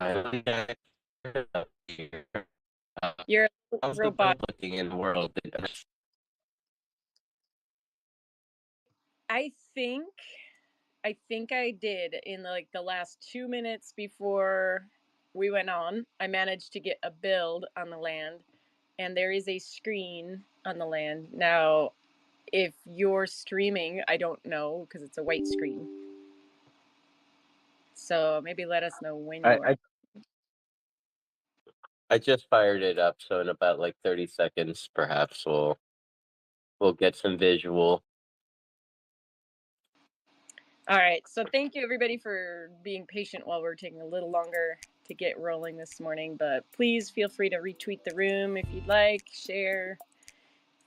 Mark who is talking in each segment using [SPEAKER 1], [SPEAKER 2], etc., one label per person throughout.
[SPEAKER 1] finally got up here. Uh,
[SPEAKER 2] You're a
[SPEAKER 1] how's the
[SPEAKER 2] robot.
[SPEAKER 1] build looking in the world?
[SPEAKER 2] I think I think I did in like the last 2 minutes before we went on. I managed to get a build on the land, and there is a screen on the land. Now, if you're streaming, I don't know because it's a white screen. So maybe let us know when
[SPEAKER 1] I,
[SPEAKER 2] you are.
[SPEAKER 1] I I just fired it up, so in about like 30 seconds, perhaps we'll get some visual.
[SPEAKER 2] All right. So thank you everybody for being patient while we're taking a little longer to get rolling this morning. But please feel free to retweet the room if you'd like, share.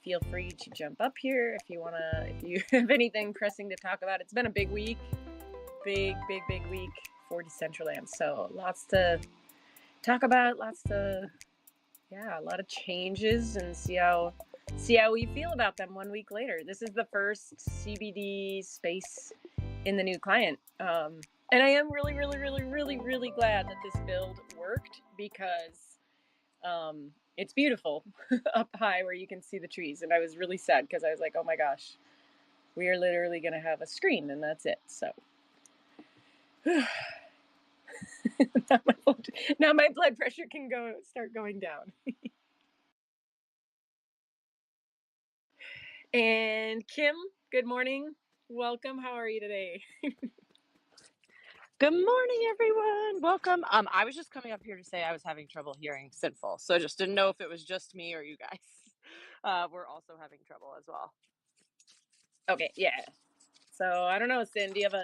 [SPEAKER 2] Feel free to jump up here if you have anything pressing to talk about. It's been a big week, big week for Decentraland. So lots to talk about, a lot of changes, and see how we feel about them 1 week later. This is the first CBD space in the new client. And I am really glad that this build worked because it's beautiful up high where you can see the trees. And I was really sad because I was like, oh my gosh, we are literally going to have a screen and that's it. So now my blood pressure can start going down. And Kim, good morning. Welcome. How are you today?
[SPEAKER 3] Good morning, everyone. Welcome. I was just coming up here to say I was having trouble hearing Sinful, so just didn't know if it was just me or you guys. We're also having trouble as well.
[SPEAKER 2] Okay, yeah. So I don't know, Sin. Do you have a?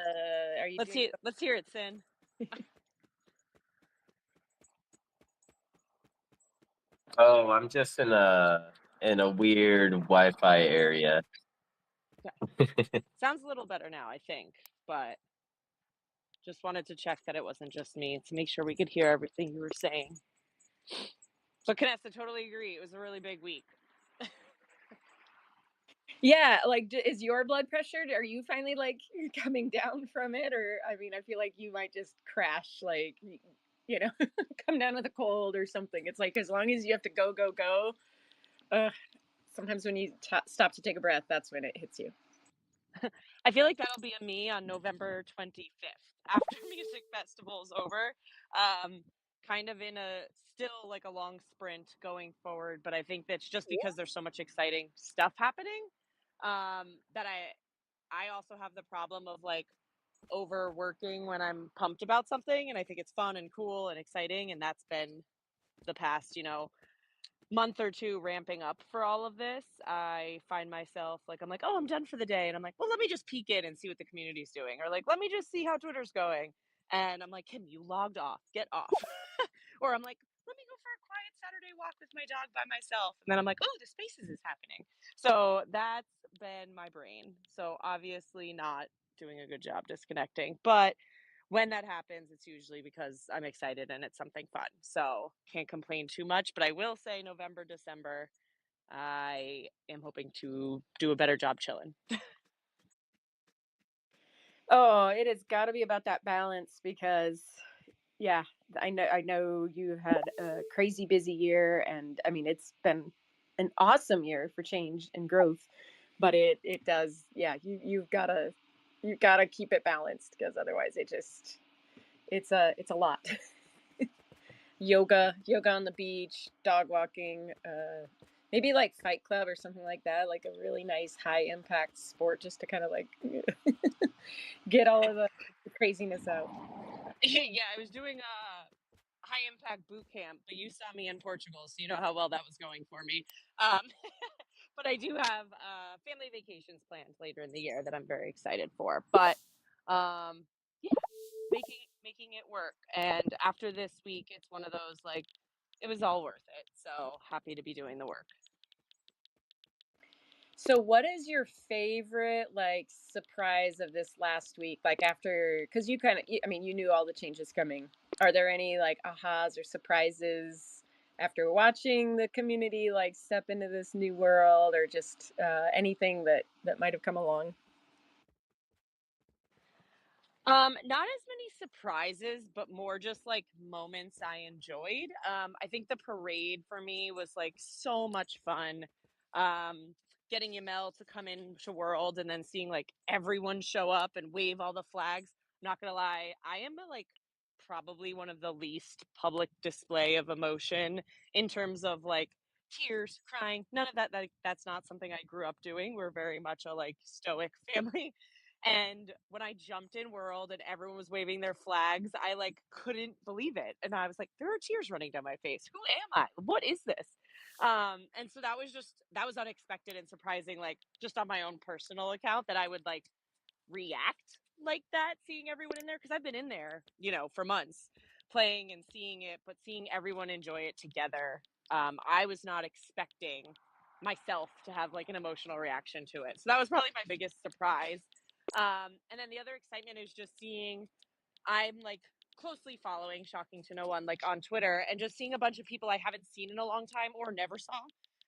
[SPEAKER 2] Are you
[SPEAKER 3] Let's
[SPEAKER 2] doing?
[SPEAKER 3] see. Let's hear it, Sin.
[SPEAKER 1] Oh, I'm just in a weird Wi-Fi area.
[SPEAKER 3] Sounds a little better now, I think, but just wanted to check that it wasn't just me to make sure we could hear everything you were saying. But Canessa, totally agree. It was a really big week.
[SPEAKER 2] Yeah, like is your blood pressure? Are you finally like coming down from it, or I mean, I feel like you might just crash, like come down with a cold or something. It's like as long as you have to go. Uh, Sometimes when you stop to take a breath, that's when it hits you.
[SPEAKER 3] I feel like that'll be a me on November 25th after music festival's over. Um, kind of in a still like a long sprint going forward, but I think that's just because there's so much exciting stuff happening. That I also have the problem of like overworking when I'm pumped about something and I think it's fun and cool and exciting, and that's been the past, month or two ramping up for all of this. I find myself like, I'm like, oh, I'm done for the day. And I'm like, well, let me just peek in and see what the community's doing. Or like, let me just see how Twitter's going. And I'm like, Kim, you logged off, get off. Or I'm like, let me go for a quiet Saturday walk with my dog by myself. And then I'm like, oh, the spaces is happening. So that's been my brain. So obviously not doing a good job disconnecting. But when that happens, it's usually because I'm excited and it's something fun. So can't complain too much, but I will say November, December, I am hoping to do a better job chilling.
[SPEAKER 2] Oh, it has got to be about that balance because, yeah, I know you had a crazy busy year, and I mean it's been an awesome year for change and growth, but it does, yeah. You gotta keep it balanced because otherwise it's a lot. Yoga on the beach, dog walking, maybe like Fight Club or something like that, like a really nice high impact sport just to kind of like get all of the craziness out.
[SPEAKER 3] Yeah, I was doing a high impact boot camp, but you saw me in Portugal, so you know how well that was going for me. Um, but I do have family vacations planned later in the year that I'm very excited for. But yeah, making it work. And after this week, it's one of those like it was all worth it. So happy to be doing the work.
[SPEAKER 2] So what is your favorite like surprise of this last week? Like after, because you kind of, I mean, you knew all the changes coming. Are there any like ahas or surprises after watching the community like step into this new world, or just anything that might have come along?
[SPEAKER 3] Not as many surprises, but more just like moments I enjoyed. I think the parade for me was like so much fun. Um, Getting Yamel to come into World and then seeing like everyone show up and wave all the flags. Not gonna lie, I am like probably one of the least public display of emotion in terms of like tears, crying. None of that. That's not something I grew up doing. We're very much a like stoic family. And when I jumped in World and everyone was waving their flags, I like couldn't believe it. And I was like, there are tears running down my face. Who am I? What is this? And so that was unexpected and surprising, like just on my own personal account that I would like react like that, seeing everyone in there. Cause I've been in there, for months playing and seeing it, but seeing everyone enjoy it together. I was not expecting myself to have like an emotional reaction to it. So that was probably my biggest surprise. And then the other excitement is just seeing, I'm like closely following, shocking to no one, like on Twitter, and just seeing a bunch of people I haven't seen in a long time or never saw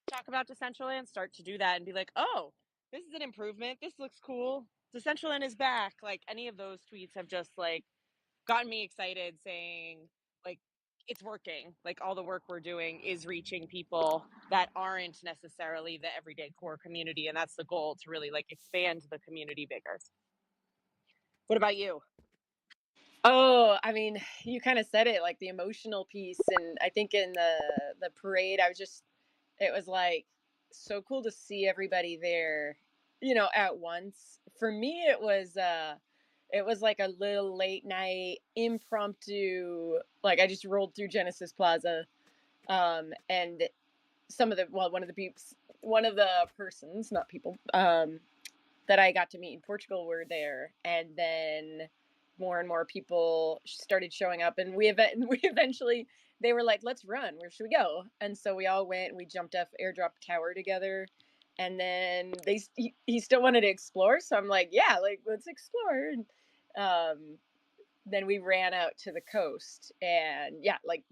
[SPEAKER 3] talk about Decentraland start to do that and be like, oh, this is an improvement. This looks cool. Decentraland is back. Like any of those tweets have just like gotten me excited, saying like it's working. Like all the work we're doing is reaching people that aren't necessarily the everyday core community, and that's the goal, to really like expand the community bigger. What about you?
[SPEAKER 2] Oh, I mean, you kind of said it, like the emotional piece, and I think in the parade, it was like so cool to see everybody there, at once. For me, it was like a little late night impromptu, like I just rolled through Genesis Plaza, and one of the persons, not people, that I got to meet in Portugal were there, and then more and more people started showing up, and we eventually, they were like, "Let's run. Where should we go?" And so we all went. And we jumped off Airdrop Tower together, and then he still wanted to explore, so I'm like, "Yeah, like let's explore." And then we ran out to the coast, and yeah, like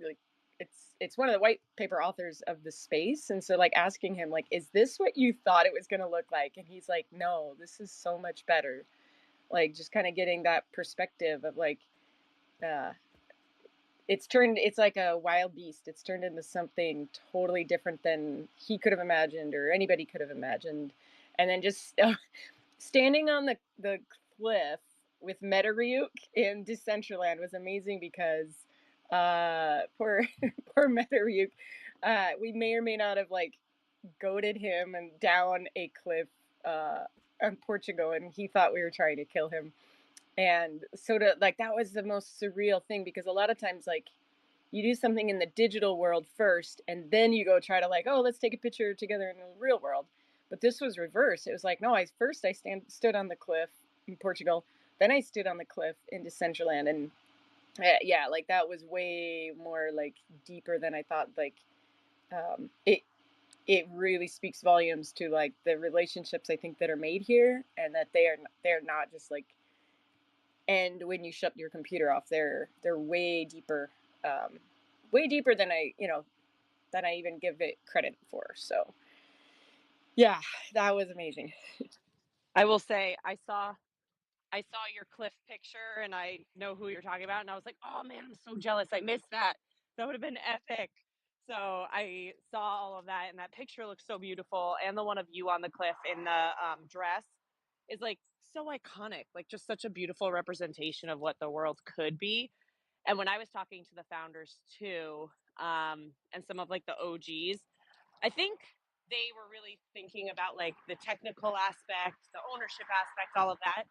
[SPEAKER 2] it's one of the white paper authors of the space, and so like asking him like, is this what you thought it was going to look like? And he's like, no, this is so much better. Like just kind of getting that perspective of like, uh it's like a wild beast. It's turned into something totally different than he could have imagined or anybody could have imagined. And then just standing on the cliff with Metaryuk in Decentraland was amazing because poor poor Metaryuk, we may or may not have like goaded him and down a cliff on Portugal, and he thought we were trying to kill him. And so to like that was the most surreal thing because a lot of times like you do something in the digital world first and then you go try to like, oh, let's take a picture together in the real world. But this was reversed. It was like, no, I stood on the cliff in Portugal, then I stood on the cliff in Decentraland, and yeah, like that was way more like deeper than I thought. Like it really speaks volumes to like the relationships I think that are made here, and that they're not just like end when you shut your computer off. They're way deeper than I even give it credit for. So yeah, that was amazing.
[SPEAKER 3] I will say I saw your cliff picture and I know who you're talking about, and I was like, oh man, I'm so jealous. I missed that. That would have been epic. So I saw all of that, and that picture looks so beautiful. And the one of you on the cliff in the dress is like so iconic, like just such a beautiful representation of what the world could be. And when I was talking to the founders too, and some of like the OGs, I think they were really thinking about like the technical aspect, the ownership aspect, all of that.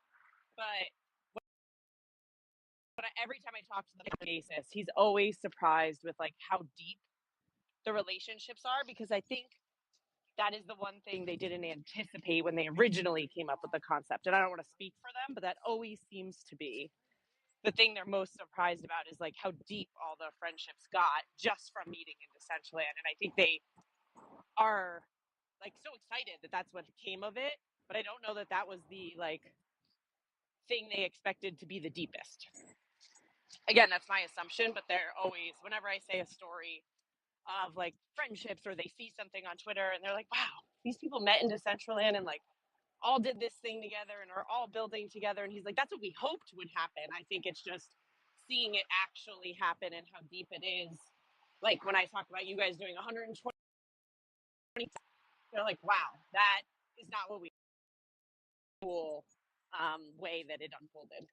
[SPEAKER 3] But every time I talk to the basis, he's always surprised with like how deep the relationships are, because I think that is the one thing they didn't anticipate when they originally came up with the concept. And I don't want to speak for them, but that always seems to be the thing they're most surprised about, is like how deep all the friendships got just from meeting in Decentraland. And I think they are like so excited that that's what came of it. But I don't know that that was the like thing they expected to be the deepest. Again, that's my assumption, but they're always, whenever I say a story of like friendships or they see something on Twitter and they're like, wow, these people met in Decentraland and like all did this thing together and are all building together. And he's like, that's what we hoped would happen. I think it's just seeing it actually happen and how deep it is. Like when I talk about you guys doing 120, they're like, wow, that is not what we cool way that it unfolded.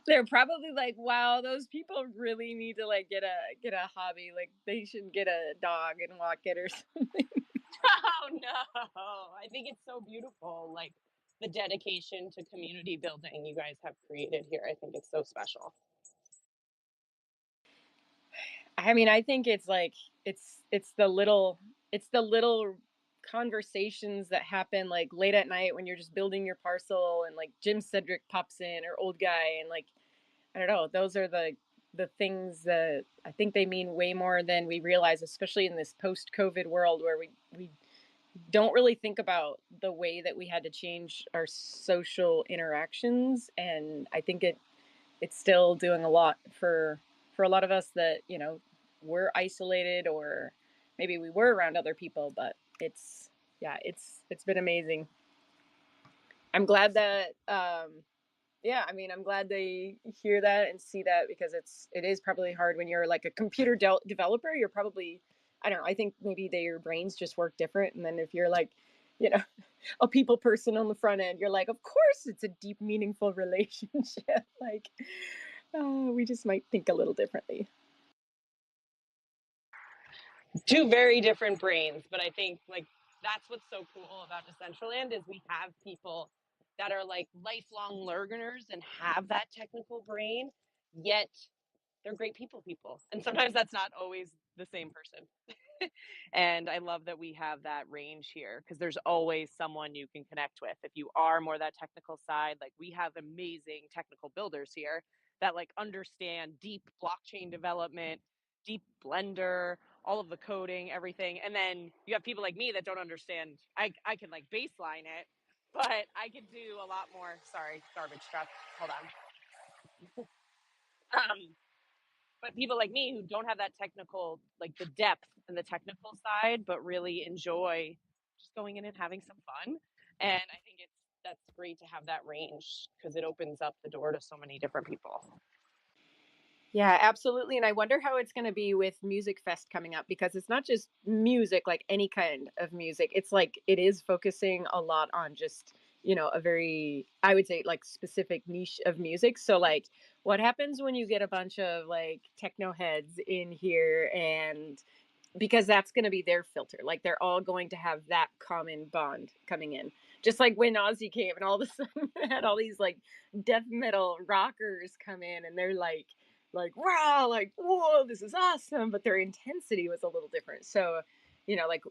[SPEAKER 2] They're probably like, wow, those people really need to like get a hobby. Like they should get a dog and walk it or something.
[SPEAKER 3] Oh no, I think it's so beautiful. Like the dedication to community building you guys have created here. I think it's so special.
[SPEAKER 2] I mean, I think it's like it's the little conversations that happen like late at night when you're just building your parcel and like Jim Cedric pops in or old guy and like I don't know, those are the things that I think they mean way more than we realize, especially in this post-COVID world where we don't really think about the way that we had to change our social interactions. And I think it's still doing a lot for a lot of us that, you know, we're isolated or maybe we were around other people, but it's yeah, it's been amazing. I'm glad that yeah, I mean, I'm glad they hear that and see that because it is probably hard when you're like a computer developer. You're probably, I don't know. I think maybe your brains just work different, and then if you're like, you know, a people person on the front end, you're like, of course, it's a deep, meaningful relationship. Like, we just might think a little differently.
[SPEAKER 3] Two very different brains, but I think like that's what's so cool about Decentraland is we have people that are like lifelong learners and have that technical brain, yet they're great people. And sometimes that's not always the same person. And I love that we have that range here because there's always someone you can connect with. If you are more that technical side, like we have amazing technical builders here that like understand deep blockchain development, deep Blender, all of the coding, everything. And then you have people like me that don't understand. I can like baseline it, but I could do a lot more. Sorry, garbage truck. Hold on. But people like me who don't have that technical, like the depth and the technical side, but really enjoy just going in and having some fun. And I think that's great to have that range because it opens up the door to so many different people.
[SPEAKER 2] Yeah, absolutely. And I wonder how it's going to be with Music Fest coming up because it's not just music, like any kind of music. It's like it is focusing a lot on just, you know, a very, I would say, like specific niche of music. So, like, what happens when you get a bunch of like techno heads in here and because that's going to be their filter. Like they're all going to have that common bond coming in. Just like when Ozzy came and all of a sudden had all these like death metal rockers come in and they're like wow, like whoa, this is awesome, but their intensity was a little different. So, you know, like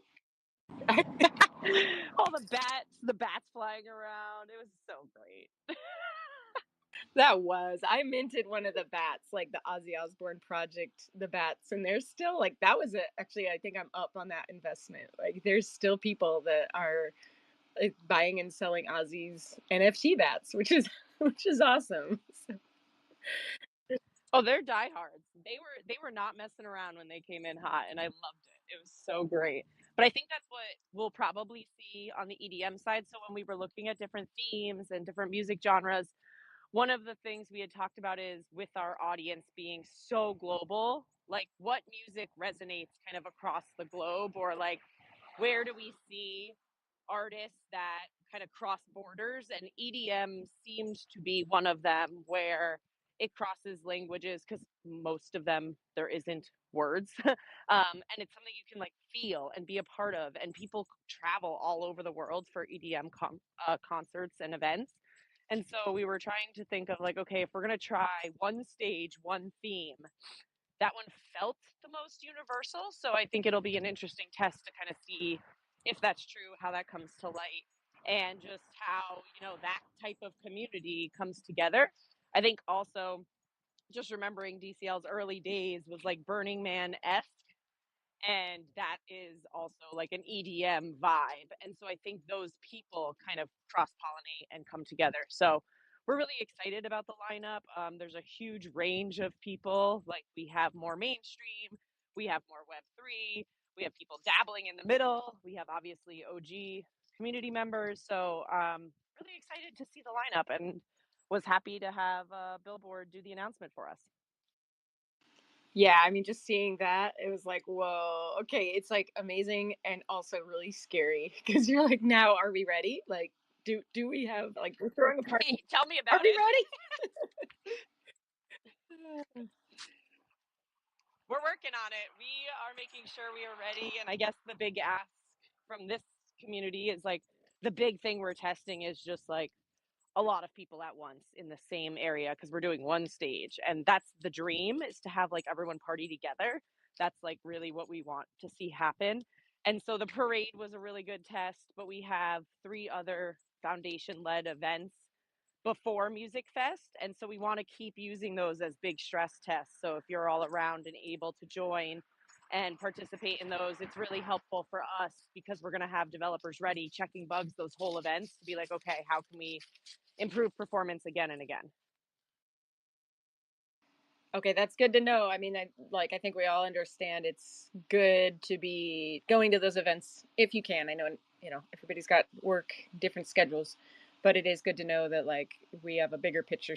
[SPEAKER 3] All the bats flying around. It was so great.
[SPEAKER 2] I minted one of the bats, like the Ozzy Osbourne project, the bats, and there's still like that was actually I think I'm up on that investment. Like there's still people that are buying and selling Ozzy's NFT bats, which is awesome. So,
[SPEAKER 3] Oh, they're diehards. They were not messing around when they came in hot, and I loved it. It was so great. But I think that's what we'll probably see on the EDM side. So when we were looking at different themes and different music genres, one of the things we had talked about is with our audience being so global, like what music resonates kind of across the globe, or like where do we see artists that kind of cross borders, and EDM seems to be one of them where it crosses languages because most of them there isn't words and it's something you can like feel and be a part of, and people travel all over the world for EDM concerts and events. And so we were trying to think of like, okay, if we're going to try one stage, one theme, that one felt the most universal. So I think it'll be an interesting test to kind of see if that's true, how that comes to light, and just how, you know, that type of community comes together. I think also just remembering DCL's early days was like Burning Man esque, and that is also like an EDM vibe. And so I think those people kind of cross pollinate and come together. So we're really excited about the lineup. There's a huge range of people. Like we have more mainstream, we have more Web3, we have people dabbling in the middle, we have obviously OG community members. So really excited to see the lineup and was happy to have Billboard do the announcement for us.
[SPEAKER 2] Yeah, I mean, just seeing that, it was like, whoa, okay, it's like amazing and also really scary because you're like, now are we ready? Like, do we have like we're throwing a party?
[SPEAKER 3] Tell me
[SPEAKER 2] Are
[SPEAKER 3] about
[SPEAKER 2] we
[SPEAKER 3] it.
[SPEAKER 2] ready?
[SPEAKER 3] We're working on it. We are making sure we are ready. And I guess the big ask from this community is like the big thing we're testing is just like a lot of people at once in the same area because we're doing one stage. And that's the dream, is to have like everyone party together. That's like really what we want to see happen. And so the parade was a really good test, but we have 3 other foundation led events before Music Fest. And so we want to keep using those as big stress tests. So if you're all around and able to join and participate in those, it's really helpful for us because we're going to have developers ready checking bugs those whole events to be like, okay, how can we improve performance again and again?
[SPEAKER 2] Okay, that's good to know. I mean, I think we all understand it's good to be going to those events if you can. I know, everybody's got work, different schedules, but it is good to know that like we have a bigger picture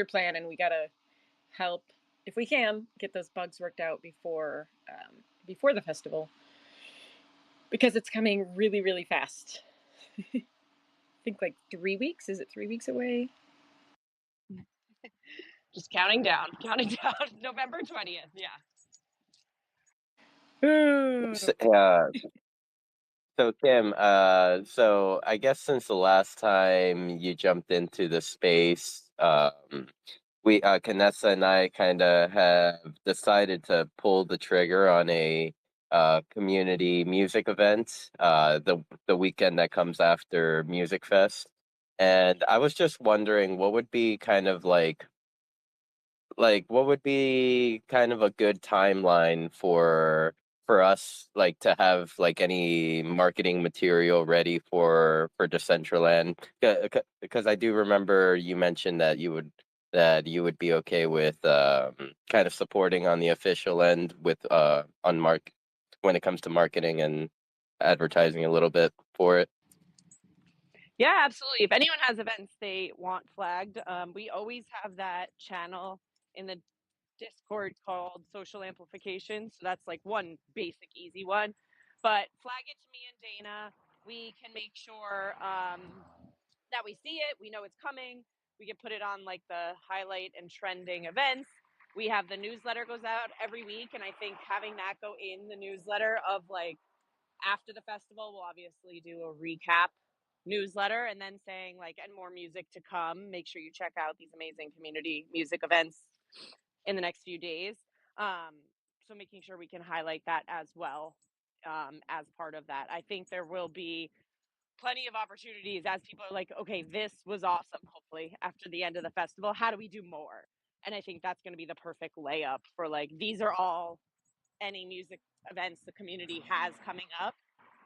[SPEAKER 2] plan, and we got to help if we can get those bugs worked out before the festival because it's coming really, really fast. I think like 3 weeks. Is it 3 weeks away?
[SPEAKER 3] Just counting down, November 20th. Yeah.
[SPEAKER 1] Yeah. So Kim, so I guess since the last time you jumped into the space, we Kanessa and I kind of have decided to pull the trigger on a community music event, the weekend that comes after Music Fest, and I was just wondering what would be kind of like what would be kind of a good timeline for us like to have like any marketing material ready for Decentraland, because I do remember you mentioned that you would be okay with kind of supporting on the official end with on mark when it comes to marketing and advertising a little bit for it.
[SPEAKER 3] Yeah, absolutely. If anyone has events they want flagged, we always have that channel in the Discord called social amplification. So that's like one basic, easy one. But flag it to me and Dana. We can make sure that we see it. We know it's coming. We can put it on like the highlight and trending events. We have the newsletter goes out every week. And I think having that go in the newsletter of like after the festival, we'll obviously do a recap newsletter and then saying like, and more music to come. Make sure you check out these amazing community music events in the next few days. So making sure we can highlight that as well as part of that. I think there will be plenty of opportunities as people are like, okay, this was awesome. Hopefully, after the end of the festival, how do we do more? And I think that's going to be the perfect layup for like, these are all any music events the community has coming up.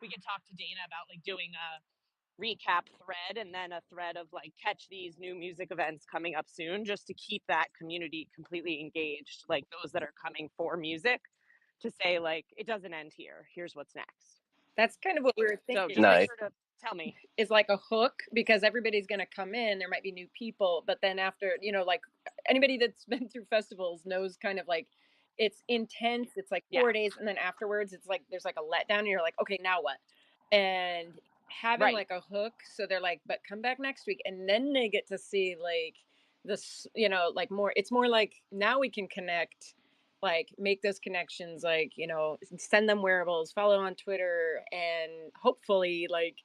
[SPEAKER 3] We can talk to Dana about like doing a recap thread and then a thread of like catch these new music events coming up soon, just to keep that community completely engaged, like those that are coming for music, to say like it doesn't end here, here's what's next.
[SPEAKER 2] That's kind of what we were
[SPEAKER 3] So
[SPEAKER 2] thinking.
[SPEAKER 3] just make
[SPEAKER 1] Nice.
[SPEAKER 3] sure to tell me.
[SPEAKER 2] Is like a hook because everybody's going to come in. There might be new people, but then after, like anybody that's been through festivals knows kind of like it's intense. It's like
[SPEAKER 3] Yeah,
[SPEAKER 2] 4 days, and then afterwards, it's like there's like a letdown, and you're like, okay, now what? And having
[SPEAKER 3] right.
[SPEAKER 2] like a hook, so they're like, but come back next week, and then they get to see like this, like more. It's more like now we can connect, like make those connections, like send them wearables, follow on Twitter, and hopefully like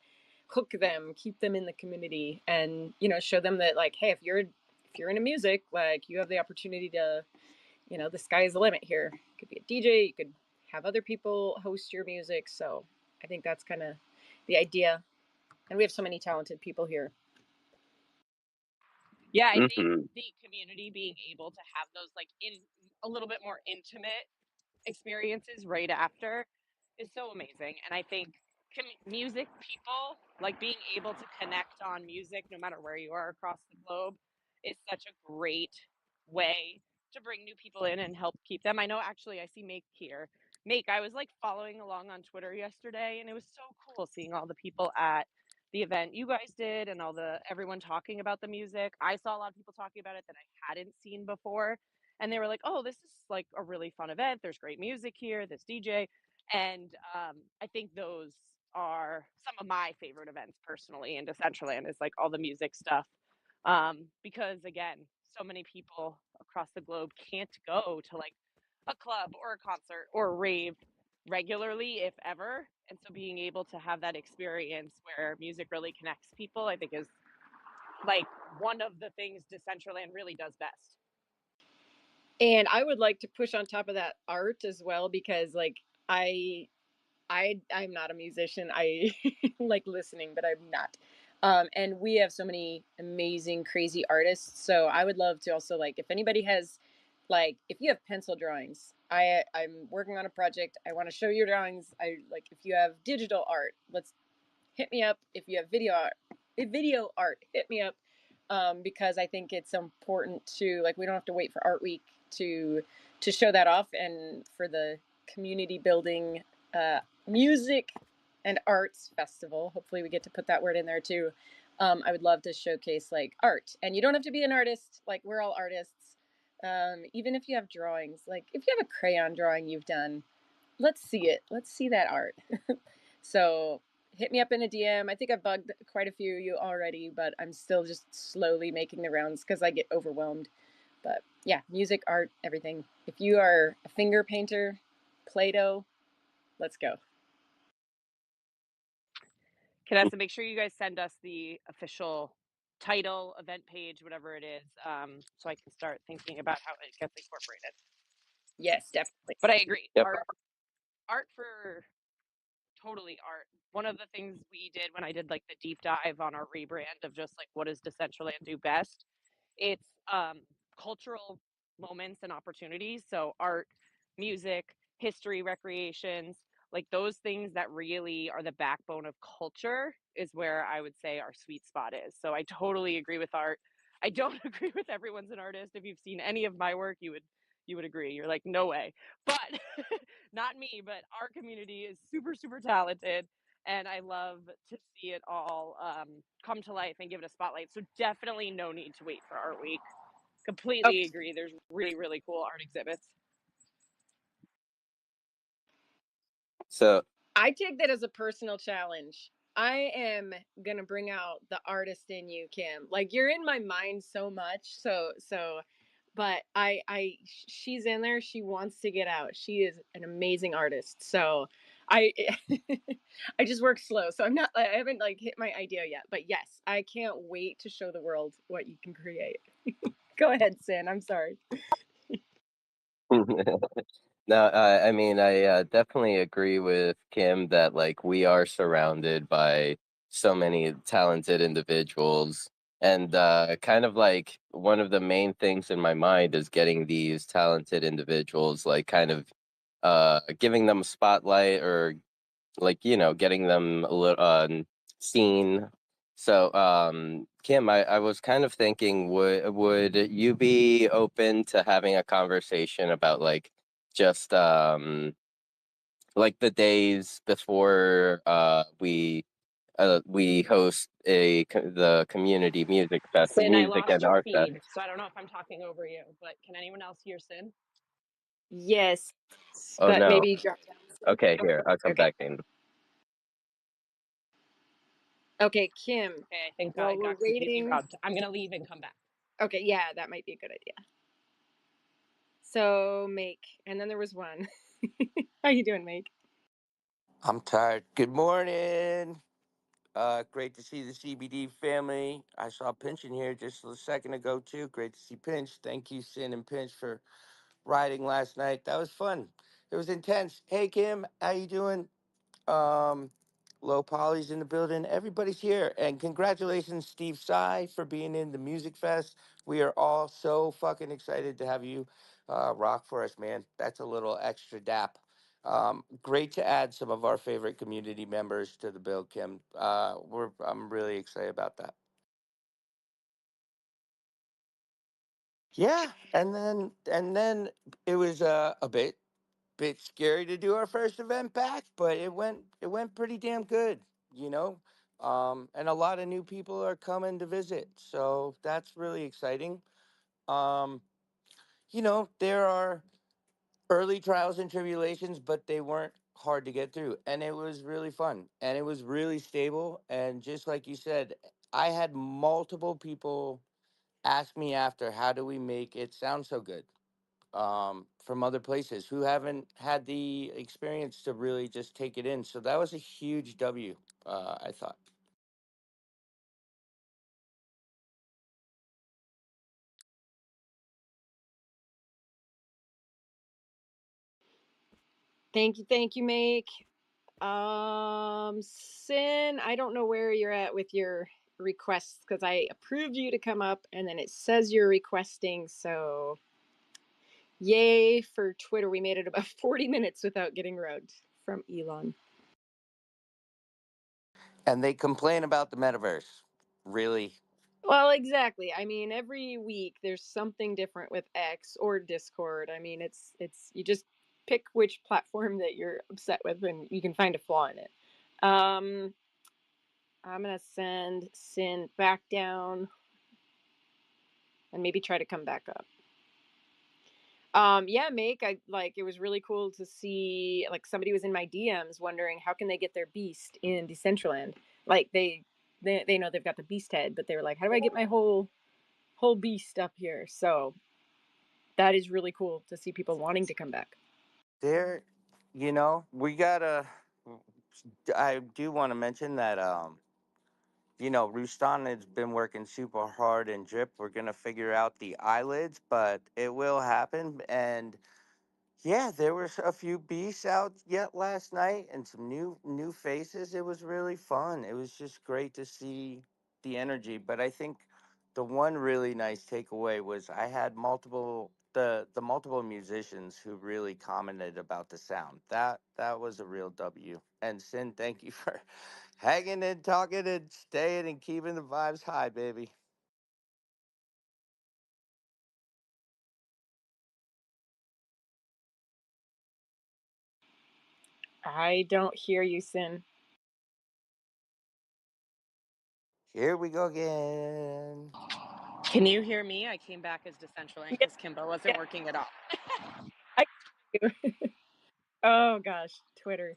[SPEAKER 2] hook them, keep them in the community, and show them that like, hey, if you're into music, like you have the opportunity to, the sky is the limit here. You could be a DJ, you could have other people host your music. So I think that's kind of the idea, and we have so many talented people here.
[SPEAKER 3] Yeah, I think
[SPEAKER 1] Hmm.
[SPEAKER 3] the community being able to have those like in a little bit more intimate experiences right after is so amazing. And I think music people, like being able to connect on music no matter where you are across the globe, is such a great way to bring new people in and help keep them. I know actually I see Make here. Make, I was like following along on Twitter yesterday, and it was so cool seeing all the people at the event you guys did and all the everyone talking about the music. I saw a lot of people talking about it that I hadn't seen before, and they were like, "Oh, this is like a really fun event. There's great music here, this DJ." And I think those are some of my favorite events personally in Decentraland is like all the music stuff. Because again, so many people across the globe can't go to like a club or a concert or a rave regularly, if ever. And so being able to have that experience where music really connects people, I think is like one of the things Decentraland really does best.
[SPEAKER 2] And I would like to push on top of that art as well because like I'm not a musician. I like listening, but I'm not. And we have so many amazing, crazy artists. So I would love to also like if anybody has like if you have pencil drawings, I'm working on a project. I want to show your drawings. I like if you have digital art, let's hit me up. If you have video art, hit me up. Because I think it's important to like we don't have to wait for Art Week to show that off and for the community building music and arts festival. Hopefully, we get to put that word in there too. I would love to showcase like art, and you don't have to be an artist. Like we're all artists. Even if you have drawings, like if you have a crayon drawing you've done, let's see it. Let's see that art. So hit me up in a DM. I think I've bugged quite a few of you already, but I'm still just slowly making the rounds because I get overwhelmed. But yeah, music, art, everything. If you are a finger painter, Play-Doh, let's go.
[SPEAKER 3] Vanessa, make sure you guys send us the official title, event page, whatever it is, so I can start thinking about how it gets incorporated.
[SPEAKER 2] Yes, definitely.
[SPEAKER 3] But I agree.
[SPEAKER 1] Yep.
[SPEAKER 3] Art for totally art. One of the things we did when I did like the deep dive on our rebrand of just like what does Decentraland do best, it's cultural moments and opportunities. So art, music, history, recreations, like those things that really are the backbone of culture is where I would say our sweet spot is. So I totally agree with art. I don't agree with everyone's an artist. If you've seen any of my work, you would agree. You're like, no way. But not me, but our community is super, super talented. And I love to see it all come to life and give it a spotlight. So definitely no need to wait for Art Week. Completely
[SPEAKER 2] Okay.
[SPEAKER 3] agree. There's really, really cool art exhibits.
[SPEAKER 1] So
[SPEAKER 2] I take that as a personal challenge. I am gonna bring out the artist in you, Kim. Like you're in my mind so much. But she's in there. She wants to get out. She is an amazing artist. So I, I just work slow. So I haven't like hit my idea yet. But yes, I can't wait to show the world what you can create. Go ahead, Sin. I'm sorry.
[SPEAKER 1] no, I mean, I definitely agree with Kim that like we are surrounded by so many talented individuals, and kind of like one of the main things in my mind is getting these talented individuals, like kind of giving them a spotlight or like getting them a little seen. So Kim, I was kind of thinking, would you be open to having a conversation about like just like the days before we host the community music fest,
[SPEAKER 3] Sin, I
[SPEAKER 1] music
[SPEAKER 3] lost
[SPEAKER 1] and
[SPEAKER 3] your
[SPEAKER 1] art fest?
[SPEAKER 3] feed. So I don't know if I'm talking over you, but can anyone else hear Sin?
[SPEAKER 2] Yes,
[SPEAKER 1] Oh
[SPEAKER 2] but
[SPEAKER 1] no.
[SPEAKER 2] maybe drop down.
[SPEAKER 1] Okay, here, I'll come
[SPEAKER 2] Okay.
[SPEAKER 1] back in.
[SPEAKER 2] Okay, Kim.
[SPEAKER 3] Okay, I think I
[SPEAKER 2] While we're
[SPEAKER 3] got completely
[SPEAKER 2] waiting.
[SPEAKER 3] robbed. I'm going to leave and come back.
[SPEAKER 2] Okay, yeah, that might be a good idea. So make, and then there was one. How you doing, Make?
[SPEAKER 4] I'm tired. Good morning. Great to see the CBD family. I saw Pinch in here just a second ago too. Great to see Pinch. Thank you, Sin and Pinch, for riding last night. That was fun. It was intense. Hey Kim, how you doing? Um, Low Poly's in the building. Everybody's here, and congratulations, Steve Sy, for being in the Music Fest. We are all so fucking excited to have you rock for us, man. That's a little extra dap. Great to add some of our favorite community members to the bill, Kim. I'm really excited about that. Yeah, and then it was a bit. bit scary to do our first event back, but it went pretty damn good, you know. And a lot of new people are coming to visit, so that's really exciting. Um, there are early trials and tribulations, but they weren't hard to get through, and it was really fun, and it was really stable. And just like you said, I had multiple people ask me after, how do we make it sound so good, from other places who haven't had the experience to really just take it in. So that was a huge W, I thought.
[SPEAKER 2] Thank you, Make. Sin, I don't know where you're at with your requests because I approved you to come up and then it says you're requesting. So, yay for Twitter. We made it about 40 minutes without getting rugged from Elon.
[SPEAKER 4] And they complain about the metaverse. Really?
[SPEAKER 2] Well, exactly. I mean, every week there's something different with X or Discord. I mean, it's you just pick which platform that you're upset with and you can find a flaw in it. Um, I'm gonna send Sin back down and maybe try to come back up. Yeah, Make, I like it was really cool to see like somebody was in my DMs wondering how can they get their beast in Decentraland. Like they know they've got the beast head, but they were like, how do I get my whole beast up here? So that is really cool to see people wanting to come back.
[SPEAKER 4] There, we gotta. I do want to mention that, Rustan has been working super hard in Drip. We're gonna figure out the eyelids, but it will happen. And yeah, there was a few beasts out yet last night and some new faces. It was really fun. It was just great to see the energy. But I think the one really nice takeaway was I had multiple musicians who really commented about the sound. That was a real W. And Sin, thank you for hanging and talking and staying and keeping the vibes high, baby.
[SPEAKER 2] I don't hear you, Sin.
[SPEAKER 4] Here we go again.
[SPEAKER 3] Can you hear me? I came back as Decentraland
[SPEAKER 2] Yeah,
[SPEAKER 3] because Kimbo wasn't
[SPEAKER 2] yeah,
[SPEAKER 3] working at all.
[SPEAKER 2] I oh gosh, Twitter.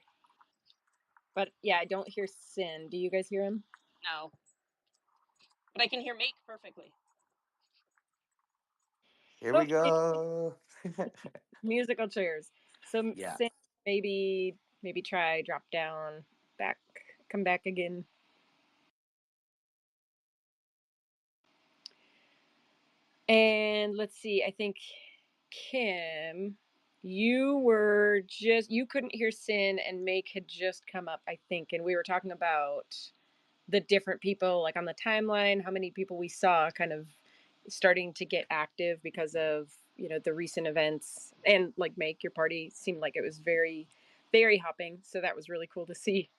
[SPEAKER 2] But yeah, I don't hear Sin. Do you guys hear him?
[SPEAKER 3] No, but I can hear Make perfectly.
[SPEAKER 4] Here we
[SPEAKER 2] Okay,
[SPEAKER 4] go.
[SPEAKER 2] musical chairs. So
[SPEAKER 4] Yeah.
[SPEAKER 2] Sin, maybe try drop down, back, come back again. And let's see. I think Kim, you couldn't hear Sin, and Make had just come up. I think, and we were talking about the different people like on the timeline, how many people we saw kind of starting to get active because of the recent events, and like Make your party seemed like it was very hopping, so that was really cool to see.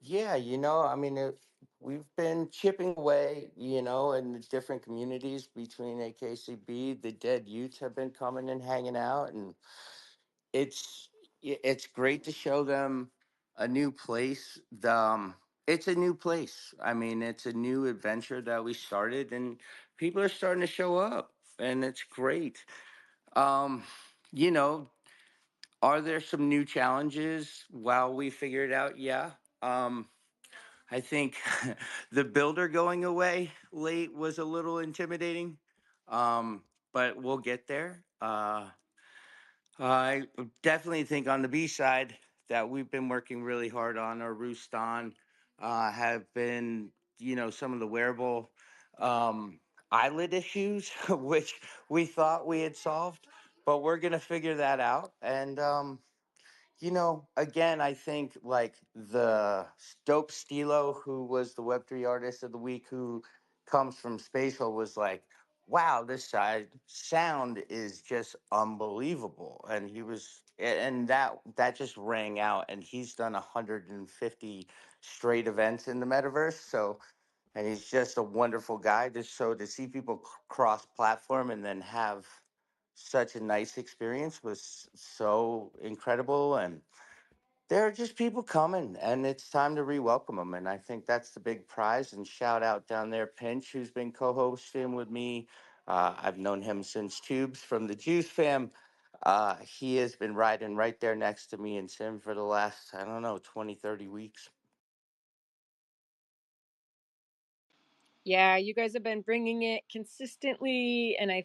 [SPEAKER 4] Yeah, I mean, we've been chipping away, in the different communities between AKCB. The Dead Youths have been coming and hanging out, and it's it's great to show them a new place. It's a new place. I mean, it's a new adventure that we started, and people are starting to show up, and it's great. Um, you know, are there some new challenges while we figure it out? Yeah. I think the builder going away late was a little intimidating, but we'll get there. I definitely think on the B side that we've been working really hard on, or Roostan have been, some of the wearable eyelid issues, which we thought we had solved, but we're going to figure that out. And, again, I think like the Dope Stilo, who was the Web3 artist of the week, who comes from Spatial, was like, wow, this side sound is just unbelievable. And and that just rang out. And he's done 150 straight events in the metaverse. So, and he's just a wonderful guy. So to see people cross platform and then have such a nice experience, was so incredible. And there are just people coming, and it's time to re-welcome them. And I think that's the big prize. And shout out down there, Pinch, who's been co-hosting with me. I've known him since Tubes from the Juice Fam. He has been riding right there next to me and Sim for the last, I don't know, 20, 30 weeks.
[SPEAKER 2] Yeah, you guys have been bringing it consistently, and I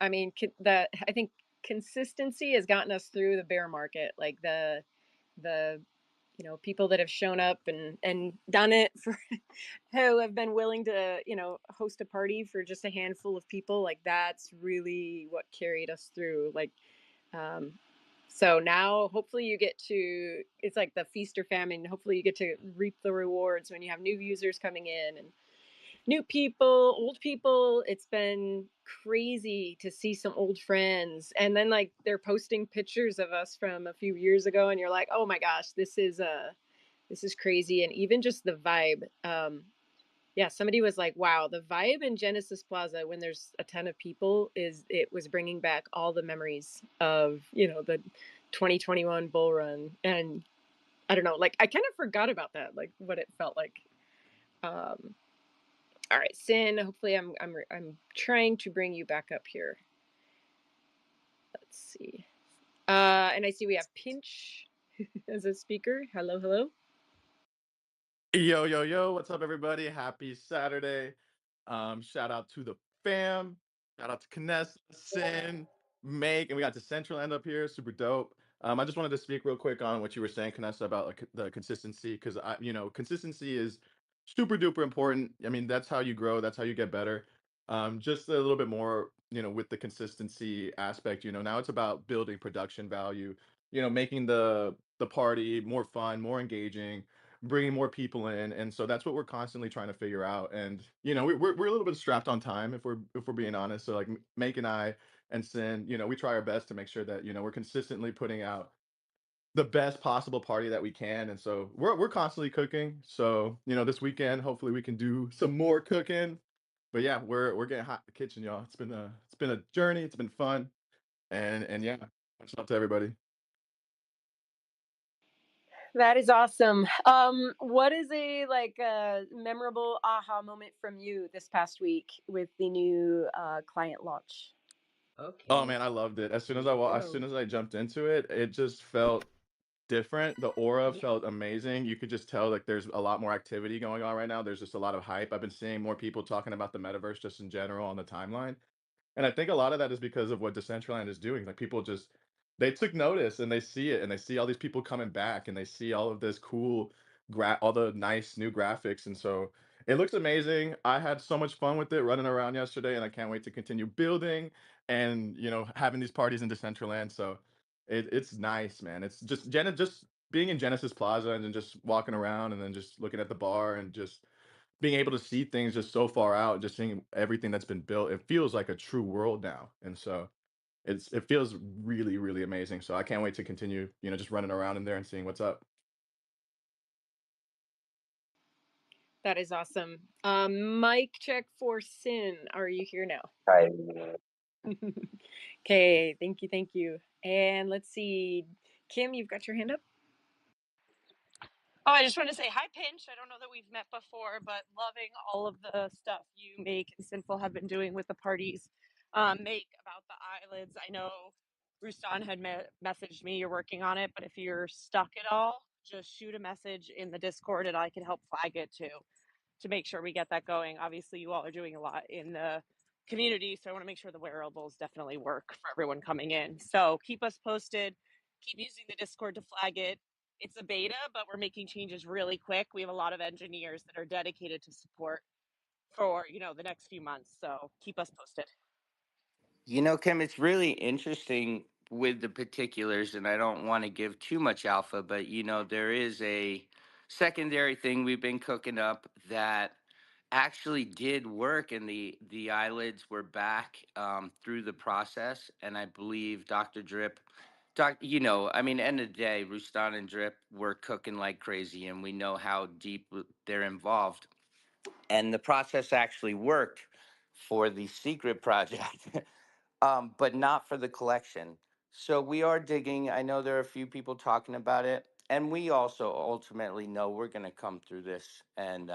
[SPEAKER 2] mean, I think consistency has gotten us through the bear market. Like the people that have shown up and done it for who have been willing to host a party for just a handful of people. Like that's really what carried us through. Like um, so now hopefully you get to, it's like the feast or famine. Hopefully you get to reap the rewards when you have new users coming in and new people, old people. It's been crazy to see some old friends, and then like they're posting pictures of us from a few years ago, and you're like, oh my gosh, this is crazy. And even just the vibe. Yeah, somebody was like, wow, the vibe in Genesis Plaza when there's a ton of people it was bringing back all the memories of the 2021 bull run. And I don't know, like I kind of forgot about that, like what it felt like. um all right, Sin. Hopefully, I'm trying to bring you back up here. Let's see. And I see we have Pinch as a speaker. Hello, hello.
[SPEAKER 5] Yo, yo, yo, what's up, everybody? Happy Saturday. Shout out to the fam. Shout out to Kness, Sin, Meg, and we got Decentraland up here. Super dope. I just wanted to speak real quick on what you were saying, Knessa, about like the consistency, because consistency is super duper important. I mean, that's how you grow, that's how you get better. Just a little bit more, with the consistency aspect, now it's about building production value, making the party more fun, more engaging, bringing more people in, and so that's what we're constantly trying to figure out. And we're a little bit strapped on time, if we're being honest. So like Make and I and Sin, we try our best to make sure that we're consistently putting out the best possible party that we can. And so we're constantly cooking. So this weekend hopefully we can do some more cooking. But yeah, we're getting hot in the kitchen, y'all. It's been a journey. It's been fun, and yeah, much love to everybody.
[SPEAKER 2] That is awesome. What is a memorable aha moment from you this past week with the new client launch?
[SPEAKER 5] Oh
[SPEAKER 6] Okay,
[SPEAKER 5] man, I loved it.
[SPEAKER 6] here we
[SPEAKER 5] As
[SPEAKER 6] go.
[SPEAKER 5] soon as I jumped into it, it just felt different. The aura
[SPEAKER 6] Yeah.
[SPEAKER 5] felt amazing. You could just tell like there's a lot more activity going on right now. There's just a lot of hype. I've been seeing more people talking about the metaverse just in general on the timeline. And I think a lot of that is because of what Decentraland is doing. Like people just they took notice and they see it and they see all these people coming back and they see all of this cool all the nice new graphics. And so it looks amazing. I had so much fun with it running around yesterday and I can't wait to continue building and having these parties in Decentraland. So it's nice, man. It's just being in Genesis Plaza and then just walking around and then just looking at the bar and just being able to see things just so far out, just seeing everything that's been built, it feels like a true world now. And so it feels really, really amazing. So I can't wait to continue, just running around in there and seeing what's up.
[SPEAKER 2] That is awesome. Mic check for Sin. Are you here now?
[SPEAKER 1] Hi.
[SPEAKER 2] Okay, thank you, thank you. And let's see, Kim, you've got your hand up.
[SPEAKER 3] Oh, I just want to say hi, Pinch. I don't know that we've met before, but loving all of the stuff you make and Sinful have been doing with the parties. Make about the eyelids. I know Rustan had messaged me. You're working on it, but if you're stuck at all, just shoot a message in the Discord, and I can help flag it too to make sure we get that going. Obviously, you all are doing a lot in the community, so I want to make sure the wearables definitely work for everyone coming in. So keep us posted. Keep using the Discord to flag it. It's a beta, but we're making changes really quick. We have a lot of engineers that are dedicated to support for the next few months. So keep us posted.
[SPEAKER 4] Kim, it's really interesting with the particulars, and I don't want to give too much alpha, but there is a secondary thing we've been cooking up that actually did work, and the eyelids were back through the process, and I believe Dr. Drip. I mean, end of the day, Rustan and Drip were cooking like crazy, and we know how deep they're involved. And the process actually worked for the secret project. but not for the collection. So we are digging. I know there are a few people talking about it, and we also ultimately know we're going to come through this, and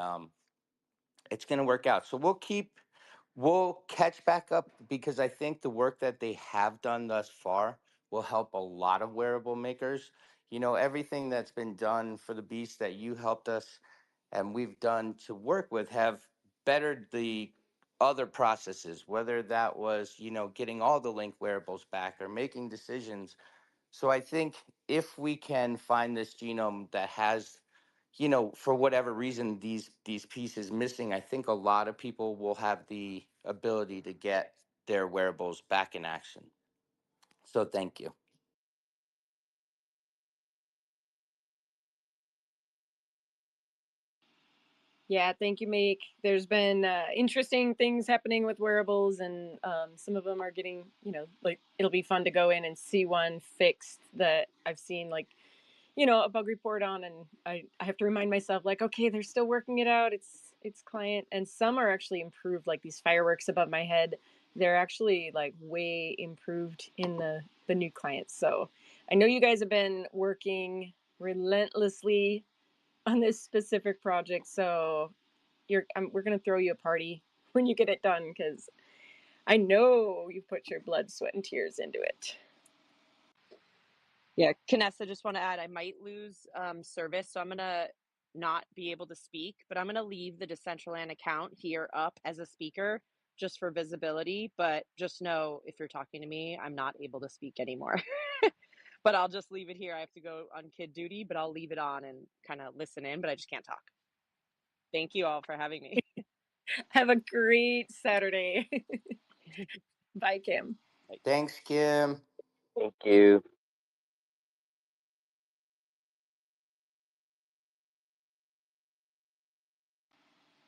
[SPEAKER 4] it's going to work out. So we'll catch back up because I think the work that they have done thus far will help a lot of wearable makers. You know, everything that's been done for the beast that you helped us and we've done to work with have bettered the other processes, whether that was, you know, getting all the link wearables back or making decisions. So I think if we can find this genome that has, you know, for whatever reason these pieces missing, I think a lot of people will have the ability to get their wearables back in action. So thank you.
[SPEAKER 2] Yeah, thank you, Meek. There's been interesting things happening with wearables, and some of them are getting, like it'll be fun to go in and see one fixed that I've seen, like, a bug report on, and I have to remind myself, like, okay, they're still working it out. It's client, and some are actually improved, like these fireworks above my head. They're actually like way improved in the new clients. So I know you guys have been working relentlessly on this specific project. So we're gonna throw you a party when you get it done, because I know you put your blood, sweat, and tears into it.
[SPEAKER 3] Yeah, Canessa, just want to add, I might lose service, so I'm gonna not be able to speak, but I'm gonna leave the Decentraland account here up as a speaker just for visibility. But just know if you're talking to me, I'm not able to speak anymore. But I'll just leave it here. I have to go on kid duty, but I'll leave it on and kind of listen in, but I just can't talk. Thank you all for having me.
[SPEAKER 2] Have a great Saturday. Bye, Kim.
[SPEAKER 4] Thanks, Kim.
[SPEAKER 1] Thank you.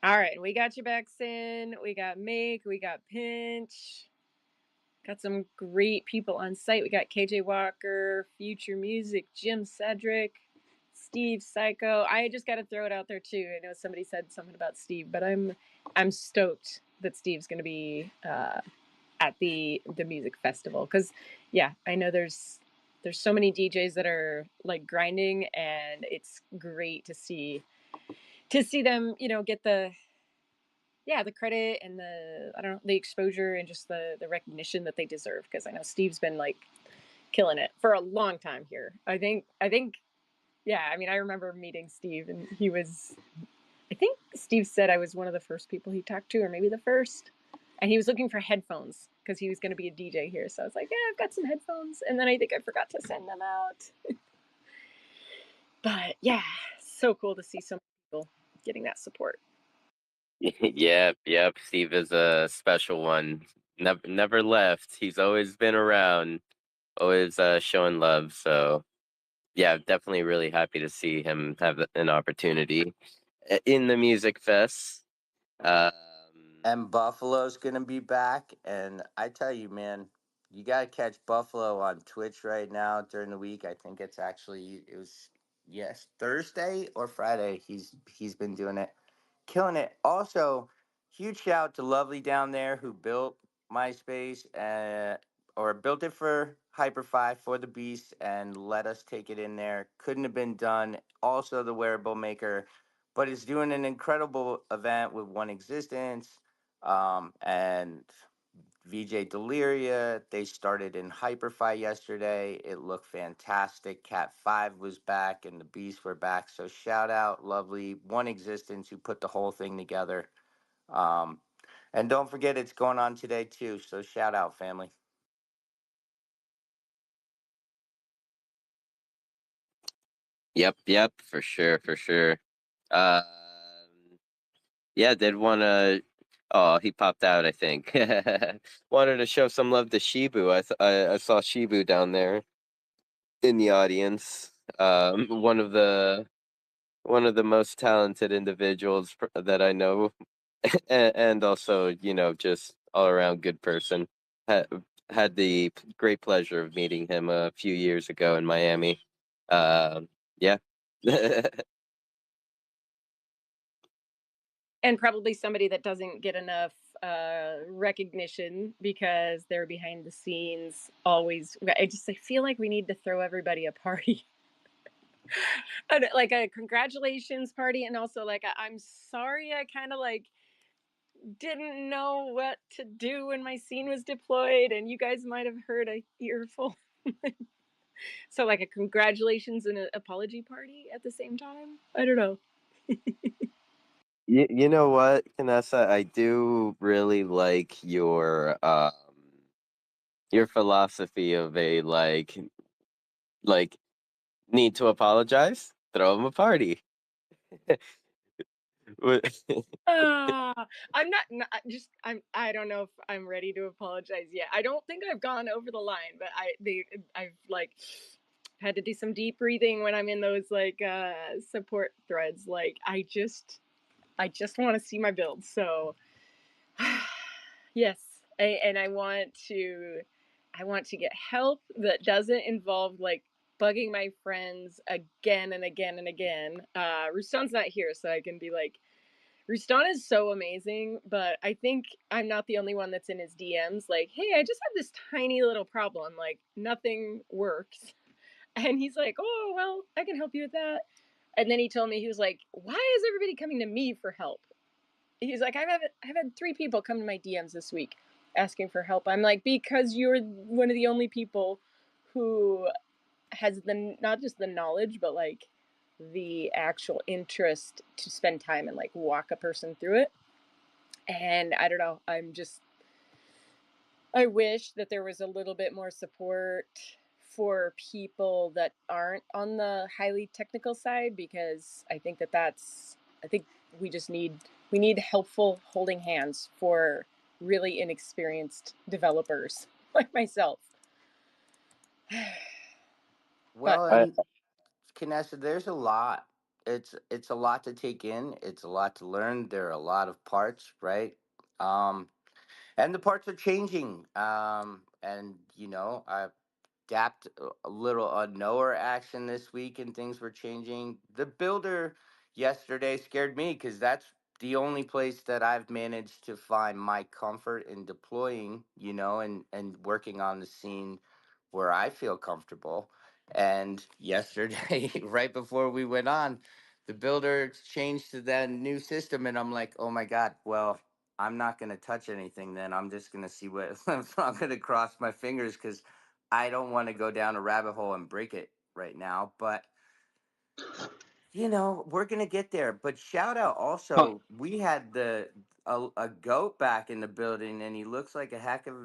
[SPEAKER 2] All right, we got you back, Sin. We got Make. We got Pinch. Got some great people on site. We got KJ Walker, Future Music, Jim Cedric, Steve Psycho. I just got to throw it out there too. I know somebody said something about Steve, but I'm stoked that Steve's going to be at the music festival, because yeah, I know there's so many DJs that are like grinding, and it's great to see them, get the credit and the exposure and just the recognition that they deserve, because I know Steve's been like killing it for a long time here. I think yeah, I mean, I remember meeting Steve, and I think Steve said I was one of the first people he talked to, or maybe the first. And he was looking for headphones because he was going to be a DJ here. So I was like, yeah, I've got some headphones. And then I think I forgot to send them out. But yeah, so cool to see so many people getting that support.
[SPEAKER 1] Yep. Steve is a special one. Never left. He's always been around, always showing love. So yeah, definitely really happy to see him have an opportunity in the music fest. Um,
[SPEAKER 4] And Buffalo's gonna be back. And I tell you, man, you gotta catch Buffalo on Twitch right now during the week. I think it was yes, Thursday or Friday. He's been doing it. Killing it. Also, huge shout out to Lovely down there who built MySpace or built it for Hyper5 for the Beast and let us take it in there. Couldn't have been done. Also, the wearable maker, but is doing an incredible event with One Existence and VJ Deliria. They started in Hyperfi yesterday. It looked fantastic. Cat 5 was back and the Beasts were back. So shout out, Lovely, One Existence, who put the whole thing together. Um, and don't forget, it's going on today too. So shout out, family.
[SPEAKER 1] yep, for sure. Um, yeah, did want to. Oh, he popped out, I think. Wanted to show some love to Shibu. I saw Shibu down there in the audience. One of the most talented individuals that I know, and also, just all around good person. Had, had the great pleasure of meeting him a few years ago in Miami. Yeah.
[SPEAKER 2] And probably somebody that doesn't get enough recognition because they're behind the scenes always. I feel like we need to throw everybody a party. Like a congratulations party, and also like I'm sorry I kind of like didn't know what to do when my scene was deployed, and you guys might have heard a earful. So like a congratulations and an apology party at the same time. I don't know.
[SPEAKER 1] You know what, Vanessa? I do really like your philosophy of a like need to apologize, throw him a party.
[SPEAKER 2] I'm not just I don't know if I'm ready to apologize yet. I don't think I've gone over the line, but I've like had to do some deep breathing when I'm in those like support threads. Like I just want to see my build. So yes, and I want to get help that doesn't involve like bugging my friends again and again and again. Rustan's not here, so I can be like, Rustan is so amazing, but I think I'm not the only one that's in his DMs. Like, hey, I just have this tiny little problem. Like, nothing works. And he's like, oh, well, I can help you with that. And then he told me, he was like, why is everybody coming to me for help? He's like, I've had 3 people come to my DMs this week asking for help. I'm like, because you're one of the only people who has the not just the knowledge, but like the actual interest to spend time and like walk a person through it. And I don't know, I wish that there was a little bit more support for people that aren't on the highly technical side, because I think we just need helpful holding hands for really inexperienced developers like myself. But
[SPEAKER 4] Well,
[SPEAKER 1] I,
[SPEAKER 4] and Vanessa, there's a lot. It's a lot to take in. It's a lot to learn. There are a lot of parts, right? Um, and the parts are changing. And I dapped a little knower action this week, and things were changing. The builder yesterday scared me because that's the only place that I've managed to find my comfort in deploying, and working on the scene where I feel comfortable. And yesterday, right before we went on, the builder changed to that new system, and I'm like, oh my God, well, I'm not going to touch anything then. I'm just going to see what I'm not going to cross my fingers because I don't want to go down a rabbit hole and break it right now. But we're gonna get there. But shout out
[SPEAKER 6] Oh,
[SPEAKER 4] also, we had a goat back in the building, and he looks like a heck of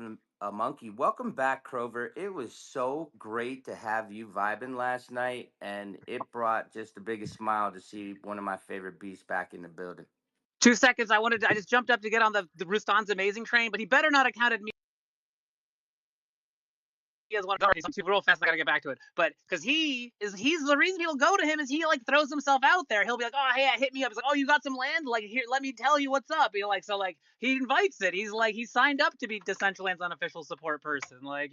[SPEAKER 4] a monkey. Welcome back, Crover. It was so great to have you vibing last night, and it brought just the biggest smile to see one of my favorite beasts back in the building.
[SPEAKER 6] 2 seconds. I just jumped up to get on the Rustan's amazing train, but he better not have counted me as one of the I'm super real fast. I gotta get back to it, but because he's the reason people go to him is he like throws himself out there. He'll be like, oh hey, hit me up. He's like, oh, you got some land? Like here, let me tell you what's up. So like he invites it. He's like he signed up to be Decentraland's unofficial support person. Like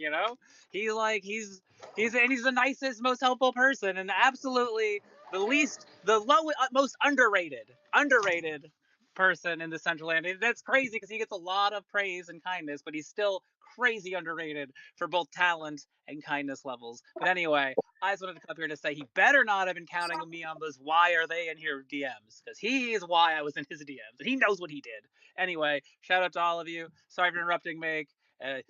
[SPEAKER 6] he's like he's the nicest, most helpful person, and absolutely the most underrated person in the Decentraland. That's crazy because he gets a lot of praise and kindness, but he's still crazy underrated for both talent and kindness levels. But anyway, I just wanted to come up here to say he better not have been counting me on those why are they in here DMs, because he is why I was in his DMs and he knows what he did. Anyway, shout out to all of you. Sorry for interrupting, Meg.
[SPEAKER 1] can,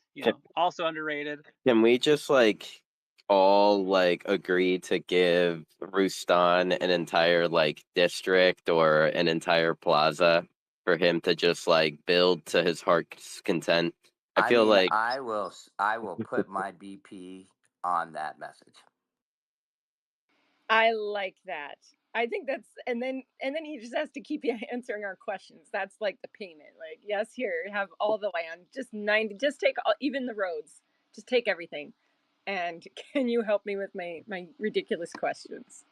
[SPEAKER 6] Also underrated.
[SPEAKER 1] can we just like all like agree to give Rustan an entire like district or an entire plaza for him to just like build to his heart's content? I
[SPEAKER 4] I
[SPEAKER 1] feel
[SPEAKER 4] mean,
[SPEAKER 1] like
[SPEAKER 4] I will put my BP on that message.
[SPEAKER 2] I like that. I think and then he just has to keep answering our questions. That's like the payment. Like, yes, here, have all the land. Just take even the roads. Just take everything. And can you help me with my ridiculous questions?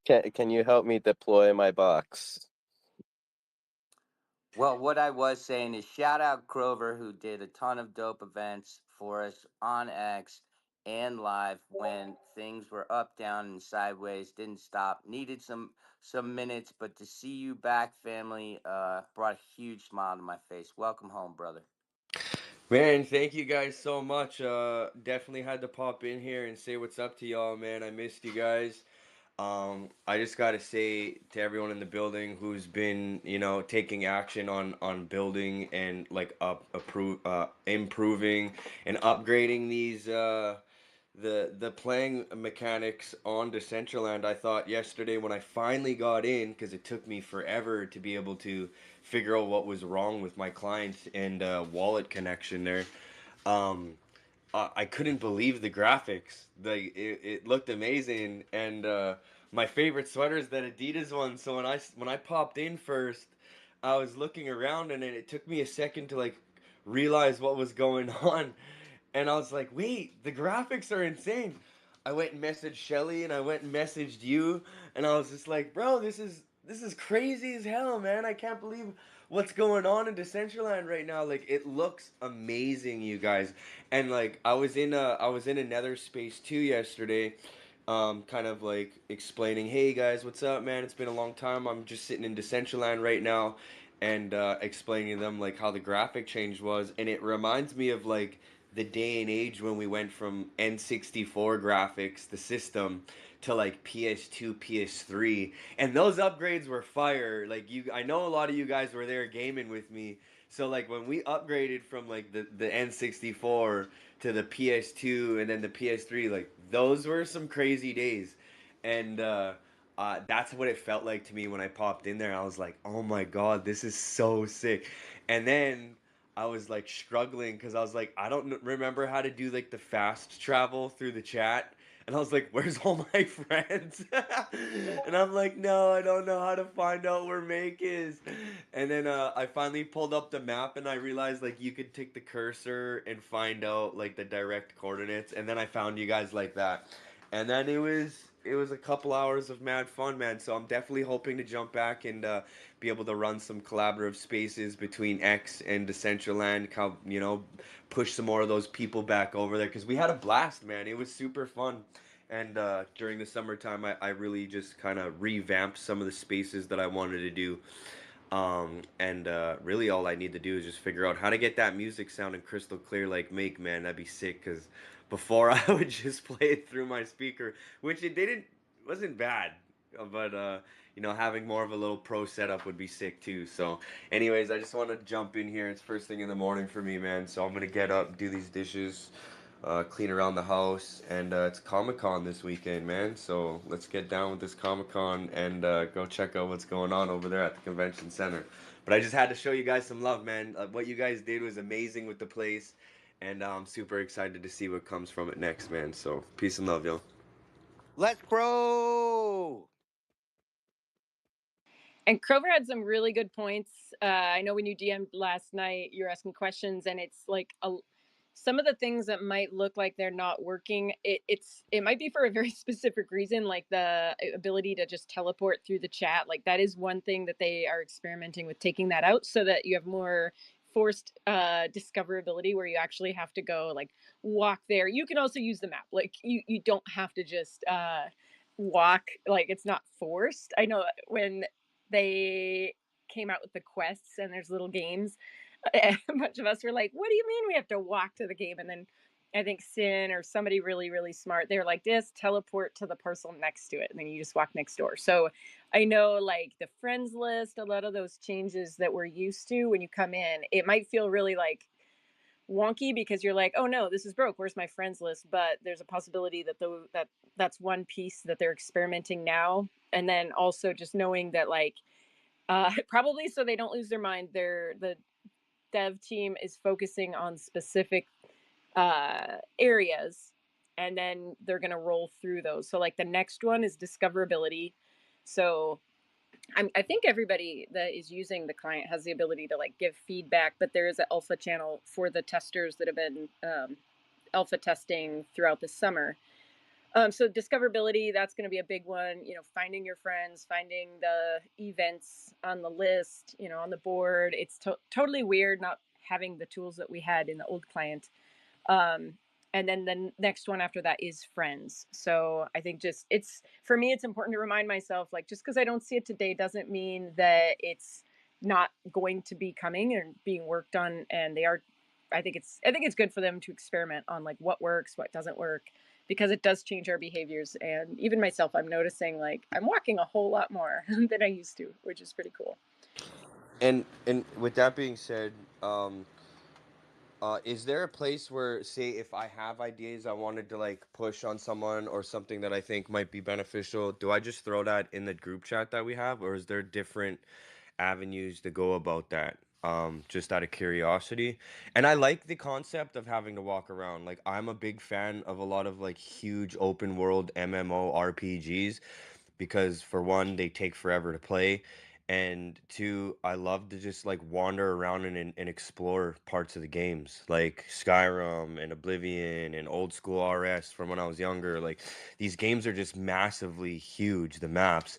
[SPEAKER 1] can you help me deploy my box?
[SPEAKER 4] Well, what I was saying is shout out Crover, who did a ton of dope events for us on X and live when things were up, down, and sideways, didn't stop, needed some some minutes, but to see you back, family, brought a huge smile to my face. Welcome home, brother.
[SPEAKER 7] Man, thank you guys so much. Definitely had to pop in here and say what's up to y'all, man. I missed you guys. I just gotta say to everyone in the building who's been, taking action on building and like improving and upgrading these the playing mechanics on Decentraland. I thought yesterday when I finally got in, because it took me forever to be able to figure out what was wrong with my client and wallet connection there. Um, I couldn't believe the graphics. Like it looked amazing, and my favorite sweater is that Adidas one. So when I popped in first, I was looking around, and it took me a second to like realize what was going on, and I was like, wait, the graphics are insane. I went and messaged Shelly, and I went and messaged you, and I was just like, bro, this is crazy as hell, man. I can't believe what's going on in Decentraland right now. Like it looks amazing, you guys. And like I was in another space too yesterday, kind of like explaining, hey guys, what's up, man? It's been a long time. I'm just sitting in Decentraland right now, and explaining to them like how the graphic change was, and it reminds me of like the day and age when we went from N64 graphics, the system, to like PS2, PS3, and those upgrades were fire. Like I know a lot of you guys were there gaming with me. So like when we upgraded from like the N64 to the PS2 and then the PS3, like those were some crazy days, and that's what it felt like to me when I popped in there. I was like, oh my god, this is so sick, and then I was like struggling because I was like, I don't remember how to do like the fast travel through the chat. And I was like, where's all my friends? And I'm like, no, I don't know how to find out where Make is. And then I finally pulled up the map and I realized like you could take the cursor and find out like the direct coordinates. And then I found you guys like that. And then it was a couple hours of mad fun, man. So I'm definitely hoping to jump back and be able to run some collaborative spaces between X and Decentraland. Push some more of those people back over there because we had a blast, man. It was super fun. And during the summertime, I really just kind of revamped some of the spaces that I wanted to do. And really, all I need to do is just figure out how to get that music sounding crystal clear, like Make, man. That'd be sick. Cause before I would just play it through my speaker, which it didn't wasn't bad, but having more of a little pro setup would be sick too. So, anyways, I just want to jump in here. It's first thing in the morning for me, man. So I'm gonna get up, do these dishes, clean around the house, and it's Comic Con this weekend, man. So let's get down with this Comic Con and go check out what's going on over there at the convention center. But I just had to show you guys some love, man. What you guys did was amazing with the place, and I'm super excited to see what comes from it next, man. So peace and love, yo.
[SPEAKER 4] Let's bro.
[SPEAKER 2] And Crover had some really good points. I know when you DM'd last night, you're asking questions, and it's like some of the things that might look like they're not working. It might be for a very specific reason, like the ability to just teleport through the chat. Like that is one thing that they are experimenting with, taking that out so that you have more forced discoverability where you actually have to go like walk there. You can also use the map. Like you don't have to just walk, like it's not forced. I know when they came out with the quests and there's little games, a bunch of us were like, what do you mean we have to walk to the game? And then I think Sin or somebody really, really smart, they were like, just teleport to the parcel next to it. And then you just walk next door. So I know like the friends list, a lot of those changes that we're used to when you come in, it might feel really like wonky because you're like, oh no, this is broke. Where's my friends list? But there's a possibility that that's one piece that they're experimenting now. And then also just knowing that like probably so they don't lose their mind, the dev team is focusing on specific areas, and then they're going to roll through those. So like the next one is discoverability. So I think everybody that is using the client has the ability to like give feedback, but there is an alpha channel for the testers that have been alpha testing throughout the summer. So discoverability, that's going to be a big one. Finding your friends, finding the events on the list, on the board. It's totally weird not having the tools that we had in the old client. and then the next one after that is Friends. So I think just it's for me, it's important to remind myself, like, just because I don't see it today doesn't mean that it's not going to be coming and being worked on. And they are, I think it's good for them to experiment on like what works, what doesn't work, because it does change our behaviors. And even myself, I'm noticing like I'm walking a whole lot more than I used to, which is pretty cool.
[SPEAKER 7] And with that being said, is there a place where, say, if I have ideas I wanted to like push on someone or something that I think might be beneficial, do I just throw that in the group chat that we have, or is there different avenues to go about that? Just out of curiosity. And I like the concept of having to walk around. Like, I'm a big fan of a lot of like huge open world MMORPGs because, for one, they take forever to play, and two, I love to just like wander around and explore parts of the games like Skyrim and Oblivion and old school RS from when I was younger. Like, these games are just massively huge, the maps,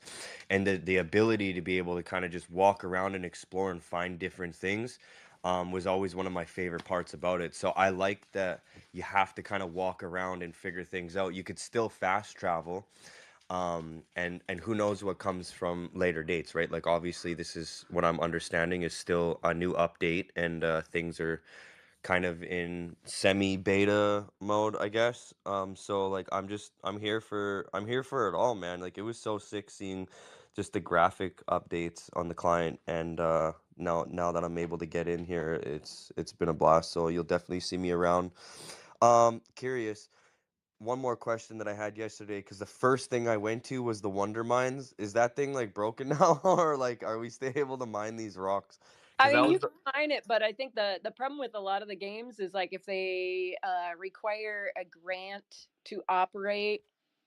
[SPEAKER 7] and the ability to be able to kind of just walk around and explore and find different things was always one of my favorite parts about it. So I like that you have to kind of walk around and figure things out. You could still fast travel, and who knows what comes from later dates, right? Like, obviously this is what I'm understanding is still a new update, and things are kind of in semi beta mode, I guess. So like I'm here for it all, man. Like, it was so sick seeing just the graphic updates on the client, and now that I'm able to get in here, it's been a blast. So you'll definitely see me around. Curious, one more question that I had yesterday, because the first thing I went to was the Wonder Mines. Is that thing like broken now, or like are we still able to mine these rocks? Because
[SPEAKER 2] I
[SPEAKER 7] that
[SPEAKER 2] mean,
[SPEAKER 7] was
[SPEAKER 2] you
[SPEAKER 7] the
[SPEAKER 2] can mine it, but I think the problem with a lot of the games is like if they require a grant to operate,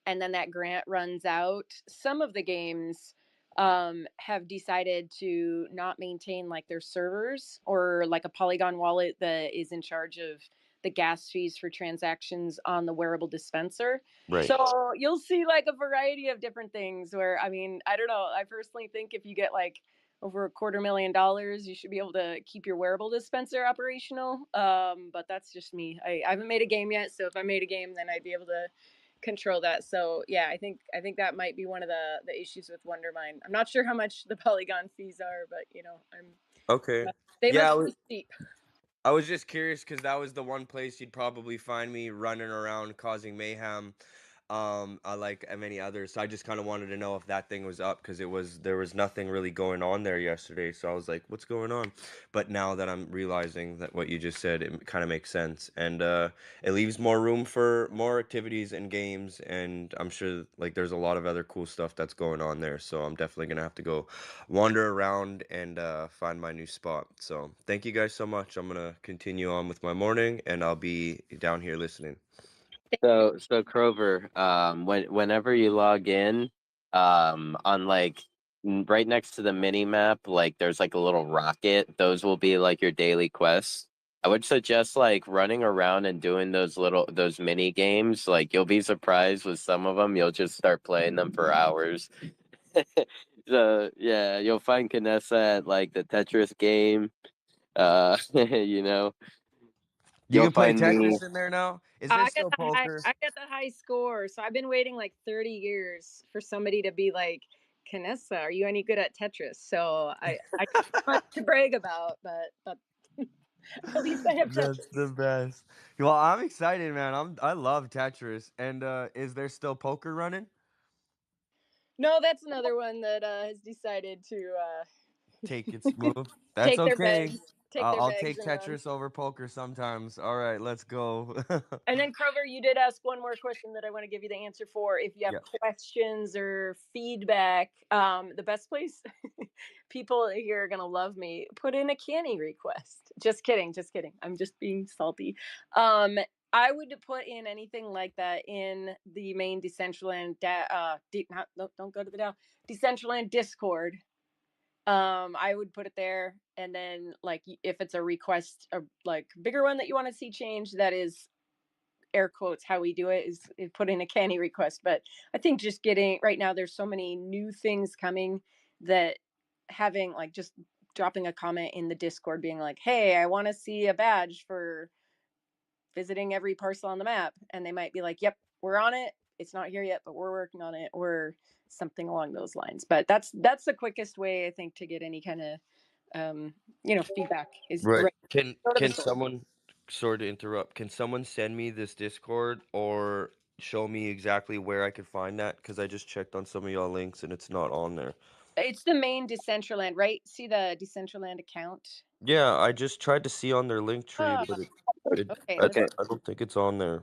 [SPEAKER 2] and then that grant runs out. Some of the games have decided to not maintain like their servers or like a Polygon wallet that is in charge of the gas fees for transactions on the wearable dispenser.
[SPEAKER 7] right.
[SPEAKER 2] So you'll see like a variety of different things where, I mean, I don't know. I personally think if you get like over $250,000, you should be able to keep your wearable dispenser operational. But that's just me. I haven't made a game yet, so if I made a game, then I'd be able to control that. So yeah, I think that might be one of the issues with Wondermine. I'm not sure how much the Polygon fees are, but
[SPEAKER 7] Okay.
[SPEAKER 2] they
[SPEAKER 7] Yeah,
[SPEAKER 2] must be steep.
[SPEAKER 7] I was just curious because that was the one place you'd probably find me running around causing mayhem. Like many others. So I just kind of wanted to know if that thing was up, because there was nothing really going on there yesterday. So I was like, what's going on? But now that I'm realizing that what you just said, it kind of makes sense. And it leaves more room for more activities and games. And I'm sure like there's a lot of other cool stuff that's going on there. So I'm definitely gonna have to go wander around and find my new spot. So thank you guys so much. I'm gonna continue on with my morning, and I'll be down here listening.
[SPEAKER 1] So Crover, whenever you log in, on like right next to the mini map, like there's like a little rocket. Those will be like your daily quests. I would suggest like running around and doing those mini games. Like, you'll be surprised with some of them. You'll just start playing them for hours. So yeah, you'll find Canessa at like the Tetris game. You know,
[SPEAKER 7] You
[SPEAKER 1] you'll
[SPEAKER 7] can play
[SPEAKER 1] find me.
[SPEAKER 7] Tetris in there now. Is there
[SPEAKER 2] I got
[SPEAKER 7] still
[SPEAKER 2] the high.
[SPEAKER 7] poker?
[SPEAKER 2] I got the high score. So I've been waiting like 30 years for somebody to be like, Canessa, are you any good at Tetris? So I don't have much to brag about, but at least I have
[SPEAKER 7] That's
[SPEAKER 2] Tetris.
[SPEAKER 7] the best. Well, I'm excited, man. I love Tetris. And is there still poker running?
[SPEAKER 2] No, that's another one that has decided to
[SPEAKER 7] Take its move. That's
[SPEAKER 2] take their
[SPEAKER 7] okay.
[SPEAKER 2] bags, take their
[SPEAKER 7] I'll
[SPEAKER 2] bags
[SPEAKER 7] take
[SPEAKER 2] and run.
[SPEAKER 7] Tetris over poker sometimes. All right, let's go.
[SPEAKER 2] And then Crover, you did ask one more question that I want to give you the answer for. If you have
[SPEAKER 7] Yeah.
[SPEAKER 2] questions or feedback, the best place, people here are gonna love me. Put in a canny request. Just kidding, just kidding. I'm just being salty. I would put in anything like that in the main Decentraland. Don't go to the DAO. Decentraland Discord. I would put it there, and then like if it's a request, a like bigger one that you want to see change, that is air quotes how we do it is put in a canny request. But I think just getting right now, there's so many new things coming that having like just dropping a comment in the Discord being like, hey, I want to see a badge for visiting every parcel on the map, and they might be like, yep, we're on it. It's not here yet, but we're working on it, or something along those lines. But that's the quickest way, I think, to get any kind of feedback is
[SPEAKER 7] Right.
[SPEAKER 2] right. Go to the
[SPEAKER 7] Can
[SPEAKER 2] source.
[SPEAKER 7] someone, sorry to interrupt, can someone send me this Discord or show me exactly where I could find that? Because I just checked on some of y'all links and it's not on there.
[SPEAKER 2] It's the main Decentraland, right? See the Decentraland account.
[SPEAKER 7] Yeah, I just tried to see on their link tree,
[SPEAKER 2] Oh,
[SPEAKER 7] but
[SPEAKER 2] okay.
[SPEAKER 1] Okay.
[SPEAKER 7] I don't think it's on there.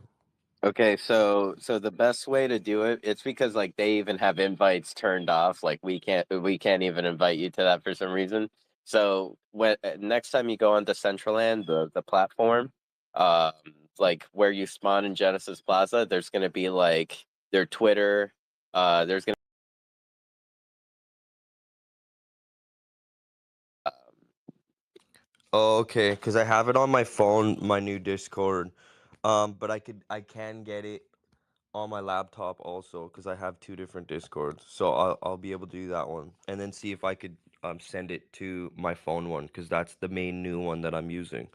[SPEAKER 1] Okay, so the best way to do it, it's because like they even have invites turned off. Like we can't even invite you to that for some reason. So when next time you go on Decentraland, the platform, um, like where you spawn in Genesis Plaza, there's gonna be like their Twitter. There's gonna um,
[SPEAKER 7] Oh, okay, because I have it on my phone, my new Discord. But I can get it on my laptop also because I have two different Discords. So I'll be able to do that one and then see if I could send it to my phone one because that's the main new one that I'm using.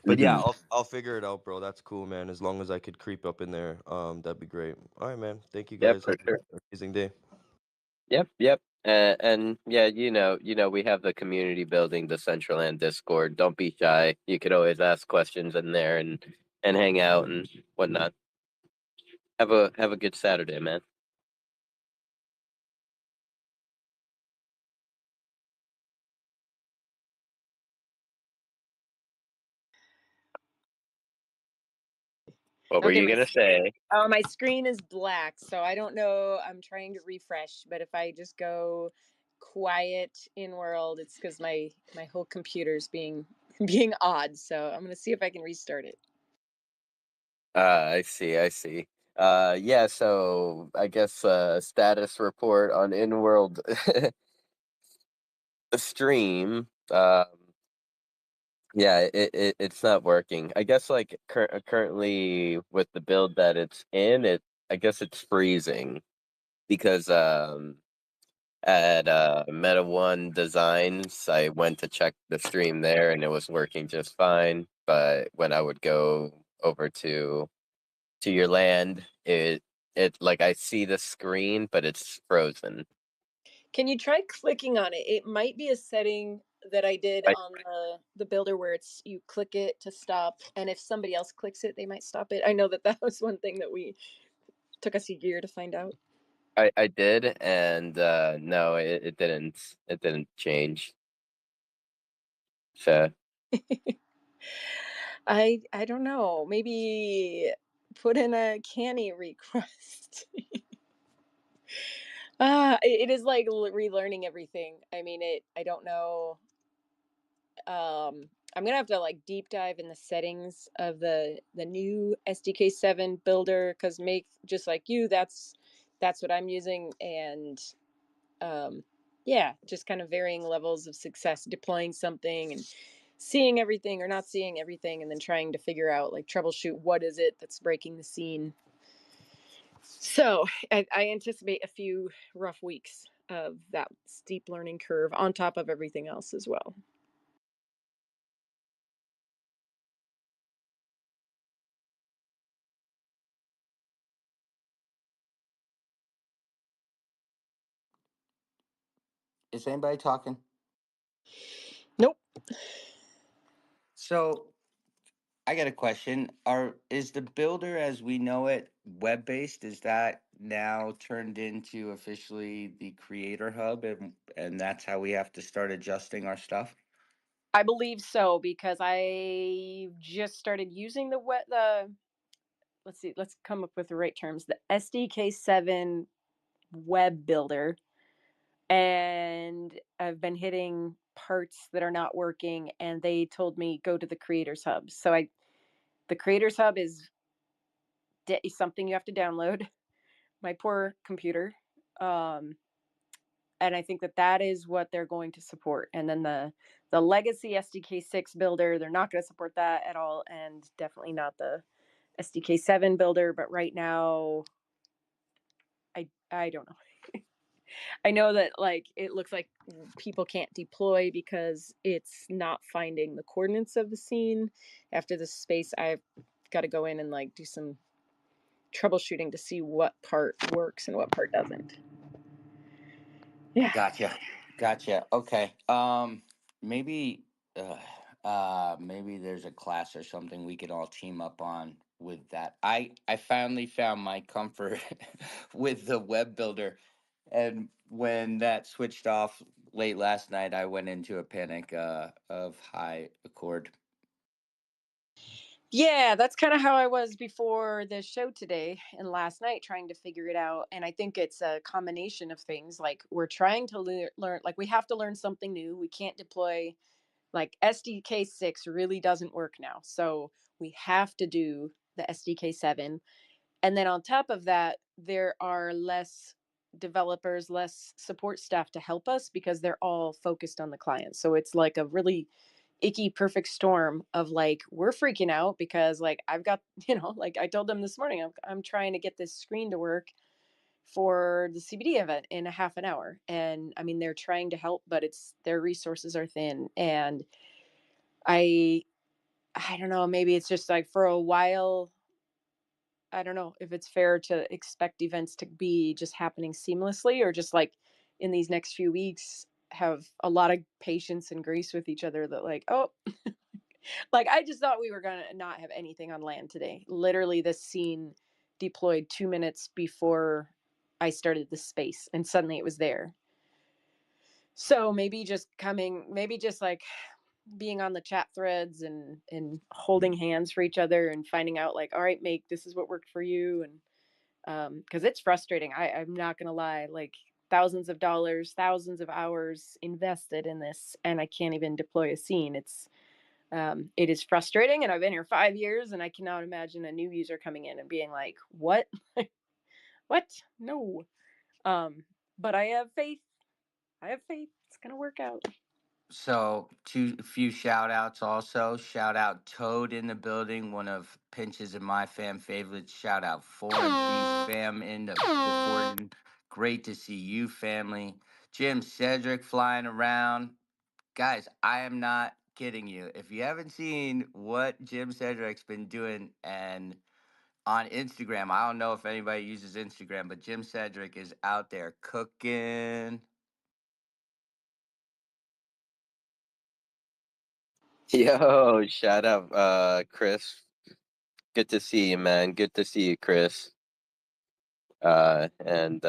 [SPEAKER 7] But yeah,
[SPEAKER 1] mhm.
[SPEAKER 7] I'll figure it out, bro. That's cool, man. As long as I could creep up in there, that'd be great. All right, man. Thank you
[SPEAKER 1] Yep,
[SPEAKER 7] guys.
[SPEAKER 1] for
[SPEAKER 7] Have
[SPEAKER 1] sure.
[SPEAKER 7] an amazing day.
[SPEAKER 1] Yep. And yeah, we have the community building, the Decentraland Discord. Don't be shy. You could always ask questions in there and hang out and whatnot. Have a good Saturday, man. What were
[SPEAKER 2] Okay,
[SPEAKER 1] you gonna say?
[SPEAKER 2] my screen is black, so I don't know. I'm trying to refresh, but if I just go quiet in world, it's because my whole computer's being being odd. So I'm gonna see if I can restart it.
[SPEAKER 1] I see. Yeah, so I guess status report on in-world stream. Yeah, it's not working. I guess like currently with the build that it's in, I guess it's freezing because at Meta One Designs, I went to check the stream there and it was working just fine. But when I would go over to your land, it like I see the screen, but it's frozen.
[SPEAKER 2] Can you try clicking on it? It might be a setting that I did
[SPEAKER 1] I
[SPEAKER 2] on the builder where it's you click it to stop, and if somebody else clicks it, they might stop it. I know that was one thing that we took us a year to find out.
[SPEAKER 1] I did, and no, it didn't change. So
[SPEAKER 2] I don't know. Maybe put in a canny request. It is like relearning everything. I mean, I don't know. I'm gonna have to like deep dive in the settings of the new SDK7 builder because make just like you, that's what I'm using, and yeah, just kind of varying levels of success deploying something and seeing everything or not seeing everything, and then trying to figure out like troubleshoot what is it that's breaking the scene. So I anticipate a few rough weeks of that steep learning curve on top of everything else as well.
[SPEAKER 4] Is anybody talking?
[SPEAKER 2] Nope.
[SPEAKER 4] So I got a question. Is the builder as we know it web based? Is that now turned into officially the creator hub and that's how we have to start adjusting our stuff?
[SPEAKER 2] I believe so because I just started using the let's see, let's come up with the right terms. The SDK7 web builder, and I've been hitting parts that are not working, and they told me go to the creators hub. So the creators hub is something you have to download. My poor computer. And I think that is what they're going to support. And then the legacy SDK6 builder, they're not going to support that at all, and definitely not the SDK7 builder. But right now, I don't know. I know that like it looks like people can't deploy because it's not finding the coordinates of the scene after the space I've got to go in and like do some troubleshooting to see what part works and what part doesn't. Yeah.
[SPEAKER 4] Gotcha. Okay. Maybe, uh, maybe there's a class or something we could all team up on with that. I finally found my comfort with the web builder, and when that switched off late last night, I went into a panic of high accord.
[SPEAKER 2] Yeah, that's kind of how I was before the show today and last night trying to figure it out. And I think it's a combination of things. Like we're trying to learn, like we have to learn something new. We can't deploy, like SDK 6 really doesn't work now. So we have to do the SDK 7. And then on top of that, there are less developers, less support staff to help us because they're all focused on the client. So it's like a really icky perfect storm of like we're freaking out because like I've got, like I told them this morning, I'm trying to get this screen to work for the CBD event in a half an hour. And I mean they're trying to help, but it's their resources are thin. And I I don't know, maybe it's just like for a while, I don't know if it's fair to expect events to be just happening seamlessly or just like in these next few weeks have a lot of patience and grace with each other that like, oh, like I just thought we were going to not have anything on land today. Literally this scene deployed 2 minutes before I started the space and suddenly it was there. So maybe just like being on the chat threads and holding hands for each other and finding out like, all right, make this is what worked for you. And because it's frustrating. I'm not gonna lie, like thousands of dollars, thousands of hours invested in this, and I can't even deploy a scene. It is frustrating, and I've been here 5 years, and I cannot imagine a new user coming in and being like, "What? What? No." But I have faith. I have faith. It's gonna work out.
[SPEAKER 4] So, a few shout outs also. Shout out Toad in the building, one of Pinch's and my fam favorites. Shout out 4B fam in the Forden. Great to see you, family. Jim Cedric flying around. Guys, I am not kidding you. If you haven't seen what Jim Cedric's been doing and on Instagram, I don't know if anybody uses Instagram, but Jim Cedric is out there cooking.
[SPEAKER 1] Yo, shout out, Chris. Good to see you, man. Good to see you, Chris. And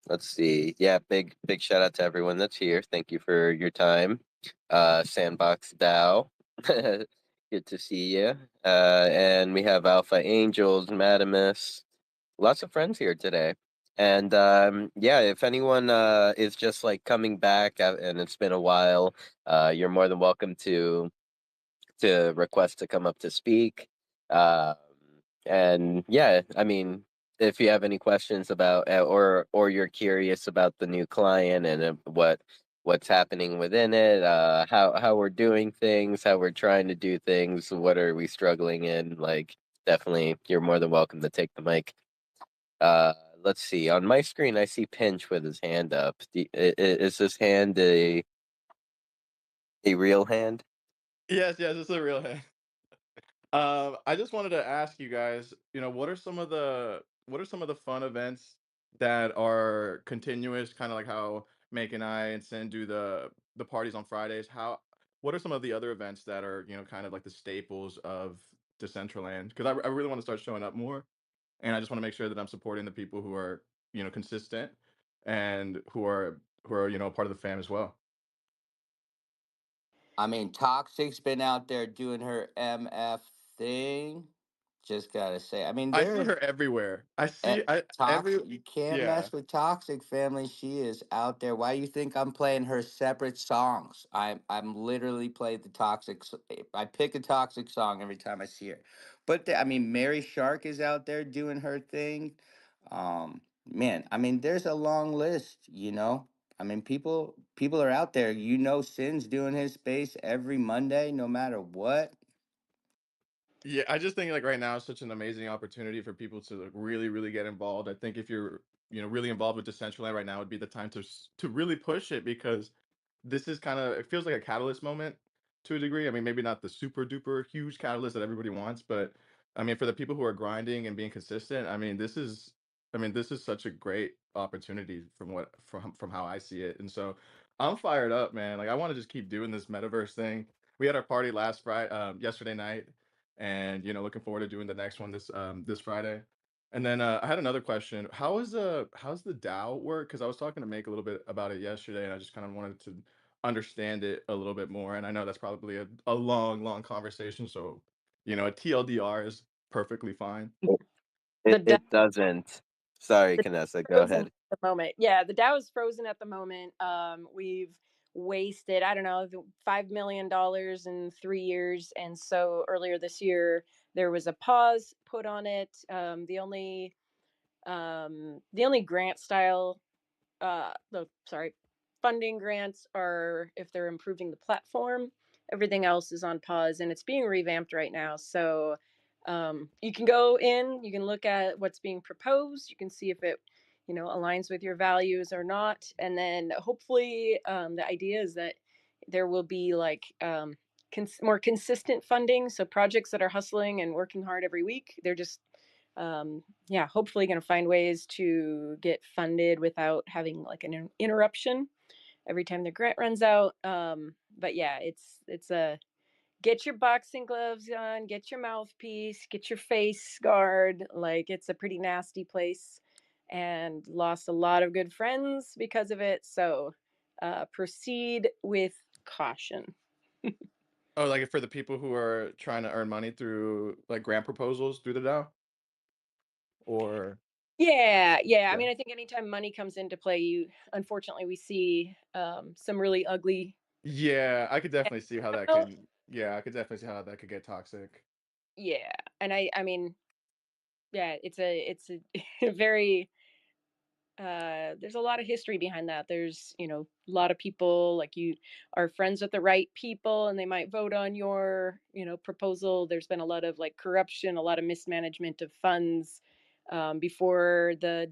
[SPEAKER 1] let's see. Yeah, big shout out to everyone that's here. Thank you for your time. Sandbox Dow. Good to see you. And we have Alpha Angels, Madamus. Lots of friends here today. And yeah, if anyone is just like coming back and it's been a while, you're more than welcome to request to come up to speak. Um, and yeah, I mean, if you have any questions about or you're curious about the new client and what's happening within it, how we're doing things, how we're trying to do things, what are we struggling in, like definitely you're more than welcome to take the mic. Uh, let's see. On my screen, I see Pinch with his hand up. Is this hand a real hand?
[SPEAKER 5] Yes, it's a real hand. I just wanted to ask you guys, what are some of the fun events that are continuous, kind of like how Make and I and Sin do the parties on Fridays? What are some of the other events that are, kind of like the staples of Decentraland? Because I really want to start showing up more, and I just want to make sure that I'm supporting the people who are, consistent and who are, part of the fam as well.
[SPEAKER 4] I mean, Toxic's been out there doing her MF thing. Just gotta say, I mean,
[SPEAKER 5] I see
[SPEAKER 4] there's
[SPEAKER 5] her everywhere. I
[SPEAKER 4] eh,
[SPEAKER 5] see I every
[SPEAKER 4] Toxic. You can't
[SPEAKER 5] yeah.
[SPEAKER 4] mess with Toxic family. She is out there. Why you think I'm playing her separate songs? I'm literally playing the I pick a Toxic song every time I see her. But I mean, Mary Shark is out there doing her thing. Man, I mean, there's a long list. I mean, people are out there. Sin's doing his space every Monday, no matter what.
[SPEAKER 5] Yeah, I just think like right now is such an amazing opportunity for people to like, really, really get involved. I think if you're, really involved with Decentraland right now would be the time to really push it because this is kind of it feels like a catalyst moment to a degree. I mean, maybe not the super duper huge catalyst that everybody wants, but I mean, for the people who are grinding and being consistent, this is such a great opportunity from how I see it. And so I'm fired up, man. Like I want to just keep doing this metaverse thing. We had our party last Friday, yesterday night, and looking forward to doing the next one this Friday. And then I had another question. How's the DAO work? Because I was talking to Make a little bit about it yesterday, and I just kind of wanted to understand it a little bit more. And I know that's probably a long, long conversation. So a TLDR is perfectly fine.
[SPEAKER 2] The
[SPEAKER 1] It
[SPEAKER 2] DAO,
[SPEAKER 1] it doesn't. Sorry,
[SPEAKER 2] the
[SPEAKER 1] Canessa, go
[SPEAKER 2] frozen
[SPEAKER 1] ahead.
[SPEAKER 2] at the moment. Yeah, the DAO is frozen at the moment. We've wasted, I don't know, $5 million in 3 years, and so earlier this year there was a pause put on it. The only grant style, sorry, funding grants are if they're improving the platform. Everything else is on pause, and it's being revamped right now. So you can go in, you can look at what's being proposed, you can see if it aligns with your values or not, and then hopefully the idea is that there will be like more consistent funding. So projects that are hustling and working hard every week, they're just yeah, hopefully going to find ways to get funded without having like an interruption every time the grant runs out. But yeah, it's a get your boxing gloves on, get your mouthpiece, get your face guard. Like it's a pretty nasty place, and lost a lot of good friends because of it. So proceed with caution.
[SPEAKER 5] Oh, like for the people who are trying to earn money through like grant proposals through the DAO, or
[SPEAKER 2] Yeah. I
[SPEAKER 5] yeah,
[SPEAKER 2] mean, I think anytime money comes into play, unfortunately we see some really ugly.
[SPEAKER 5] yeah, I could definitely see how that
[SPEAKER 2] Well,
[SPEAKER 5] can. Yeah, I could definitely see how that could get toxic.
[SPEAKER 2] yeah, and I mean, yeah, it's a very there's a lot of history behind that. There's a lot of people like you are friends with the right people, and they might vote on your proposal. There's been a lot of like corruption, a lot of mismanagement of funds. Before the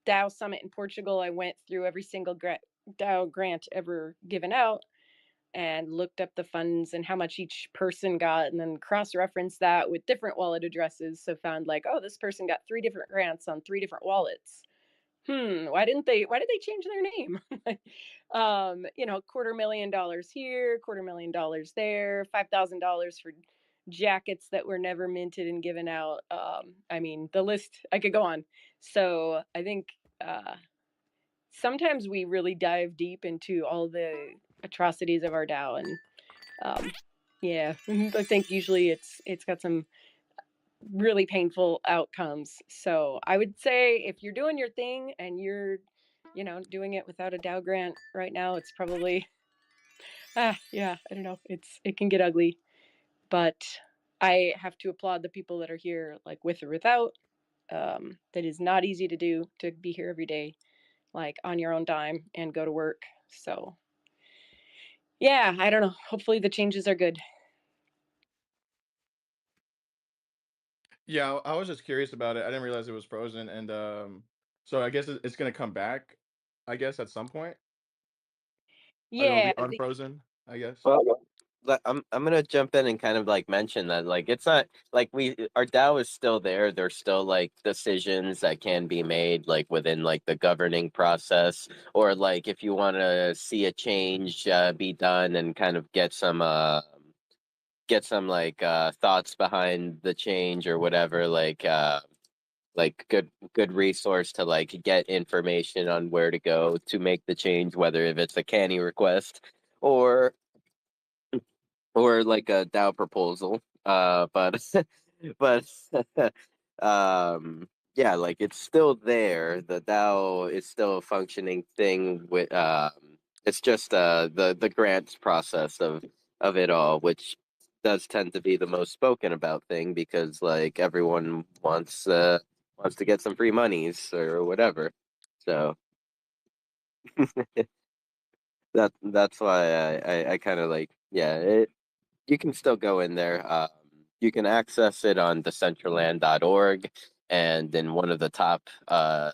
[SPEAKER 2] DAO summit in Portugal, I went through every single DAO grant ever given out and looked up the funds and how much each person got, and then cross-referenced that with different wallet addresses. So found like, oh, this person got 3 different grants on 3 different wallets. Why did they change their name? $250,000 here, $250,000 there, $5,000 for jackets that were never minted and given out. I mean, the list, I could go on. So I think uh, sometimes we really dive deep into all the atrocities of our DAO, and yeah, I think usually it's got some really painful outcomes. So I would say if you're doing your thing and you're doing it without a DAO grant right now, it's probably yeah, I don't know, it can get ugly. But I have to applaud the people that are here, like with or without. That is not easy to do, to be here every day, like on your own dime and go to work. So yeah, I don't know, hopefully the changes are good.
[SPEAKER 5] Yeah, I was just curious about it. I didn't realize it was frozen, and so I guess it's gonna come back. I guess at some point, or it'll
[SPEAKER 2] Yeah,
[SPEAKER 5] be unfrozen. I guess.
[SPEAKER 1] Well, I'm gonna jump in and kind of like mention that like it's not like our DAO is still there. There's still like decisions that can be made like within like the governing process, or like if you want to see a change be done and kind of get some like thoughts behind the change or whatever, like good resource to like get information on where to go to make the change, whether if it's a canny request or like a DAO proposal. But but yeah, like it's still there. The DAO is still a functioning thing. With it's just the grants process of it all, which does tend to be the most spoken about thing because like everyone wants to get some free monies or whatever. So that's why I kind of like yeah, you can still go in there. You can access it on decentraland.org, and in one of the top,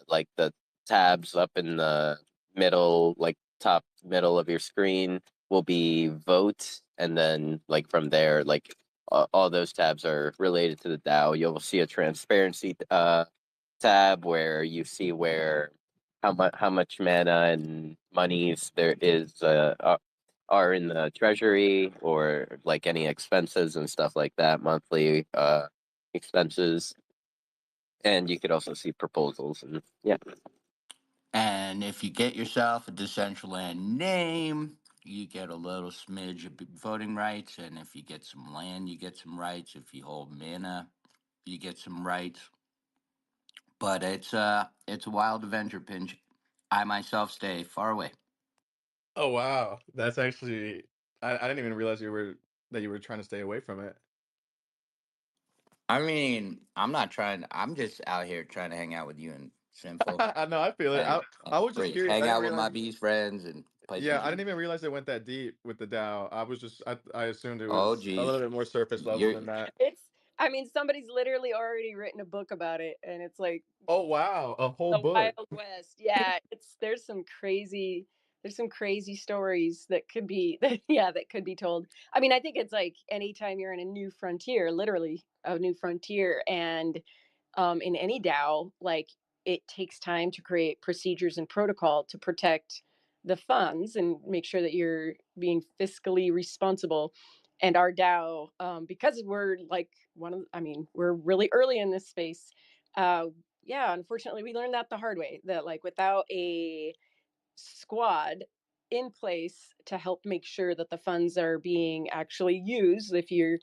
[SPEAKER 1] like the tabs up in the middle, like top middle of your screen, will be vote, and then like from there, like all those tabs are related to the DAO. You'll see a transparency tab where you see where how much mana and monies there is are in the treasury, or like any expenses and stuff like that, monthly expenses. And you could also see proposals, and yeah.
[SPEAKER 4] And if you get yourself a Decentraland name, you get a little smidge of voting rights. And if you get some land, you get some rights. If you hold mana, you get some rights. But it's a wild adventure, Pinch. I myself stay far away.
[SPEAKER 5] Oh wow, that's actually I didn't even realize you were trying to stay away from it.
[SPEAKER 4] I mean, I'm not trying. I'm just out here trying to hang out with you and Sinful,
[SPEAKER 5] I know, I feel it.
[SPEAKER 4] and
[SPEAKER 5] I was just
[SPEAKER 4] free,
[SPEAKER 5] curious. I
[SPEAKER 4] hang
[SPEAKER 5] didn't
[SPEAKER 4] out with my
[SPEAKER 5] realize.
[SPEAKER 4] bees friends and play some
[SPEAKER 5] Yeah, I didn't
[SPEAKER 4] games.
[SPEAKER 5] even realize it went that deep with the DAO. I assumed it
[SPEAKER 4] Oh,
[SPEAKER 5] was a little
[SPEAKER 4] geez,
[SPEAKER 5] bit more surface level
[SPEAKER 4] you're
[SPEAKER 5] than that.
[SPEAKER 2] It's, I mean, somebody's literally already written a book about it, and it's like
[SPEAKER 5] Oh wow, a whole
[SPEAKER 2] the
[SPEAKER 5] book.
[SPEAKER 2] Wild West. Yeah, it's there's some crazy stories that could be yeah, that could be told. I mean, I think it's like anytime you're in a new frontier, literally a new frontier, and in any DAO, like it takes time to create procedures and protocol to protect the funds and make sure that you're being fiscally responsible. And our DAO, because we're like I mean, we're really early in this space. Yeah, unfortunately, we learned that the hard way. That like without a squad in place to help make sure that the funds are being actually used, if you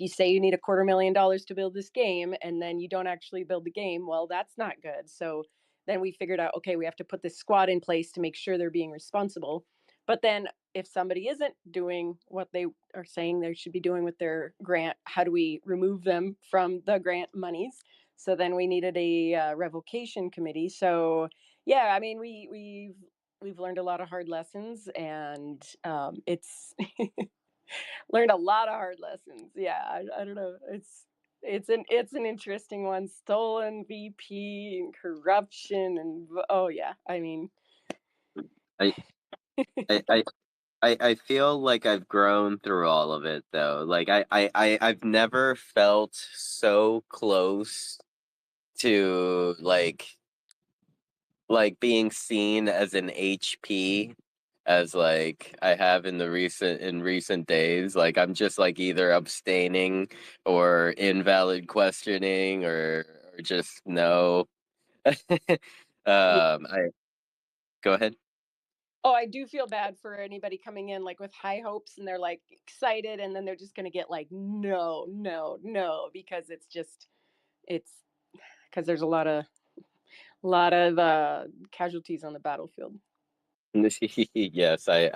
[SPEAKER 2] say you need $250,000 to build this game and then you don't actually build the game, well, that's not good. So then we figured out, okay, we have to put this squad in place to make sure they're being responsible. But then if somebody isn't doing what they are saying they should be doing with their grant, how do we remove them from the grant monies? So then we needed a revocation committee. So yeah, I mean, we've learned a lot of hard lessons, and it's learned a lot of hard lessons. Yeah, I don't know. It's an interesting one. Stolen VP and corruption, and oh yeah, I mean,
[SPEAKER 1] I I I I feel like I've grown through all of it though. Like I've never felt so close to being seen as an HP as like I have in recent days. Like I'm just like either abstaining or invalid questioning, or just no.
[SPEAKER 2] yeah.
[SPEAKER 1] I Go ahead.
[SPEAKER 2] Oh, I do feel bad for anybody coming in like with high hopes and they're like excited, and then they're just gonna get like no, no, no, because it's because there's a lot of casualties on the battlefield.
[SPEAKER 1] Yes, I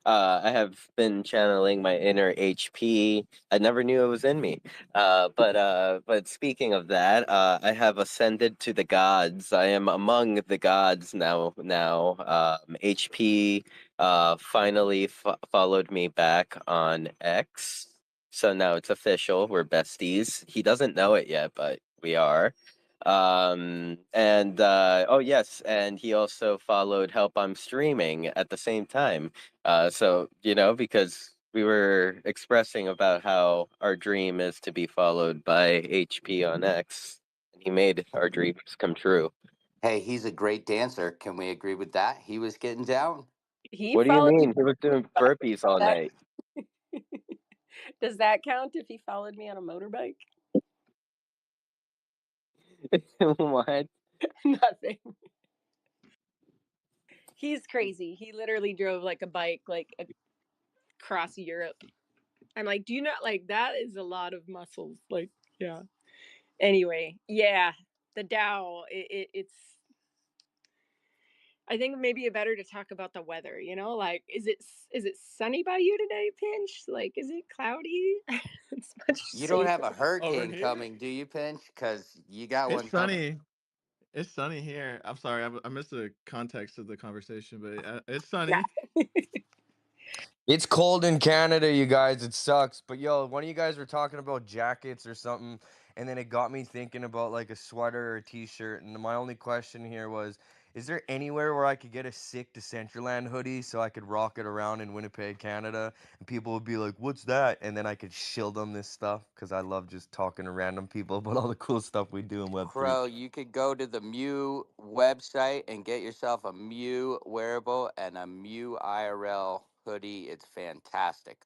[SPEAKER 1] have been channeling my inner HP. I never knew it was in me. But speaking of that, I have ascended to the gods. I am among the gods now. HP finally followed me back on X. So now it's official. We're besties. He doesn't know it yet, but we are. And oh yes, and he also followed Help I'm Streaming at the same time. So because we were expressing about how our dream is to be followed by HP on X, and he made our dreams come true.
[SPEAKER 4] hey, he's a great dancer. Can we agree with that? He was getting down.
[SPEAKER 2] He
[SPEAKER 1] What do you
[SPEAKER 2] followed me.
[SPEAKER 1] mean? He was doing burpees all
[SPEAKER 2] That
[SPEAKER 1] night.
[SPEAKER 2] does that count if he followed me on a motorbike?
[SPEAKER 1] What?
[SPEAKER 2] Nothing. He's crazy. He literally drove like a bike like across Europe. I'm like, do you not like that is a lot of muscles. Like, yeah. Anyway, yeah, the Dow. It's. I think maybe better to talk about the weather. Like, is it sunny by you today, Pinch? Like, is it cloudy? It's much
[SPEAKER 4] You don't
[SPEAKER 2] safer.
[SPEAKER 4] have a
[SPEAKER 5] Over
[SPEAKER 4] hurricane
[SPEAKER 5] here,
[SPEAKER 4] coming, do you, Pinch? Because you got
[SPEAKER 5] it's
[SPEAKER 4] one coming.
[SPEAKER 5] sunny. It's sunny here. I'm sorry, I missed the context of the conversation, but it's sunny.
[SPEAKER 2] Yeah.
[SPEAKER 7] It's cold in Canada, you guys. It sucks. But yo, one of you guys were talking about jackets or something, and then it got me thinking about like a sweater or a t-shirt. And my only question here was, Is there anywhere where I could get a sick Decentraland hoodie so I could rock it around in Winnipeg, Canada, and people would be like, "What's that?" And then I could shill them this stuff because I love just talking to random people about all the cool stuff we do in Web3.
[SPEAKER 4] Crow, you could go to the Mew website and get yourself a Mew wearable and a Mew IRL hoodie. It's fantastic.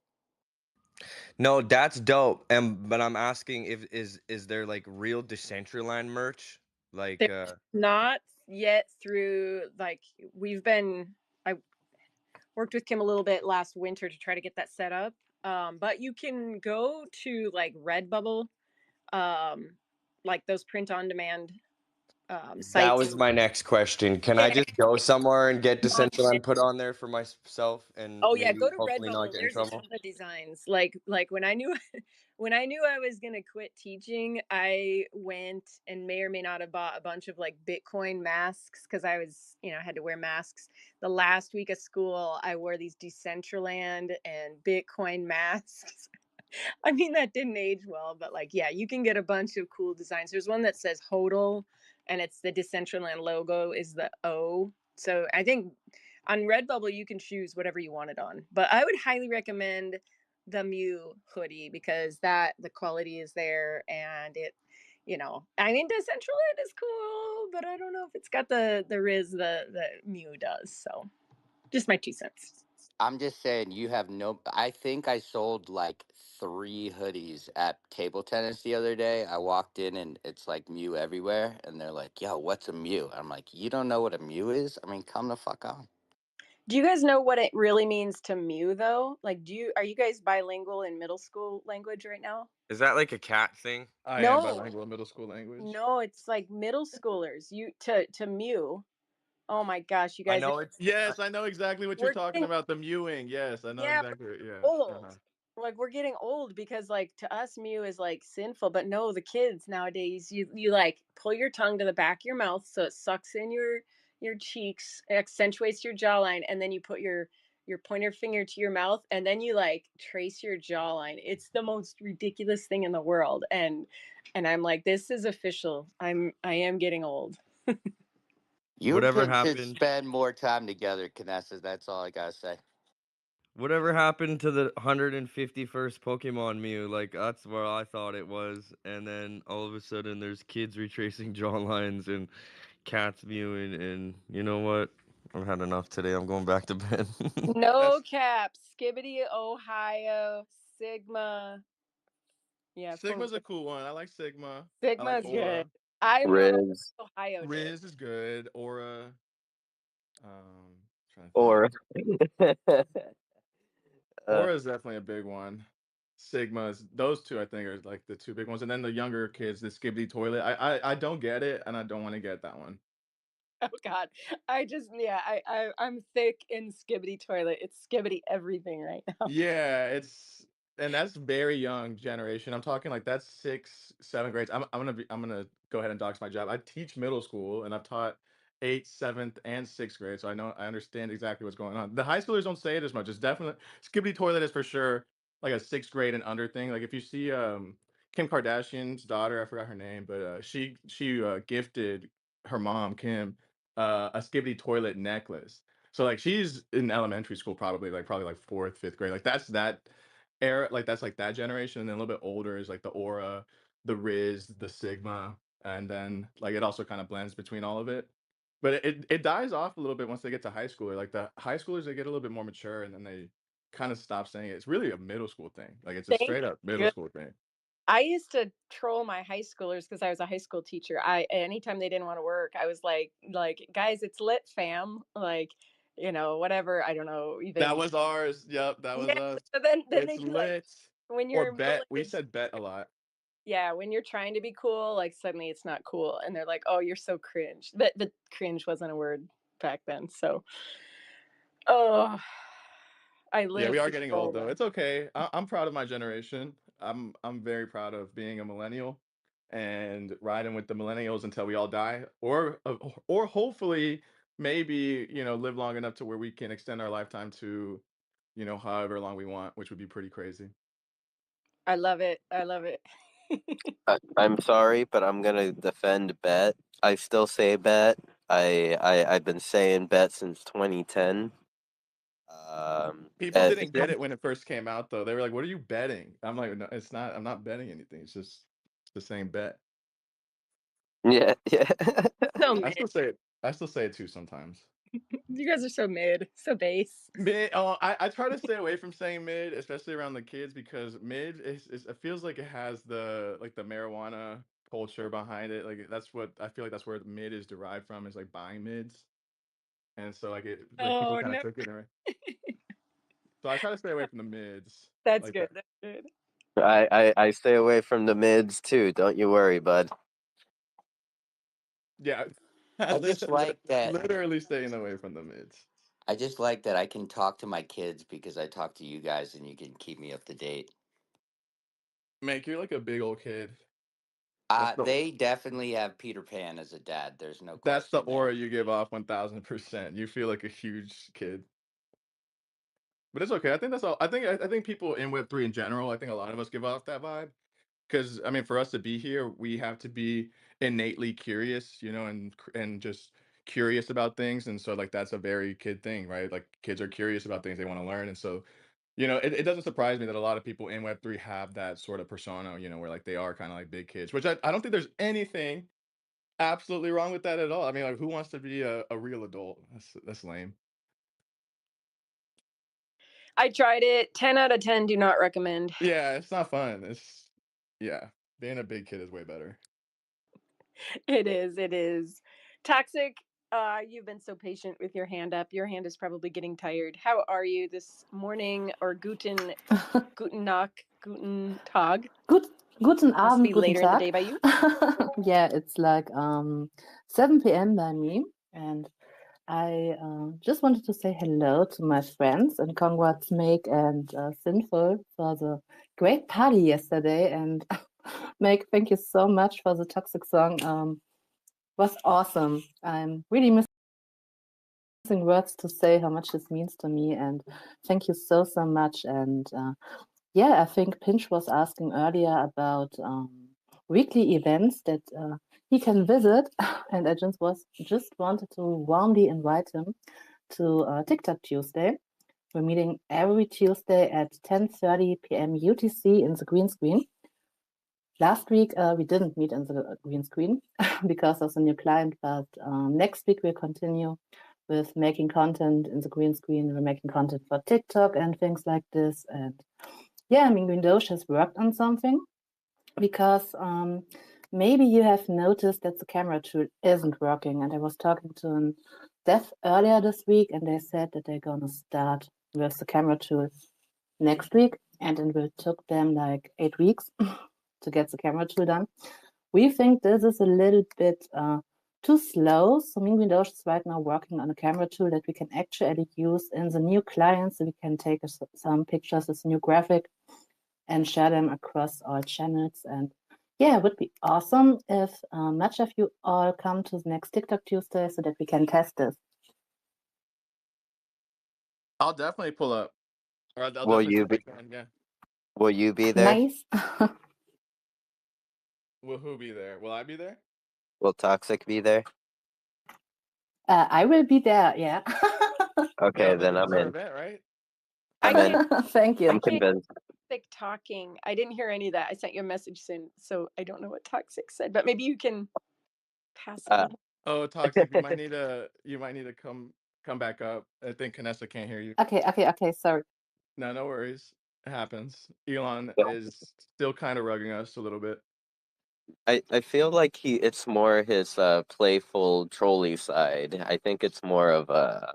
[SPEAKER 7] No, that's dope. And but I'm asking if is there like real Decentraland merch? Like
[SPEAKER 2] There's not yet through like I worked with Kim a little bit last winter to try to get that set up. But you can go to like Redbubble, um, like those print on demand
[SPEAKER 7] that
[SPEAKER 2] sites.
[SPEAKER 7] was my next question. Can I
[SPEAKER 2] Yeah.
[SPEAKER 7] just go somewhere and get
[SPEAKER 2] Oh,
[SPEAKER 7] Decentraland put on there for myself and
[SPEAKER 2] oh yeah,
[SPEAKER 7] maybe
[SPEAKER 2] go to
[SPEAKER 7] hopefully not
[SPEAKER 2] Redbubble.
[SPEAKER 7] get in
[SPEAKER 2] There's a
[SPEAKER 7] trouble?
[SPEAKER 2] ton of designs. Like when I knew when I knew I was gonna quit teaching, I went and may or may not have bought a bunch of like Bitcoin masks because I was, had to wear masks. The last week of school, I wore these Decentraland and Bitcoin masks. I mean, that didn't age well, but like, yeah, you can get a bunch of cool designs. There's one that says HODL, and it's the Decentraland logo is the O. So I think on Redbubble you can choose whatever you want it on. But I would highly recommend the Mew hoodie because the quality is there and I mean Decentraland is cool, but I don't know if it's got the Riz the Mew does. So just my 2 cents.
[SPEAKER 4] I'm just saying, you have no. I think I sold like 3 hoodies at table tennis the other day. I walked in and it's like Mew everywhere, and they're like, "Yo, what's a Mew?" I'm like, "You don't know what a Mew is? I mean, come the fuck on."
[SPEAKER 2] Do you guys know what it really means to Mew though? Like are you guys bilingual in middle school language right now?
[SPEAKER 7] Is that like a cat thing?
[SPEAKER 5] I am
[SPEAKER 2] No.
[SPEAKER 5] bilingual in middle school language.
[SPEAKER 2] No, it's like middle schoolers. You to Mew. Oh my gosh, you
[SPEAKER 7] I
[SPEAKER 2] guys are
[SPEAKER 7] know it's
[SPEAKER 5] Yes, I know exactly what you're
[SPEAKER 2] we're
[SPEAKER 5] talking
[SPEAKER 2] getting
[SPEAKER 5] about. The mewing. Yes, I know
[SPEAKER 2] yeah,
[SPEAKER 5] exactly. Yeah.
[SPEAKER 2] old.
[SPEAKER 5] Uh-huh.
[SPEAKER 2] Like we're getting old because like to us Mew is like sinful, but no, the kids nowadays you like pull your tongue to the back of your mouth so it sucks in your cheeks, accentuates your jawline, and then you put your pointer finger to your mouth and then you like trace your jawline. It's the most ridiculous thing in the world. And I'm like, this is official. I am getting old.
[SPEAKER 4] You and
[SPEAKER 7] whatever
[SPEAKER 4] Pin should
[SPEAKER 7] happened.
[SPEAKER 4] spend more time together, Canessa. That's all I gotta say.
[SPEAKER 7] Whatever happened to the 151st Pokemon Mew? Like that's where I thought it was, and then all of a sudden there's kids retracing draw lines and cats mewing, and you know what? I've had enough today. I'm going back to bed.
[SPEAKER 2] No
[SPEAKER 5] That's
[SPEAKER 2] cap. Skibbity Ohio. Sigma. Yeah,
[SPEAKER 5] Sigma's a cool one. I like Sigma. I like
[SPEAKER 2] Sigma's good.
[SPEAKER 5] Aura.
[SPEAKER 2] I don't know
[SPEAKER 1] Riz
[SPEAKER 2] what Ohio did.
[SPEAKER 5] Riz is good. Aura. Trying to think.
[SPEAKER 1] or uh,
[SPEAKER 5] Aura is definitely a big one. Sigma's those two I think are like the two big ones, and then the younger kids, the Skibbity toilet. I don't get it, and I don't want to get that one.
[SPEAKER 2] Oh God. I'm thick in Skibbity toilet. It's Skibbity everything right now.
[SPEAKER 5] Yeah, and that's very young generation. I'm talking like that's 6, 7 grades. I'm gonna go ahead and dox my job. I teach middle school and I've taught 8th, 7th, and 6th grade, so I understand exactly what's going on. The high schoolers don't say it as much. It's definitely skibbity toilet is for sure like a 6th grade and under thing. Like if you see Kim Kardashian's daughter, I forgot her name, but she gifted her mom Kim a skibbity toilet necklace. So like she's in elementary school probably like 4th, 5th grade. Like that's that era, like that's like that generation. And then a little bit older is like the Aura, the Riz, the Sigma, and then like it also kind of blends between all of it. But it dies off a little bit once they get to high school. Like the high schoolers, they get a little bit more mature and then they kind of stop saying it. It's really a middle school thing. Like it's a
[SPEAKER 2] Thank
[SPEAKER 5] straight up middle
[SPEAKER 2] you.
[SPEAKER 5] school thing.
[SPEAKER 2] I used to troll my high schoolers because I was a high school teacher. I anytime they didn't want to work, I was like guys, it's lit, fam. Like, whatever. I don't know.
[SPEAKER 5] That
[SPEAKER 2] Even
[SPEAKER 5] was ours. Yep, that was
[SPEAKER 2] yeah.
[SPEAKER 5] us.
[SPEAKER 2] So then
[SPEAKER 5] It's
[SPEAKER 2] they'd be like,
[SPEAKER 5] lit.
[SPEAKER 2] when
[SPEAKER 5] Or
[SPEAKER 2] you're middle
[SPEAKER 5] bet. We
[SPEAKER 2] aged,
[SPEAKER 5] said bet a lot.
[SPEAKER 2] yeah, when you're trying to be cool, like suddenly it's not cool, and they're like, "Oh, you're so cringe." But cringe wasn't a word back then. So, oh, I
[SPEAKER 5] Yeah,
[SPEAKER 2] live
[SPEAKER 5] we are
[SPEAKER 2] to
[SPEAKER 5] getting old
[SPEAKER 2] troll
[SPEAKER 5] though.
[SPEAKER 2] them.
[SPEAKER 5] It's okay. I'm proud of my generation. I'm very proud of being a millennial and riding with the millennials until we all die, or hopefully maybe live long enough to where we can extend our lifetime to however long we want, which would be pretty crazy.
[SPEAKER 2] I love it. I love it.
[SPEAKER 1] I'm sorry, but I'm gonna defend Bet. I still say Bet. I've been saying bet since 2010.
[SPEAKER 5] People
[SPEAKER 1] And
[SPEAKER 5] didn't get it when it first came out, though. They were like, "What are you betting?" I'm like, "No, it's not. I'm not betting anything. It's the same bet."
[SPEAKER 1] yeah, yeah.
[SPEAKER 2] So
[SPEAKER 5] I
[SPEAKER 2] mid.
[SPEAKER 5] still say it. I still say it too sometimes.
[SPEAKER 2] You guys are so mid, so base.
[SPEAKER 5] Mid. I try to stay away from saying mid, especially around the kids, because mid is it feels like it has the marijuana culture behind it. Like that's what I feel like that's where the mid is derived from, is like buying mids, and so like people
[SPEAKER 2] Oh
[SPEAKER 5] kind of
[SPEAKER 2] no,
[SPEAKER 5] took it. So I try to stay away from the mids
[SPEAKER 2] that's
[SPEAKER 5] like
[SPEAKER 2] good.
[SPEAKER 5] that.
[SPEAKER 2] That's good.
[SPEAKER 1] I stay away from the mids too. Don't you worry, bud.
[SPEAKER 5] Yeah,
[SPEAKER 4] I just like that.
[SPEAKER 5] literally staying away from the mids.
[SPEAKER 4] I just like that I can talk to my kids because I talk to you guys and you can keep me up to date.
[SPEAKER 5] Make you're like a big old kid. That's the
[SPEAKER 4] They definitely have Peter Pan as a dad. There's no
[SPEAKER 5] that's the
[SPEAKER 4] question there.
[SPEAKER 5] aura you give off 1000%. You feel like a huge kid. But it's okay. I think that's all. I think people in Web3 in general, I think a lot of us give off that vibe. Because I mean, for us to be here, we have to be innately curious, and just curious about things. And so like that's a very kid thing, right? Like kids are curious about things they want to learn. And so, it doesn't surprise me that a lot of people in Web3 have that sort of persona, where like they are kind of like big kids, which I don't think there's anything absolutely wrong with that at all. I mean, like who wants to be a real adult? That's lame.
[SPEAKER 2] I tried it. 10 out of 10. Do not recommend.
[SPEAKER 5] Yeah, it's not fun. Yeah, being a big kid is way better.
[SPEAKER 2] It is. It is. Toxic. You've been so patient with your hand up. Your hand is probably getting tired. How are you this morning, or guten Nacht, guten Tag?
[SPEAKER 8] Guten
[SPEAKER 2] Must
[SPEAKER 8] Abend,
[SPEAKER 2] be
[SPEAKER 8] guten
[SPEAKER 2] later in the
[SPEAKER 8] Tag.
[SPEAKER 2] day by you.
[SPEAKER 8] Yeah, it's like 7 p.m. by me, and I just wanted to say hello to my friends and congrats Meg and Sinful for the great party yesterday. And Meg, thank you so much for the Toxic song. Was awesome. I'm really missing words to say how much this means to me, and thank you so much. And yeah, I think Pinch was asking earlier about weekly events that he can visit, and I just wanted to warmly invite him to TikTok Tuesday. We're meeting every Tuesday at 10:30 p.m. UTC in the green screen. Last week we didn't meet in the green screen because of the new client, but next week we'll continue with making content in the green screen. We're making content for TikTok and things like this, and yeah, I mean, Windows has worked on something because maybe you have noticed that the camera tool isn't working. And I was talking to a dev earlier this week, and they said that they're going to start with the camera tool next week. And it will took them like 8 weeks to get the camera tool done. We think this is a little bit too slow. So Windows is right now working on a camera tool that we can actually use in the new client, so we can take some pictures with new graphic and share them across all channels. And yeah, it would be awesome if much of you all come to the next TikTok Tuesday so that we can test this.
[SPEAKER 5] I'll definitely pull up, or I'll
[SPEAKER 1] Will
[SPEAKER 5] definitely
[SPEAKER 1] you
[SPEAKER 5] send
[SPEAKER 1] be
[SPEAKER 5] my friend. Yeah,
[SPEAKER 1] will you be there?
[SPEAKER 8] Nice.
[SPEAKER 5] will who be there? Will I be there?
[SPEAKER 1] Will Toxic be there?
[SPEAKER 8] I will be there, yeah.
[SPEAKER 5] Yeah,
[SPEAKER 1] Okay, then
[SPEAKER 5] that's
[SPEAKER 1] I'm
[SPEAKER 5] our
[SPEAKER 1] in.
[SPEAKER 5] event, right?
[SPEAKER 2] I
[SPEAKER 1] I'm in.
[SPEAKER 2] can't.
[SPEAKER 8] Thank
[SPEAKER 2] I
[SPEAKER 8] you.
[SPEAKER 1] I'm
[SPEAKER 2] can't.
[SPEAKER 1] convinced.
[SPEAKER 2] Toxic talking. I didn't hear any of that. I sent you a message soon, so I don't know what Toxic said, but maybe you can pass it
[SPEAKER 1] Uh,
[SPEAKER 2] on.
[SPEAKER 5] Oh, toxic. You might need to come back up. I think Canessa can't hear you.
[SPEAKER 8] Okay, sorry.
[SPEAKER 5] No worries. It happens. Elon is still kind of rugging us a little bit.
[SPEAKER 1] I feel like it's more his playful trolly side. I think it's more of a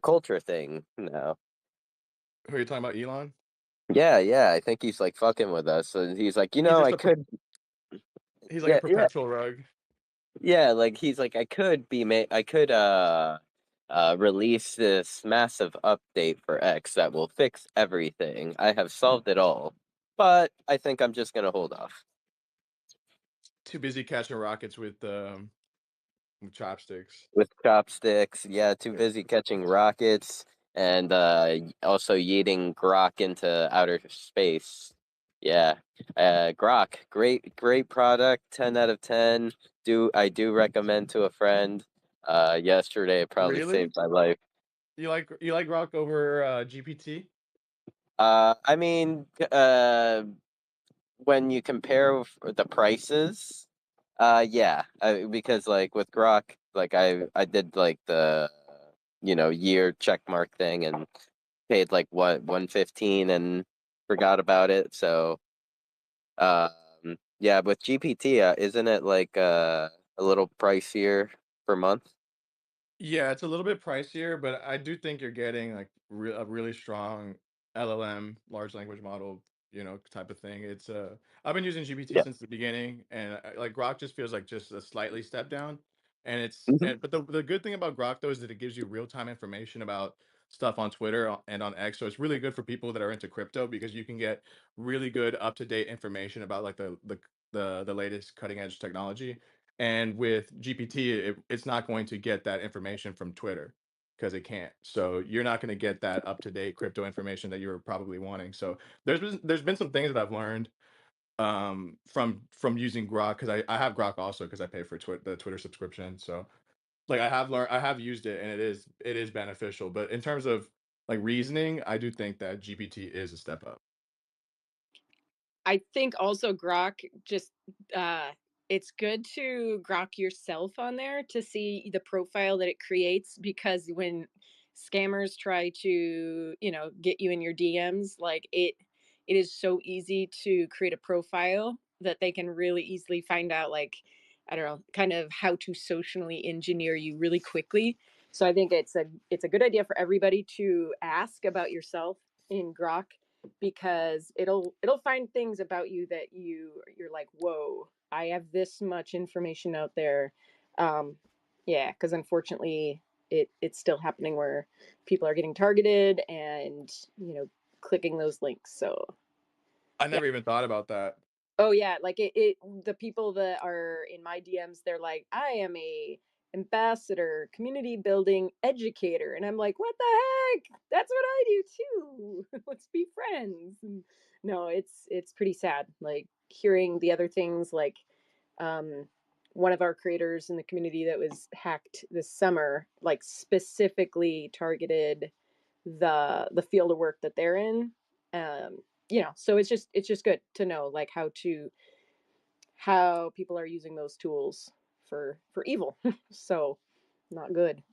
[SPEAKER 1] culture thing now.
[SPEAKER 5] Who are you talking about, Elon?
[SPEAKER 1] Yeah, I think he's like fucking with us. And he's like,
[SPEAKER 5] He's just
[SPEAKER 1] I
[SPEAKER 5] a
[SPEAKER 1] could.
[SPEAKER 5] he's like a
[SPEAKER 1] Yeah,
[SPEAKER 5] perpetual rug.
[SPEAKER 1] yeah. Like he's like, I could release this massive update for X that will fix everything. I have solved it all, but I think I'm just gonna hold off.
[SPEAKER 5] Too busy catching rockets with chopsticks.
[SPEAKER 1] With chopsticks. Yeah, too
[SPEAKER 5] Yeah.
[SPEAKER 1] busy catching rockets and also yeeting Grok into outer space. Yeah. Grok, great product, 10 out of 10. I do recommend to a friend. Yesterday it probably
[SPEAKER 5] Really?
[SPEAKER 1] saved my life.
[SPEAKER 5] You like Grok over GPT?
[SPEAKER 1] I mean, when you compare the prices, yeah, because like with Grok, like I did like the year check mark thing and paid like what 115 and forgot about it. So yeah, with GPT, isn't it like a little pricier per month?
[SPEAKER 5] Yeah, it's a little bit pricier, but I do think you're getting like a really strong LLM, large language model, type of thing. I've been using GPT
[SPEAKER 1] Yeah.
[SPEAKER 5] since the beginning, and like Grok just feels like just a slightly step down. And
[SPEAKER 1] Hmm.
[SPEAKER 5] but the good thing about Grok though is that it gives you real time information about stuff on Twitter and on X. So it's really good for people that are into crypto because you can get really good up to date information about like the latest cutting edge technology. And with GPT, it's not going to get that information from Twitter because it can't. So you're not going to get that up to date crypto information that you were probably wanting. So there's been some things that I've learned from using Grok because I have Grok also because I pay for the Twitter subscription. So like I have used it and it is beneficial. But in terms of like reasoning, I do think that GPT is a step up.
[SPEAKER 2] I think also Grok just it's good to grok yourself on there to see the profile that it creates, because when scammers try to, get you in your DMs, like it is so easy to create a profile that they can really easily find out, like, I don't know, kind of how to socially engineer you really quickly. So I think it's a good idea for everybody to ask about yourself in Grok, because it'll find things about you that you're like, whoa, I have this much information out there. Yeah, because unfortunately it's still happening where people are getting targeted and clicking those links. So
[SPEAKER 5] I
[SPEAKER 2] yeah.
[SPEAKER 5] never even thought about that.
[SPEAKER 2] Oh yeah, like it the people that are in my DMs, they're like, I am a ambassador, community building educator. And I'm like, what the heck? That's what I do too. Let's be friends. And no, it's pretty sad. Like hearing the other things, like um one of our creators in the community that was hacked this summer, like specifically targeted the field of work that they're in. So it's just good to know, like, how people are using those tools for evil. So not good.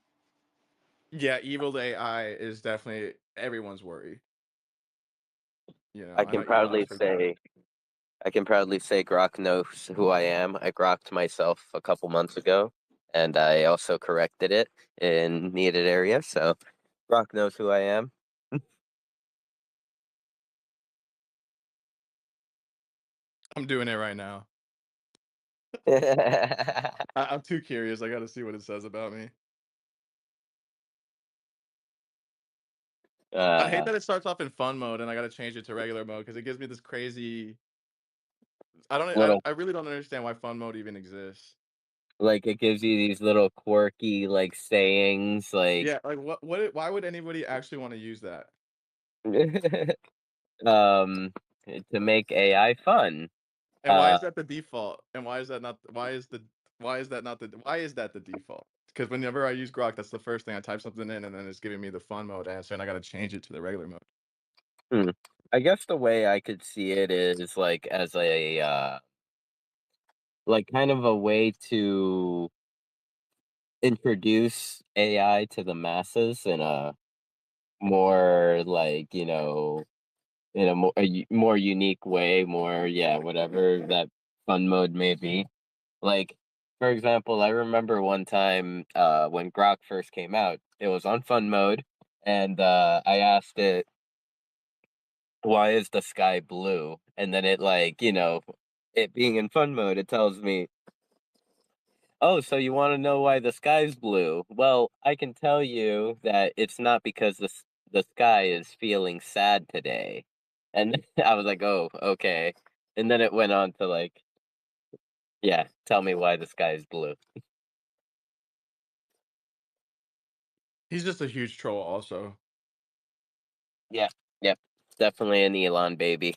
[SPEAKER 5] Yeah, evil AI is definitely everyone's worry.
[SPEAKER 1] I
[SPEAKER 5] I know
[SPEAKER 1] can
[SPEAKER 5] Elon
[SPEAKER 1] proudly
[SPEAKER 5] is freaked out.
[SPEAKER 1] say I can proudly say Grok knows who I am. I grokked myself a couple months ago, and I also corrected it in needed areas. So Grok knows who I am.
[SPEAKER 5] I'm doing it right now. I'm too curious. I got to see what it says about me. I hate
[SPEAKER 1] uh,
[SPEAKER 5] that it starts off in fun mode and I got to change it to regular mode because it gives me this crazy.
[SPEAKER 1] little
[SPEAKER 5] I really don't understand why fun mode even exists.
[SPEAKER 1] like it gives you these little quirky like sayings like
[SPEAKER 5] Yeah, like why would anybody actually want to use that?
[SPEAKER 1] um to make AI fun.
[SPEAKER 5] And why
[SPEAKER 1] Uh,
[SPEAKER 5] is that the default? And why is that not? Why is that not the? Why is that the default? Because whenever I use Grok, that's the first thing I type something in, and then it's giving me the fun mode answer, and I got to change it to the regular mode.
[SPEAKER 1] hmm. I guess the way I could see it is like as a like kind of a way to introduce AI to the masses in a more like in a more unique way, more yeah, whatever that fun mode may be. Like for example, I remember one time when Grok first came out, it was on fun mode, and I asked it, "Why is the sky blue?" And then it like it being in fun mode, it tells me, "Oh, so you want to know why the sky's blue? Well, I can tell you that it's not because the sky is feeling sad today." And I was like, "Oh, okay." And then it went on to like, yeah, tell me why the sky is blue.
[SPEAKER 5] He's just a huge troll, also.
[SPEAKER 1] Yeah, yep, definitely an Elon baby.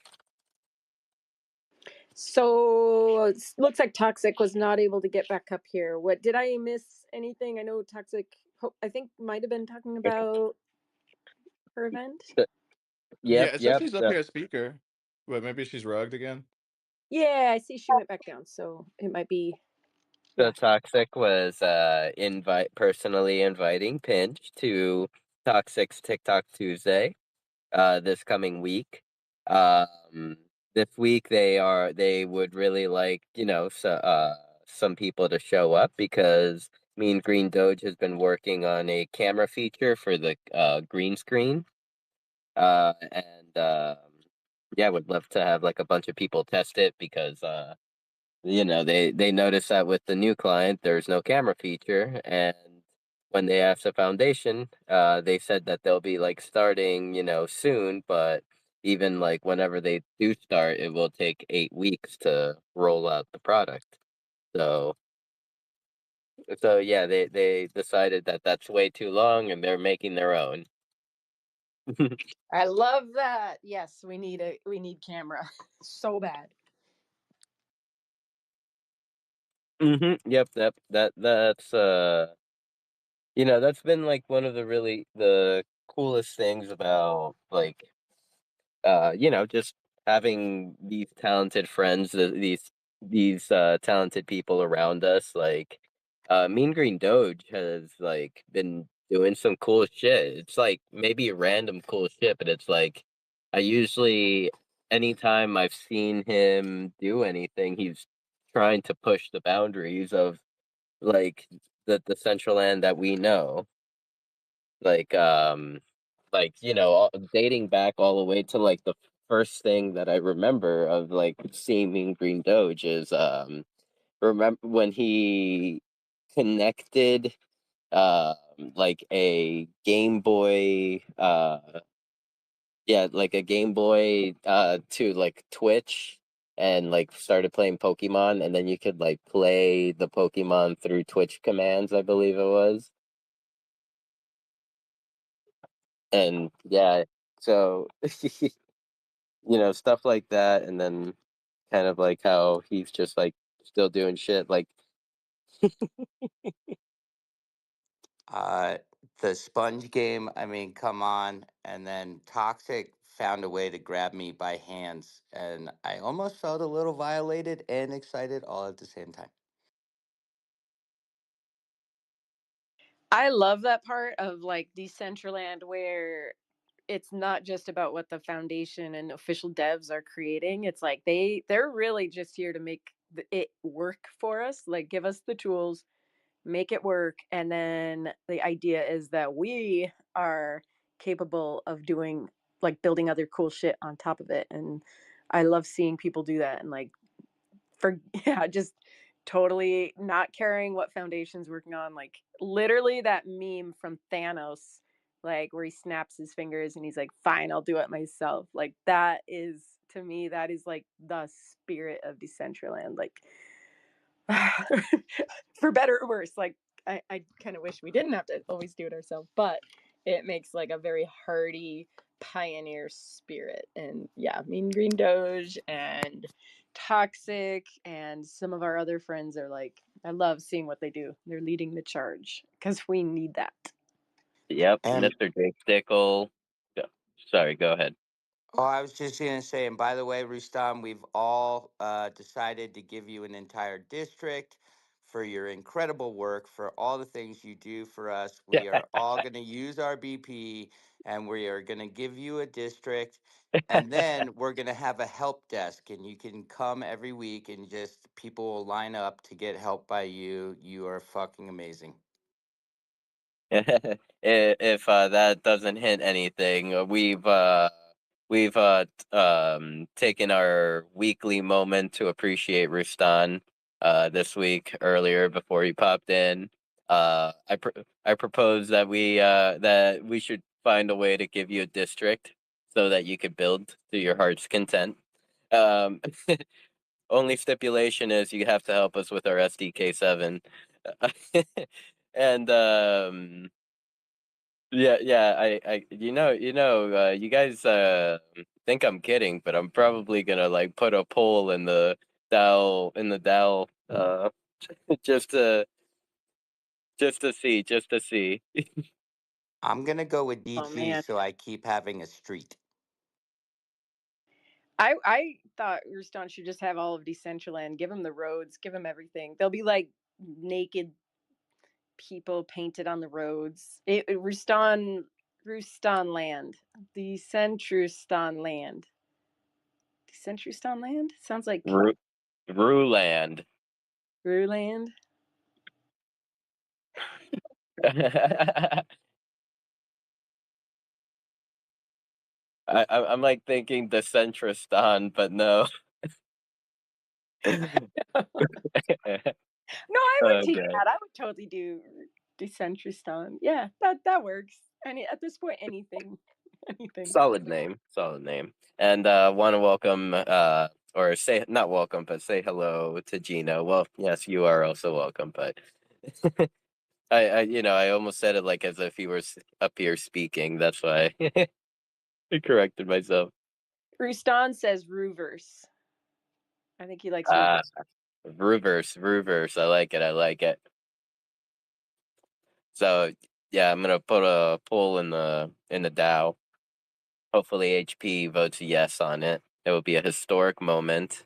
[SPEAKER 2] So looks like Toxic was not able to get back up here. What did I miss anything? I know Toxic. I think might have been talking about her event.
[SPEAKER 5] Yeah,
[SPEAKER 1] Yep,
[SPEAKER 5] it says
[SPEAKER 1] yep.
[SPEAKER 5] she's up here as speaker, but maybe she's rugged again.
[SPEAKER 2] Yeah, I see she went back down, so it might be.
[SPEAKER 1] So
[SPEAKER 2] Yeah.
[SPEAKER 1] Toxic was personally inviting Pinch to Toxic's TikTok Tuesday this coming week. Um this week they would really like, some people to show up because Mean Green Doge has been working on a camera feature for the green screen. And yeah, would love to have like a bunch of people test it because they noticed that with the new client there's no camera feature, and when they asked the foundation, they said that they'll be like starting, soon, but even like whenever they do start, it will take 8 weeks to roll out the product. So so yeah, they decided that that's way too long and they're making their own.
[SPEAKER 2] I love that. Yes, we need camera so bad.
[SPEAKER 1] Yep, that's been like one of the coolest things about like just having these talented friends, these talented people around us. Like, Mean Green Doge has like been doing some cool shit. It's like maybe random cool shit, but it's like I usually anytime I've seen him do anything, he's trying to push the boundaries of like the central land that we know. Like, dating back all the way to like the first thing that I remember of like seeing Mean Green Doge is remember when he connected like a Game Boy like a Game Boy to like Twitch, and like started playing Pokemon, and then you could like play the Pokemon through Twitch commands, I believe it was. And yeah, so stuff like that, and then kind of like how he's just like still doing shit like
[SPEAKER 4] Uh, the sponge game, I mean, come on. And then Toxic found a way to grab me by hands, and I almost felt a little violated and excited all at the same time.
[SPEAKER 2] I love that part of like Decentraland where it's not just about what the foundation and official devs are creating. It's like they're really just here to make it work for us, like give us the tools, make it work, and then the idea is that we are capable of doing like building other cool shit on top of it. And I love seeing people do that and like for yeah, just totally not caring what foundation's working on. Like literally that meme from Thanos, like where he snaps his fingers and he's like, "Fine, I'll do it myself." Like that is to me, that is like the spirit of Decentraland. Like for better or worse. Like I kind of wish we didn't have to always do it ourselves, but it makes like a very hardy pioneer spirit. And yeah, Mean Green Doge and Toxic and some of our other friends are like, I love seeing what they do. They're leading the charge because we need that.
[SPEAKER 1] yep,
[SPEAKER 4] And
[SPEAKER 1] Mr. Jake Stickle. Sorry, go ahead.
[SPEAKER 4] oh, I was just going to say, and by the way, Rustam, we've all decided to give you an entire district for your incredible work, for all the things you do for us. We are all going to use our BP, and we are going to give you a district. And then we're going to have a help desk, and you can come every week, and just people will line up to get help by you. You are fucking amazing.
[SPEAKER 1] If that doesn't hint anything, we've taken our weekly moment to appreciate Rustan this week earlier before he popped in. I propose that we should find a way to give you a district so that you could build to your heart's content. Um, only stipulation is you have to help us with our SDK 7. And Yeah. You guys think I'm kidding, but I'm probably gonna like put a poll in the Dell, just to just to see.
[SPEAKER 4] I'm gonna go with
[SPEAKER 2] Oh
[SPEAKER 4] DC,
[SPEAKER 2] man,
[SPEAKER 4] so I keep having a street.
[SPEAKER 2] I thought Ruston should just have all of Decentraland. Give him the roads. Give him everything. They'll be like naked people painted on the roads. Ruston Land, Decentristan Land, Decentristan Land. Sounds like
[SPEAKER 1] Ru Ruland.
[SPEAKER 2] Ruland.
[SPEAKER 1] I'm like thinking the centrist but no.
[SPEAKER 2] No, I would take
[SPEAKER 1] Okay.
[SPEAKER 2] that. I would totally do Decentristan. Yeah, that works. At this point, anything, anything.
[SPEAKER 1] Solid name. Solid name. And want to welcome or say not welcome, but say hello to Gino. Well, yes, you are also welcome, but I almost said it like as if he was up here speaking. That's why I corrected myself.
[SPEAKER 2] Ruston says Roovers. I think he likes
[SPEAKER 1] Uh
[SPEAKER 2] Roovers.
[SPEAKER 1] reverse. I like it. I like it. So yeah, I'm gonna put a poll in the Dow. Hopefully HP votes yes on it. It will be a historic moment.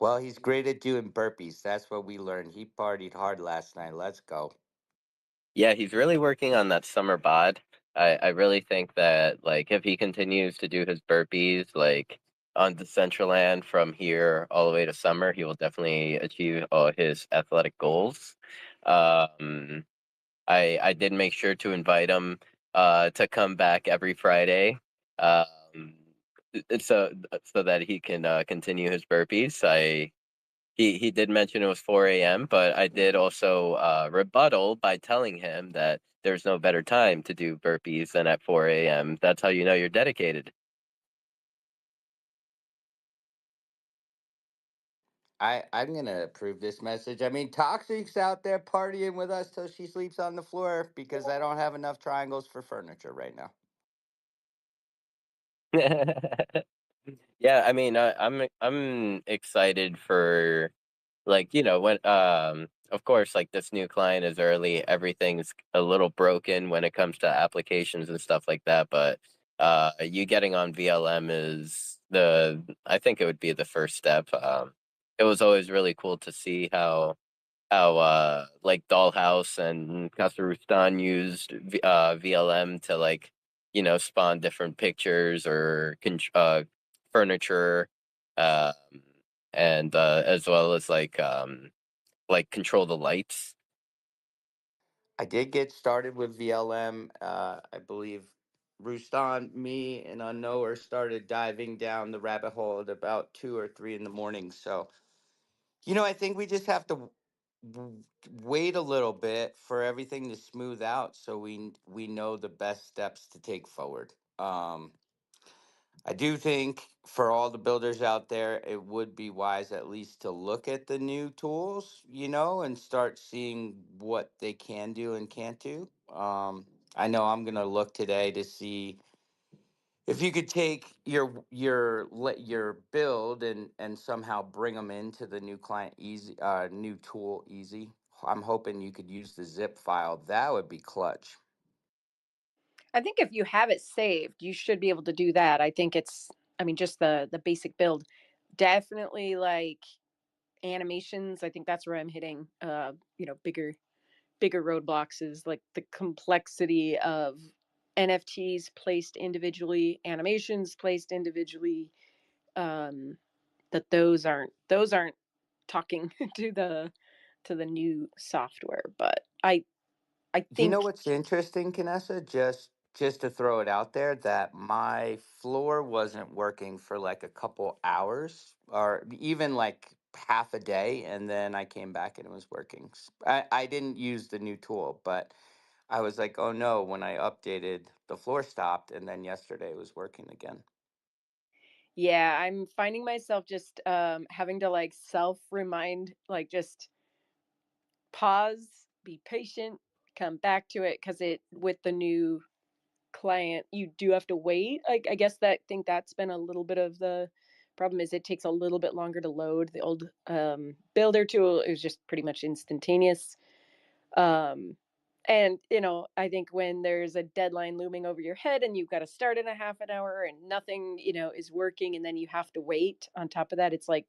[SPEAKER 4] Well, he's great at doing burpees. That's what we learned. He partied hard last night. Let's go.
[SPEAKER 1] Yeah, he's really working on that summer bod. I really think that like if he continues to do his burpees like on the Decentraland from here all the way to summer, he will definitely achieve all his athletic goals. Um, I did make sure to invite him to come back every Friday. Um, so that he can continue his burpees. He did mention it was 4 a.m., but I did also rebuttal by telling him that there's no better time to do burpees than at 4 a.m. That's how you know you're dedicated.
[SPEAKER 4] I'm gonna approve this message. I mean, Toxic's out there partying with us till she sleeps on the floor because I don't have enough triangles for furniture right now.
[SPEAKER 1] Yeah, I mean, I'm excited for like when of course like this new client is early, everything's a little broken when it comes to applications and stuff like that, but you getting on VLM is the I think it would be the first step. It was always really cool to see how like Dollhouse and Kazakhstan used VLM to like spawn different pictures or furniture, um, and as well as like control the lights.
[SPEAKER 4] I did get started with VLM. I believe Rustan, me, and Unknower started diving down the rabbit hole at about 2 or 3 in the morning. So, I think we just have to wait a little bit for everything to smooth out so we know the best steps to take forward. I do think for all the builders out there, it would be wise at least to look at the new tools, and start seeing what they can do and can't do. I know I'm gonna look today to see if you could take your build and somehow bring them into the new client easy, new tool easy. I'm hoping you could use the zip file. That would be clutch.
[SPEAKER 2] I think if you have it saved, you should be able to do that. I think it's, I mean, just the basic build. Definitely like animations. I think that's where I'm hitting. Bigger roadblocks is like the complexity of NFTs placed individually, animations placed individually. Um, those aren't talking to the new software. But I
[SPEAKER 4] You know
[SPEAKER 2] think
[SPEAKER 4] what's interesting, Canessa? Just to throw it out there, that my floor wasn't working for like a couple hours or even like half a day, and then I came back and it was working. I didn't use the new tool, but I was like, oh no, when I updated, the floor stopped, and then yesterday it was working again.
[SPEAKER 2] yeah, I'm finding myself just having to like self remind, like just pause, be patient, come back to it, because it with the new client you do have to wait. I guess think that's been a little bit of the problem, is it takes a little bit longer to load. The old builder tool is just pretty much instantaneous. um and I think when there's a deadline looming over your head and you've got to start in a half an hour and nothing is working, and then you have to wait on top of that, it's like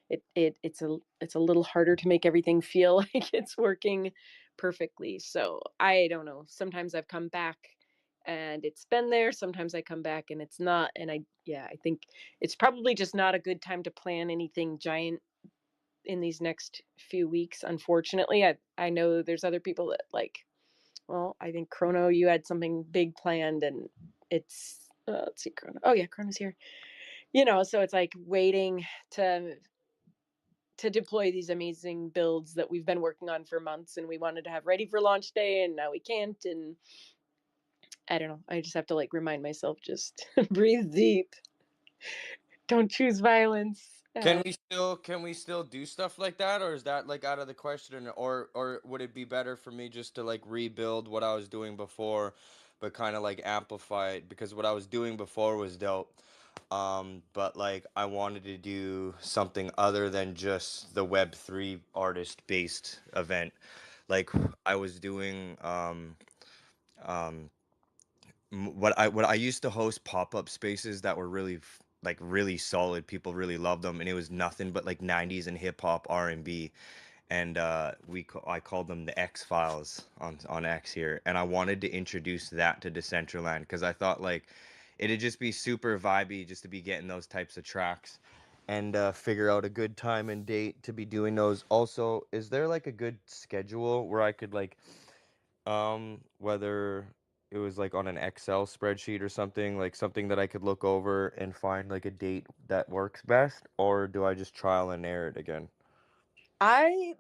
[SPEAKER 2] it's a little harder to make everything feel like it's working perfectly. So I don't know, sometimes I've come back and it's been there, sometimes I come back and it's not. And I think it's probably just not a good time to plan anything giant in these next few weeks, unfortunately. I know there's other people that, like, well, I think Chrono, you had something big planned, and it's let's see, Chrono. Oh yeah, Chrono's here. So it's like waiting to deploy these amazing builds that we've been working on for months, and we wanted to have ready for launch day, and now we can't. And I don't know, I just have to like remind myself, just breathe deep, don't choose violence.
[SPEAKER 7] Can we still do stuff like that, or is that like out of the question, or would it be better for me just to like rebuild what I was doing before, but kind of like amplify it, because what I was doing before was dope. But like I wanted to do something other than just the Web3 artist based event. Like I was doing um what I used to host pop-up spaces that were really like really solid. People really loved them, and it was nothing but like 90s and hip hop, R&B. And I called them the X Files on X here, and I wanted to introduce that to Decentraland because I thought like it'd just be super vibey just to be getting those types of tracks, and figure out a good time and date to be doing those. Also, is there like a good schedule where I could like whether it was like on an Excel spreadsheet or something, like something that I could look over and find like a date that works best, or do I just trial and error it again?
[SPEAKER 2] I'm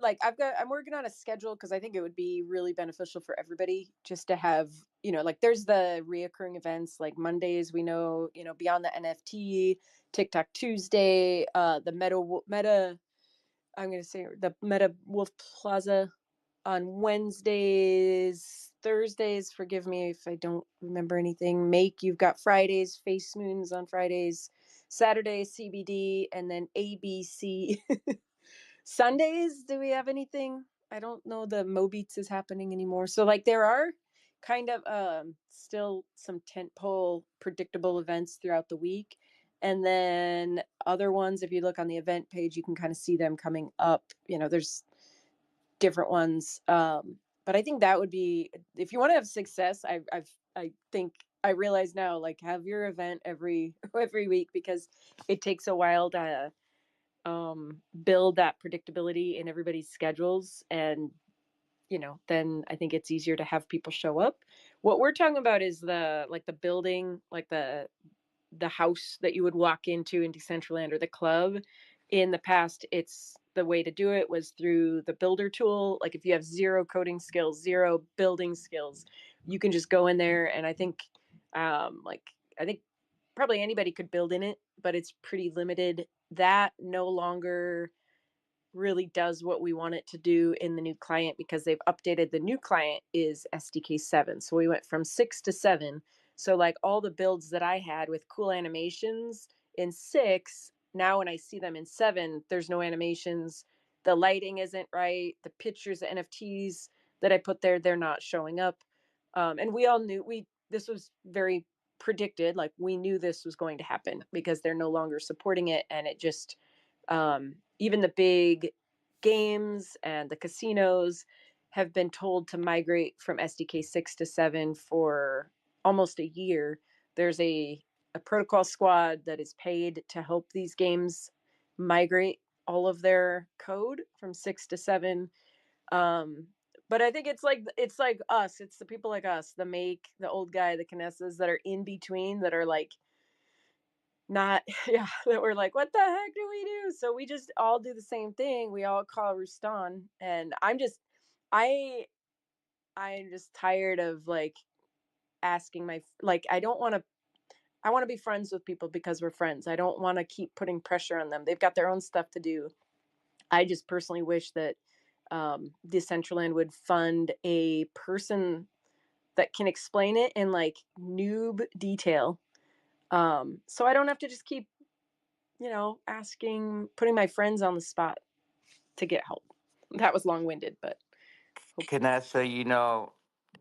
[SPEAKER 2] working on a schedule, because I think it would be really beneficial for everybody just to have, like, there's the reoccurring events like Mondays, we know, beyond the NFT, TikTok Tuesday, the meta, I'm going to say the Meta Wolf Plaza on Wednesdays, Thursdays, forgive me if I don't remember anything. You've got Fridays, Face Moons on Fridays, Saturday, CBD, and then ABC. Sundays, do we have anything? I don't know, the Mobeats is happening anymore. So like there are kind of still some tentpole predictable events throughout the week. And then other ones, if you look on the event page, you can kind of see them coming up. There's different ones. But I think that would be, if you want to have success, I think I realize now, like, have your event every every week, because it takes a while to build that predictability in everybody's schedules. And then I think it's easier to have people show up. What we're talking about is the building, like the house that you would walk into in Decentraland, or the club. In the past, it's the way to do it was through the builder tool. Like if you have zero coding skills, zero building skills, you can just go in there. And I think probably anybody could build in it, but it's pretty limited. That no longer really does what we want it to do in the new client, because they've updated. The new client is SDK 7. So we went from 6 to 7. So like all the builds that I had with cool animations in 6, now when I see them in 7, there's no animations. The lighting isn't right. The pictures, the NFTs that I put there, they're not showing up. And we all knew this was very predicted. Like we knew this was going to happen, because they're no longer supporting it. And it just even the big games and the casinos have been told to migrate from SDK 6 to 7 for almost a year. There's a protocol squad that is paid to help these games migrate all of their code from 6 to 7. Um, but I think it's like us. It's the people like us, the old guy, the Canessas that are in between, that are like not yeah, that we're like, what the heck do we do? So we just all do the same thing. We all call Rustan. And I I'm just tired of like asking like, I want to be friends with people because we're friends. I don't want to keep putting pressure on them. They've got their own stuff to do. I just personally wish that Decentraland would fund a person that can explain it in like noob detail. So I don't have to just keep, putting my friends on the spot to get help. That was long winded, but
[SPEAKER 4] Canessa,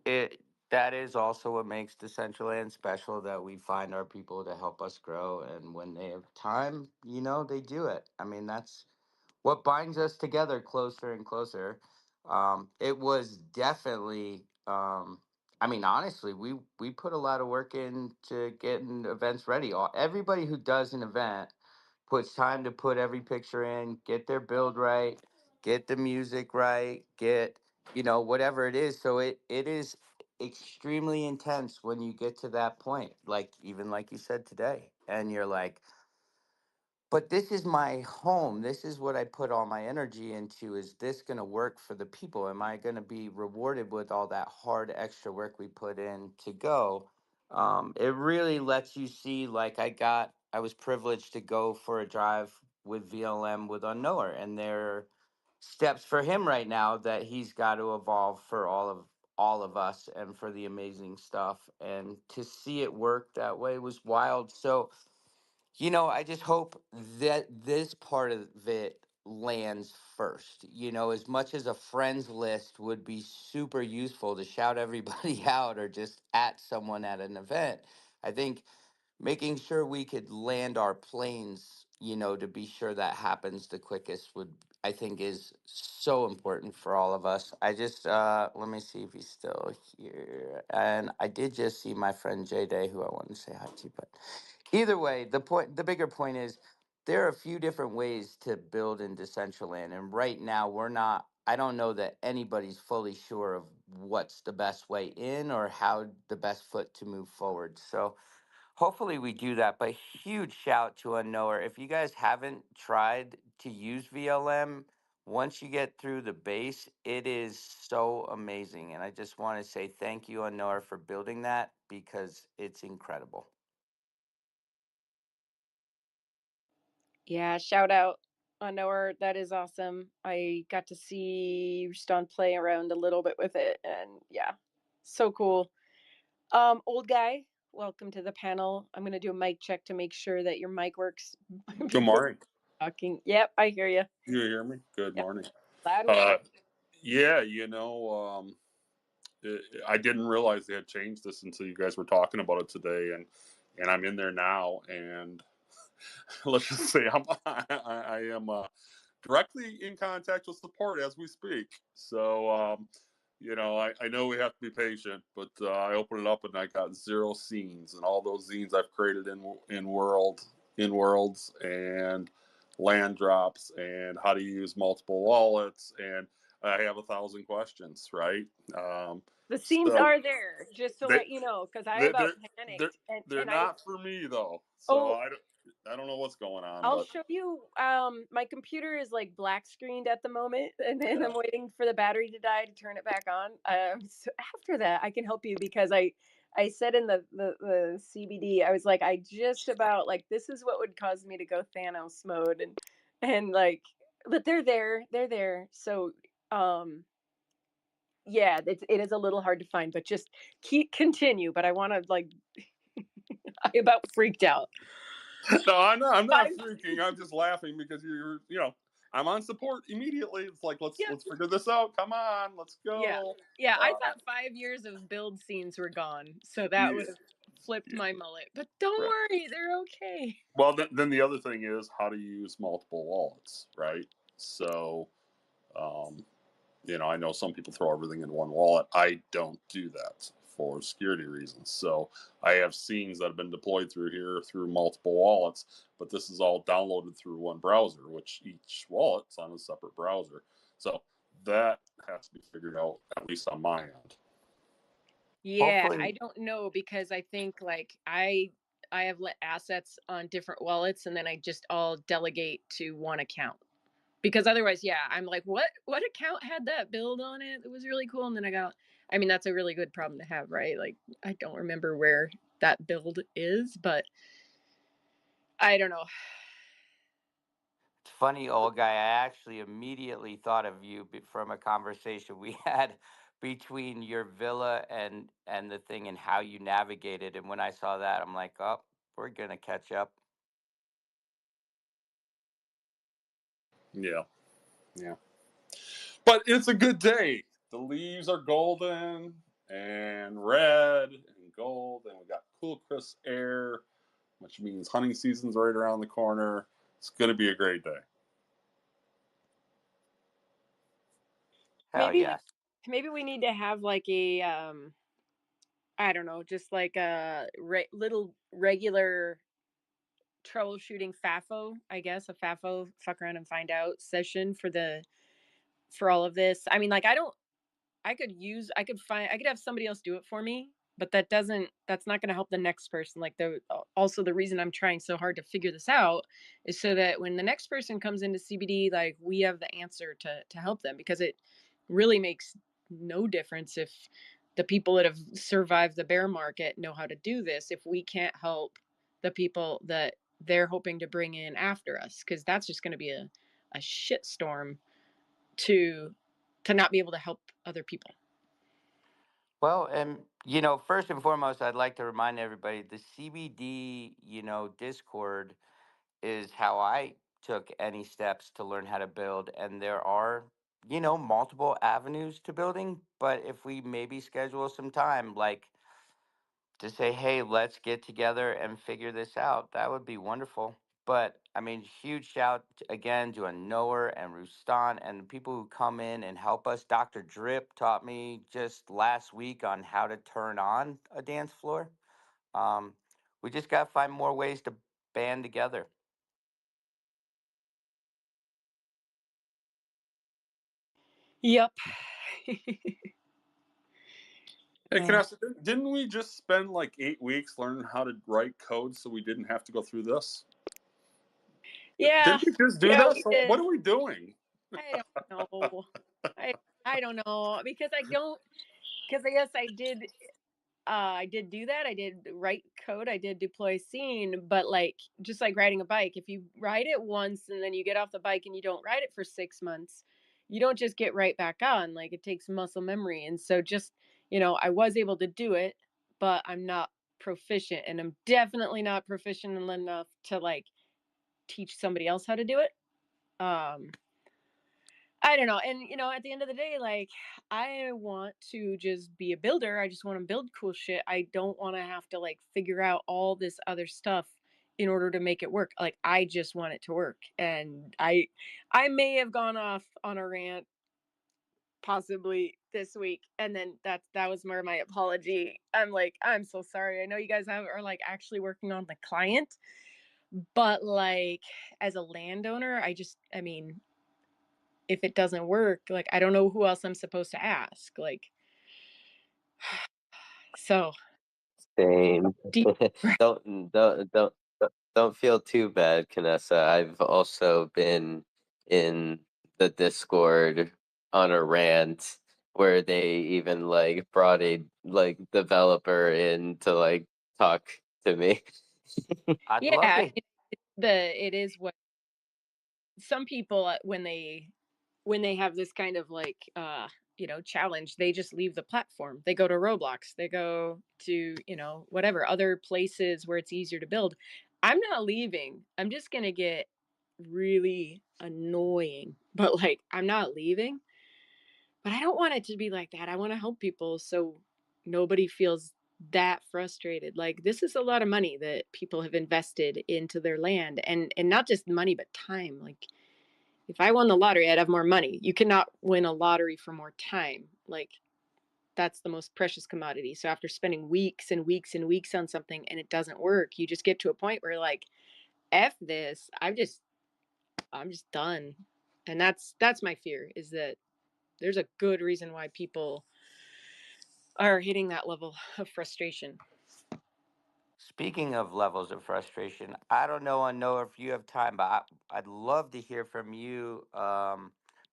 [SPEAKER 4] it that is also what makes Decentraland special, that we find our people to help us grow, and when they have time, they do it. I mean, that's what binds us together closer and closer. It was definitely, I mean, honestly, we put a lot of work into getting events ready. Everybody who does an event puts time to put every picture in, get their build right, get the music right, get whatever it is. So it is extremely intense when you get to that point, like even like you said today, and you're like, but this is my home. This is what I put all my energy into. Is this going to work for the people? Am I going to be rewarded with all that hard extra work we put in to go? It really lets you see, like, I was privileged to go for a drive with VLM with Unknower, and there are steps for him right now that he's got to evolve for all of us and for the amazing stuff. And to see it work that way was wild. So, I just hope that this part of it lands first. As much as a friends list would be super useful to shout everybody out or just at someone at an event, I think making sure we could land our planes, to be sure that happens the quickest would, I think, is so important for all of us. I just let me see if he's still here. And I did just see my friend J Day, who I wanted to say hi to, but either way, the bigger point is there are a few different ways to build in Decentraland, and right now I don't know that anybody's fully sure of what's the best way in or how the best foot to move forward. So hopefully we do that. But huge shout to Unknower. If you guys haven't tried to use VLM, once you get through the base, it is so amazing. And I just want to say thank you, Unknower, for building that, because it's incredible.
[SPEAKER 2] yeah, shout out on Knower. That is awesome. I got to see Ruston play around a little bit with it, and yeah, so cool. Old guy, welcome to the panel. I'm gonna do a mic check to make sure that your mic works
[SPEAKER 9] Good
[SPEAKER 2] before
[SPEAKER 9] morning.
[SPEAKER 2] talking. Yep, I hear you.
[SPEAKER 9] You hear me? Good
[SPEAKER 2] Yep,
[SPEAKER 9] morning.
[SPEAKER 2] loud and clear.
[SPEAKER 9] Uh, yeah, I didn't realize they had changed this until you guys were talking about it today, and I'm in there now, and let's just say I am directly in contact with support as we speak. So I know we have to be patient, but I opened it up and I got 0 scenes, and all those scenes I've created in worlds and land drops and how to use multiple wallets, and I have 1,000 questions, right?
[SPEAKER 2] The scenes
[SPEAKER 9] So
[SPEAKER 2] are there, just to
[SPEAKER 9] they
[SPEAKER 2] let you know, because I
[SPEAKER 9] they
[SPEAKER 2] about
[SPEAKER 9] they're, they're
[SPEAKER 2] panicked, and
[SPEAKER 9] they're
[SPEAKER 2] I
[SPEAKER 9] not for me though. So
[SPEAKER 2] oh
[SPEAKER 9] I don't know what's going on,
[SPEAKER 2] I'll
[SPEAKER 9] but
[SPEAKER 2] show you. My computer is like black screened at the moment, and then
[SPEAKER 9] yeah.
[SPEAKER 2] I'm waiting for the battery to die to turn it back on. So after that, I can help you because I said in the CBD, I was like, I just about like this is what would cause me to go Thanos mode, and like, but they're there. So yeah, it is a little hard to find, but just continue. But I want to like, I about freaked out.
[SPEAKER 9] No, I'm not
[SPEAKER 2] Five,
[SPEAKER 9] freaking. I'm just laughing because I'm on support immediately. It's like let's
[SPEAKER 2] yeah.
[SPEAKER 9] let's figure this out. Come on, let's
[SPEAKER 2] Yeah.
[SPEAKER 9] go.
[SPEAKER 2] Yeah, I
[SPEAKER 9] Uh,
[SPEAKER 2] thought 5 years of build scenes were gone, so that
[SPEAKER 9] yeah,
[SPEAKER 2] would have flipped
[SPEAKER 9] yeah,
[SPEAKER 2] my mullet. But don't
[SPEAKER 9] right.
[SPEAKER 2] worry, they're okay.
[SPEAKER 9] Well, then the other thing is how to use multiple wallets, right? So, um, I know some people throw everything in one wallet. I don't do that for security reasons. So I have scenes that have been deployed through here through multiple wallets, but this is all downloaded through one browser, which each wallet's on a separate browser. So that has to be figured out, at least on my end.
[SPEAKER 2] Yeah,
[SPEAKER 4] Hopefully,
[SPEAKER 2] I don't know because I think like I have let assets on different wallets and then I just all delegate to one account. Because otherwise, yeah, I'm like, what account had that build on it? It was really cool. And then I mean, that's a really good problem to have, right? Like I don't remember where that build is, but I don't know.
[SPEAKER 4] Funny old guy. I actually immediately thought of you from a conversation we had between your villa and the thing and how you navigated. And when I saw that, I'm like, oh, we're gonna catch up.
[SPEAKER 9] Yeah, yeah. But it's a good day. The leaves are golden and red and gold, and we got cool, crisp air, which means hunting season's right around the corner. It's going to be a great day.
[SPEAKER 4] Hell
[SPEAKER 2] Maybe
[SPEAKER 4] yes.
[SPEAKER 2] maybe we need to have like a I don't know, just like a little regular troubleshooting FAFO, I guess, a FAFO fuck around and find out session for all of this. I mean, like I could find I could have somebody else do it for me, but that's not going to help the next person. Like also the reason I'm trying so hard to figure this out is so that when the next person comes into CBD, like we have the answer to help them, because it really makes no difference if the people that have survived the bear market know how to do this if we can't help the people that they're hoping to bring in after us, because that's just going to be a shit storm to not be able to help other people.
[SPEAKER 4] Well, and first and foremost, I'd like to remind everybody the CBD, Discord is how I took any steps to learn how to build. And there are, multiple avenues to building. But if we maybe schedule some time, like to say, hey, let's get together and figure this out, that would be wonderful. But I mean, huge shout again to Noah and Rustan and the people who come in and help us. Dr. Drip taught me just last week on how to turn on a dance floor. Um, we just got to find more ways to band together.
[SPEAKER 2] Yep.
[SPEAKER 9] Hey,
[SPEAKER 2] Yeah.
[SPEAKER 9] Canasta, didn't we just spend like 8 weeks learning how to write code so we didn't have to go through this?
[SPEAKER 2] Yeah.
[SPEAKER 9] Didn't we just do
[SPEAKER 2] Yeah,
[SPEAKER 9] this?
[SPEAKER 2] we
[SPEAKER 9] What
[SPEAKER 2] did.
[SPEAKER 9] are we doing?
[SPEAKER 2] I don't know. I I don't know, because I guess I did do that. I did write code. I did deploy scene, but like just like riding a bike, if you ride it once and then you get off the bike and you don't ride it for 6 months, you don't just get right back on. Like it takes muscle memory. And so just, I was able to do it, but I'm not proficient, and I'm definitely not proficient enough to like teach somebody else how to do it. Um I don't know. And at the end of the day, like I want to just be a builder. I just want to build cool shit. I don't want to have to like figure out all this other stuff in order to make it work. Like I just want it to work. And I may have gone off on a rant possibly this week, and then that was more my apology. I'm like, I'm so sorry. I know you guys are like actually working on the client, but like as a landowner, I mean, if it doesn't work, like I don't know who else I'm supposed to ask. Like, so
[SPEAKER 1] Same.
[SPEAKER 2] deep.
[SPEAKER 1] Don't feel too bad, Canessa. I've also been in the Discord on a rant where they even like brought a like developer in to like talk to me.
[SPEAKER 4] I'd
[SPEAKER 2] Yeah,
[SPEAKER 4] love
[SPEAKER 2] I
[SPEAKER 4] to.
[SPEAKER 2] mean, it is what some people when they have this kind of like challenge, they just leave the platform. They go to Roblox, they go to whatever other places where it's easier to build. I'm not leaving. I'm just going to get really annoying, but like I'm not leaving. But I don't want it to be like that. I want to help people so nobody feels that frustrated. Like this is a lot of money that people have invested into their land, and not just money but time. Like if I won the lottery, I'd have more money. You cannot win a lottery for more time. Like that's the most precious commodity. So after spending weeks and weeks and weeks on something and it doesn't work, you just get to a point where like F this. I'm just done. And that's my fear, is that there's a good reason why people are hitting that level of frustration.
[SPEAKER 4] Speaking of levels of frustration, I don't know if you have time, but I'd love to hear from you.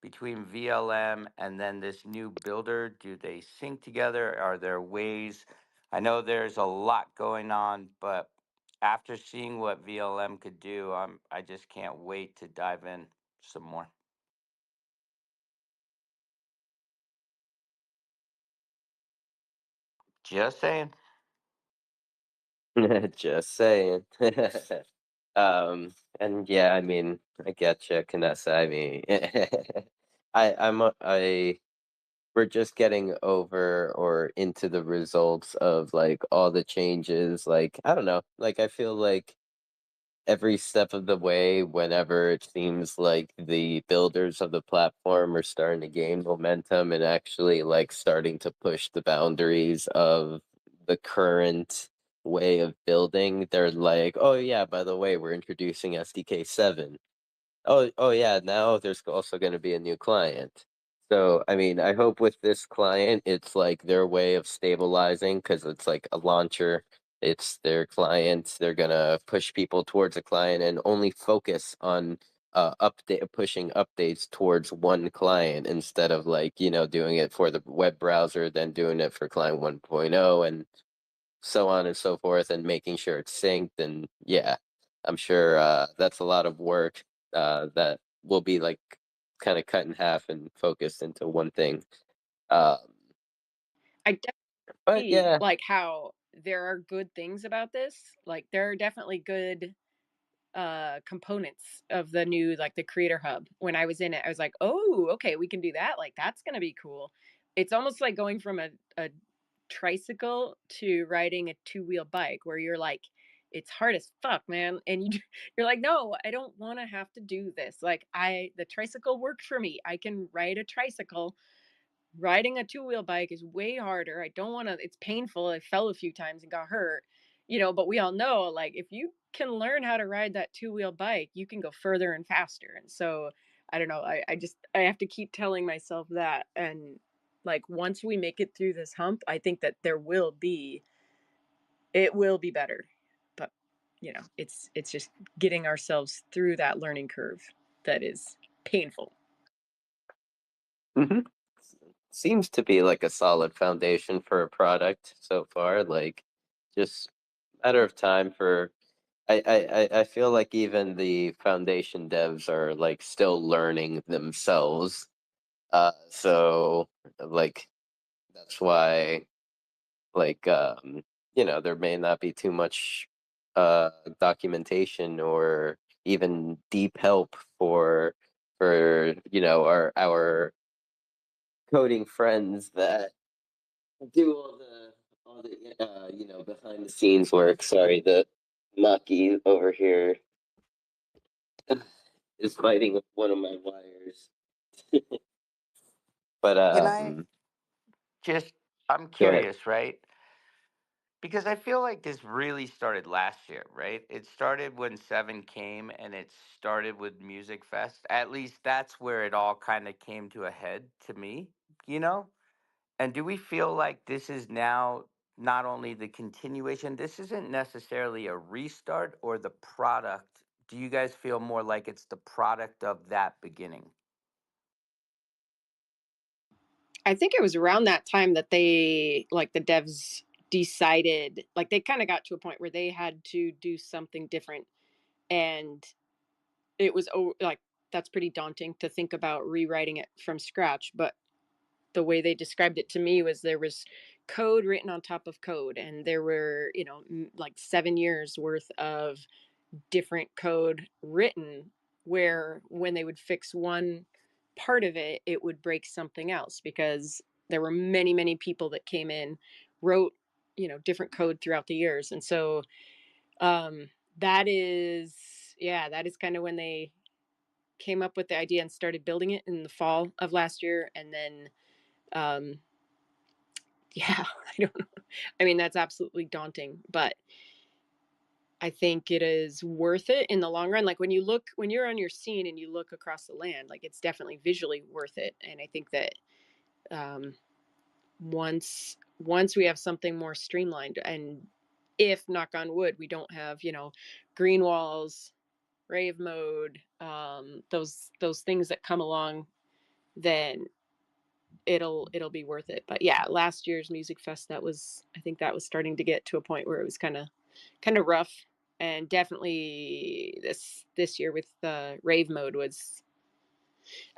[SPEAKER 4] Between VLM and then this new builder, do they sync together? Are there ways? I know there's a lot going on, but after seeing what VLM could do, I just can't wait to dive in. some more. Just saying.
[SPEAKER 1] Just saying. And yeah, I mean, I get you, Canessa. I mean, I we're just getting over or into the results of like all the changes. Like, I don't know. Like, I feel like every step of the way, whenever it seems like the builders of the platform are starting to gain momentum and actually like starting to push the boundaries of the current way of building, they're like, oh yeah, by the way, we're introducing SDK 7. Oh yeah, now there's also gonna be a new client. So, I mean, I hope with this client, it's like their way of stabilizing because it's like a launcher. It's their client. They're gonna push people towards a client and only focus on update pushing updates towards one client instead of like, doing it for the web browser, then doing it for client 1.0 and so on and so forth, and making sure it's synced. And yeah, I'm sure that's a lot of work that will be like kind of cut in half and focused into one thing. Um,
[SPEAKER 2] I definitely
[SPEAKER 1] but
[SPEAKER 2] see
[SPEAKER 1] yeah.
[SPEAKER 2] like how there are good things about this. Like there are definitely good components of the new like the creator hub. When I was in it, I was like, oh, okay, we can do that. Like that's gonna be cool. It's almost like going from a tricycle to riding a two-wheel bike where you're like, it's hard as fuck, man. And you're like, no, I don't want to have to do this. Like the tricycle worked for me. I can ride a tricycle. Riding a two-wheel bike is way harder. I don't want to, it's painful. I fell a few times and got hurt, but we all know like if you can learn how to ride that two-wheel bike, you can go further and faster. And so I don't know. I have to keep telling myself that. And like once we make it through this hump, I think that it will be better. But it's just getting ourselves through that learning curve that is painful.
[SPEAKER 1] Mhm. Seems to be like a solid foundation for a product so far. Like, just matter of time for. I feel like even the foundation devs are like still learning themselves. So like that's why like there may not be too much documentation or even deep help for our coding friends that do all the behind the scenes work. Sorry, the Maki over here is fighting one of my wires. But
[SPEAKER 4] Can I just, I'm
[SPEAKER 1] go ahead.
[SPEAKER 4] curious, right? Because I feel like this really started last year, right? It started when Seven came and it started with Music Fest. At least that's where it all kind of came to a head to me, you know? And do we feel like this is now not only the continuation, this isn't necessarily a restart or the product? Do you guys feel more like it's the product of that beginning?
[SPEAKER 2] I think it was around that time that they, like the devs, decided, like they kind of got to a point where they had to do something different. And it was like, that's pretty daunting to think about rewriting it from scratch. But the way they described it to me was there was code written on top of code. And there were, like 7 years worth of different code written where when they would fix one part of it, it would break something else because there were many, many people that came in, wrote, different code throughout the years. And so um, that is kind of when they came up with the idea and started building it in the fall of last year. And then, um, yeah, I don't know. I mean, that's absolutely daunting, but I think it is worth it in the long run. Like when you're on your scene and you look across the land, like it's definitely visually worth it. And I think that um, once we have something more streamlined, and if knock on wood, we don't have green walls, rave mode, those things that come along, then it'll be worth it. But yeah, last year's music fest, I think that was starting to get to a point where it was kind of rough. And definitely this year with the rave mode was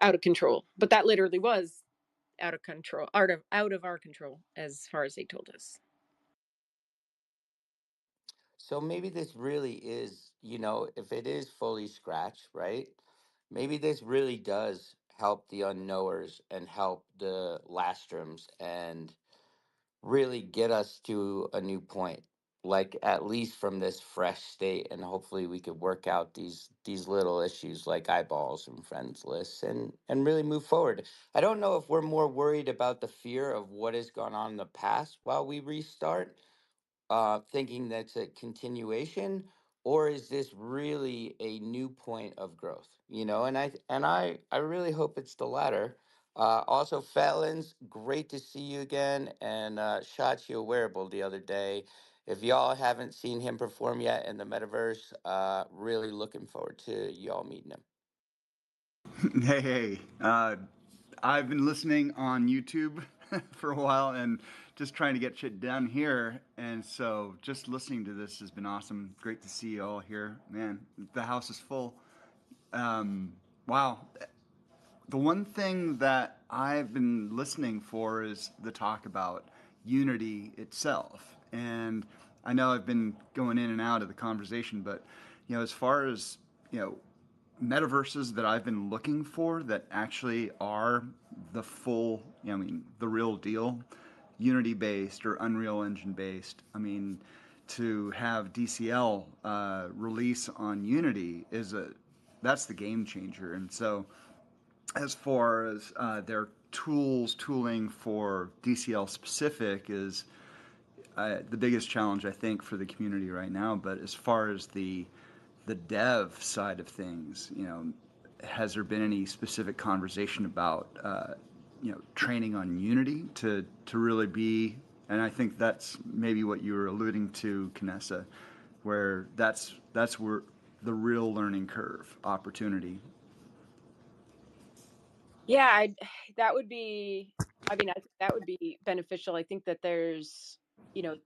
[SPEAKER 2] out of control. But that literally was out of control, out of our control, as far as they told us.
[SPEAKER 4] So maybe this really is, if it is fully scratch, right? Maybe this really does help the unknowers and help the Lastrums and really get us to a new point, like at least from this fresh state, and hopefully we could work out these little issues like eyeballs and friends lists and really move forward. I don't know if we're more worried about the fear of what has gone on in the past while we restart, thinking that's a continuation, or is this really a new point of growth? And I really hope it's the latter. Also, Felons, great to see you again, and shot you a wearable the other day. If y'all haven't seen him perform yet in the metaverse, really looking forward to y'all meeting him.
[SPEAKER 10] Hey, I've been listening on YouTube for a while and just trying to get shit done here. And so just listening to this has been awesome. Great to see you all here. Man, the house is full. Wow. The one thing that I've been listening for is the talk about unity itself. And I know I've been going in and out of the conversation, but as far as, metaverses that I've been looking for that actually are the full, the real deal, Unity based or Unreal Engine based. I mean, to have DCL release on Unity that's the game changer. And so, as far as their tooling for DCL specific is the biggest challenge I think for the community right now. But as far as the dev side of things, has there been any specific conversation about training on Unity to really be? And I think that's maybe what you were alluding to, Kanessa, where that's where the real learning curve opportunity.
[SPEAKER 2] Yeah, that would be, I think that would be beneficial. I think that there's,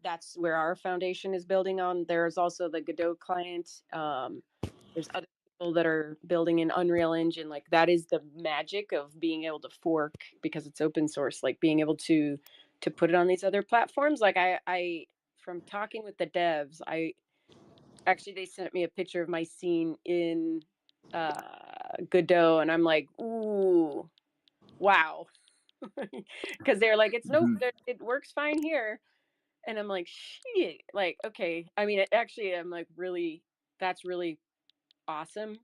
[SPEAKER 2] that's where our foundation is building on. There's also the Godot client. There's other people that are building in Unreal Engine. Like that is the magic of being able to fork because it's open source, like being able to put it on these other platforms. Like I from talking with the devs, they sent me a picture of my scene in Godot, and I'm like, ooh, wow. Because they're like, it's nope, it works fine here. And I'm like, shit, like, okay. I mean, I'm like, really, that's really awesome,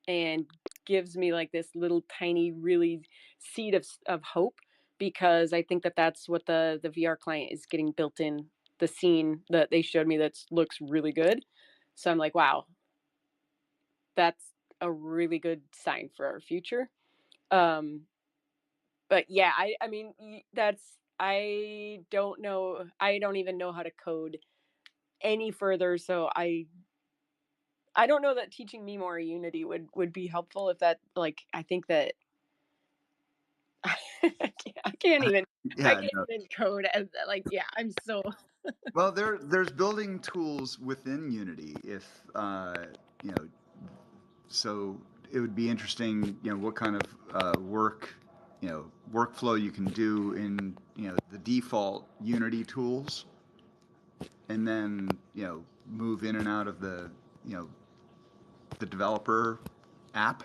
[SPEAKER 2] and gives me like this little tiny, really seed of hope, because I think that that's what the VR client is getting built in the scene that they showed me that looks really good. So I'm like, wow, that's a really good sign for our future. But yeah, I mean, I don't know. I don't even know how to code any further. So I don't know that teaching me more Unity would be helpful. If that, like, I think that I can't even, I
[SPEAKER 10] Yeah,
[SPEAKER 2] can't
[SPEAKER 10] no.
[SPEAKER 2] even code as like, yeah, I'm so.
[SPEAKER 10] Well, there's building tools within Unity. If so it would be interesting, what kind of workflow you can do in the default Unity tools, and then move in and out of the developer app.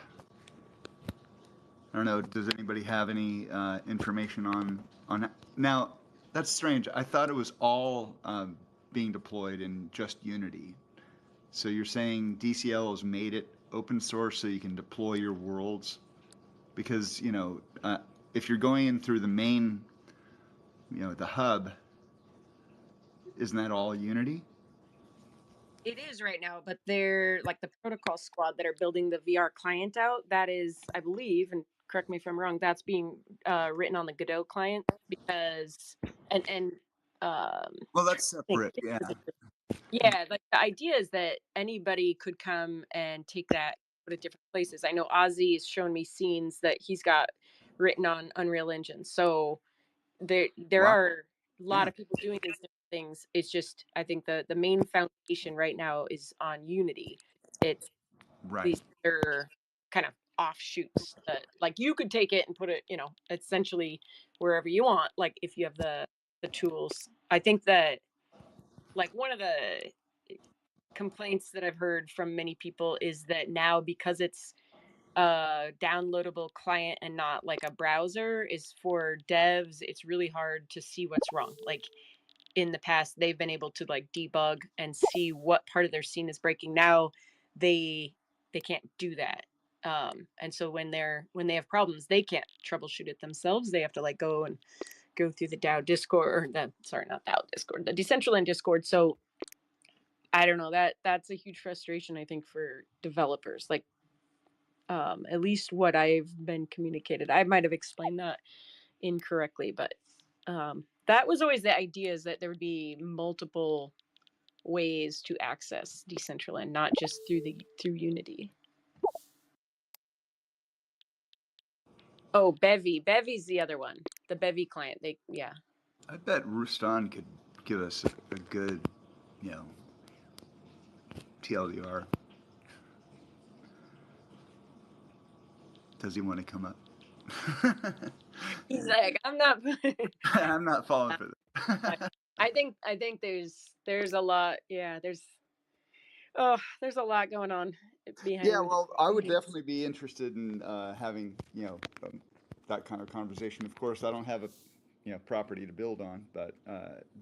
[SPEAKER 10] I don't know. Does anybody have any information on now? That's strange. I thought it was all being deployed in just Unity. So you're saying DCL has made it open source so you can deploy your worlds? Because if you're going in through the main, the hub, isn't that all Unity?
[SPEAKER 2] It is right now, but they're like the protocol squad that are building the VR client out. That is, I believe, and correct me if I'm wrong, that's being written on the Godot client, because and
[SPEAKER 10] Well, that's
[SPEAKER 2] think
[SPEAKER 10] separate. Yeah.
[SPEAKER 2] yeah, like the idea is that anybody could come and take that, put it different places. I know Ozzy has shown me scenes that he's got written on Unreal Engine. So there
[SPEAKER 10] Wow.
[SPEAKER 2] are a lot
[SPEAKER 10] Yeah.
[SPEAKER 2] of people doing these different things. It's just, I think the main foundation right now is on Unity. It's
[SPEAKER 10] Right.
[SPEAKER 2] these other kind of offshoots that like you could take it and put it, essentially wherever you want, like if you have the tools. I think that like one of the complaints that I've heard from many people is that now, because it's a downloadable client and not like a browser, is for devs, it's really hard to see what's wrong. Like in the past, they've been able to like debug and see what part of their scene is breaking. Now they can't do that. And so when they have problems, they can't troubleshoot it themselves. They have to like go through the DAO Discord, or not DAO Discord, the Decentraland Discord. So I don't know, that's a huge frustration, I think, for developers. Like, at least what I've been communicated. I might have explained that incorrectly, but that was always the idea, is that there would be multiple ways to access Decentraland, not just through Unity. Oh, Bevy's the other one. The Bevy client. Yeah.
[SPEAKER 10] I bet Rustan could give us a good, TLDR. Does he want to come up?
[SPEAKER 2] He's like, I'm not.
[SPEAKER 10] I'm not falling for that.
[SPEAKER 2] I think there's a lot. Yeah, there's a lot going on behind.
[SPEAKER 10] Yeah, well, I would definitely be interested in having that kind of conversation. Of course, I don't have a property to build on, but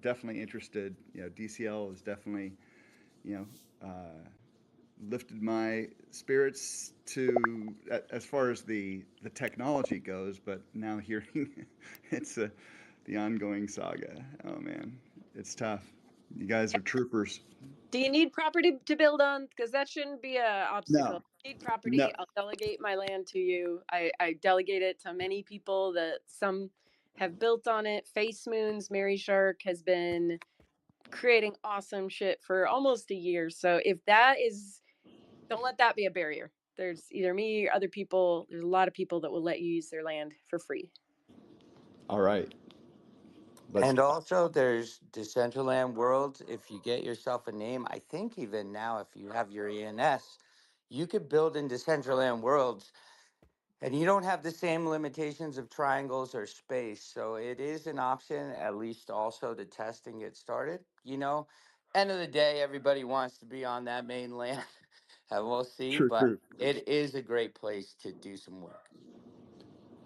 [SPEAKER 10] definitely interested. DCL is definitely lifted my spirits to as far as the technology goes. But now hearing it's the ongoing saga. Oh man, it's tough. You guys are troopers.
[SPEAKER 2] Do you need property to build on? Because that shouldn't be an obstacle.
[SPEAKER 10] No,
[SPEAKER 2] You need property.
[SPEAKER 10] no.
[SPEAKER 2] I'll delegate my land to you. I delegate it to many people that some have built on it. Face Moons, Mary Shark has been creating awesome shit for almost a year. So if that is, don't let that be a barrier. There's either me or other people. There's a lot of people that will let you use their land for free.
[SPEAKER 10] All right.
[SPEAKER 4] And also, there's Decentraland Worlds. If you get yourself a name, I think even now, if you have your ENS, you could build in Decentraland Worlds, and you don't have the same limitations of triangles or space. So it is an option, at least also to test and get started. End of the day, everybody wants to be on that main land, and we'll see.
[SPEAKER 10] True,
[SPEAKER 4] But
[SPEAKER 10] true.
[SPEAKER 4] it is a great place to do some work.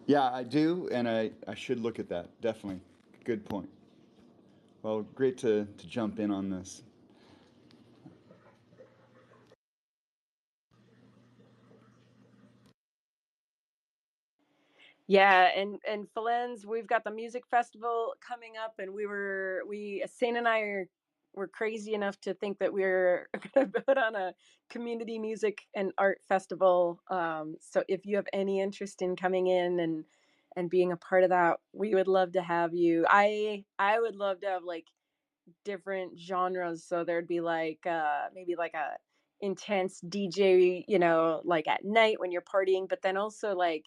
[SPEAKER 10] Yeah, I do, and I should look at that. Definitely. Good point. Well, great to jump in on this.
[SPEAKER 2] Yeah, and Felenz, we've got the music festival coming up, and Sane and I were crazy enough to think that we were going to put on a community music and art festival. So if you have any interest in coming in and being a part of that, we would love to have you. I would love to have like different genres, so there'd be like maybe like a intense DJ, like at night when you're partying, but then also like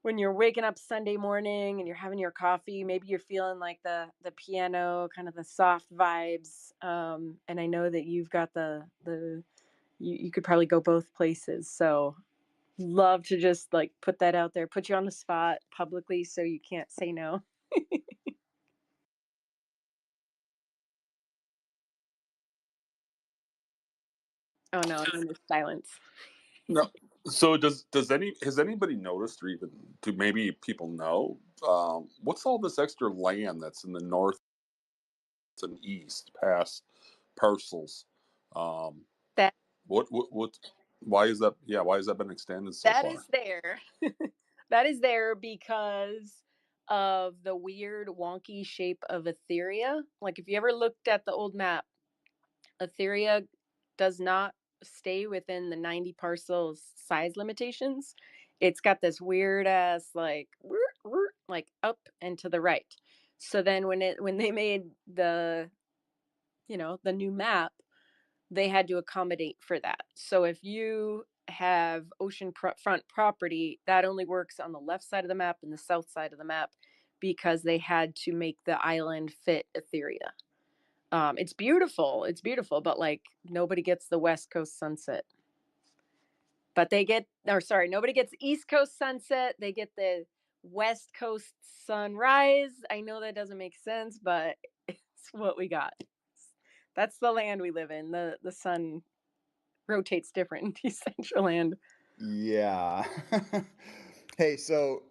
[SPEAKER 2] when you're waking up Sunday morning and you're having your coffee, maybe you're feeling like the piano, kind of the soft vibes. And I know that you've got you could probably go both places. So love to just like put that out there, put you on the spot publicly so you can't say no. Oh no, I'm in the silence.
[SPEAKER 9] No. So has anybody noticed, or even do maybe people know, what's all this extra land that's in the north and east past parcels? Um,
[SPEAKER 2] That
[SPEAKER 9] what why is that? Yeah, why has that been extended so
[SPEAKER 2] that
[SPEAKER 9] far?
[SPEAKER 2] is there. That is there because of the weird wonky shape of Etheria. Like if you ever looked at the old map, Etheria does not stay within the 90 parcels size limitations. It's got this weird ass like up and to the right. So then when they made the new map, they had to accommodate for that. So if you have front property, that only works on the left side of the map and the south side of the map, because they had to make the island fit Etheria. It's beautiful, but like nobody gets the West Coast sunset. but nobody gets East Coast sunset. They get the West Coast sunrise. I know that doesn't make sense, but it's what we got. That's the land we live in. The sun rotates different in Decentraland.
[SPEAKER 10] Yeah. Hey, so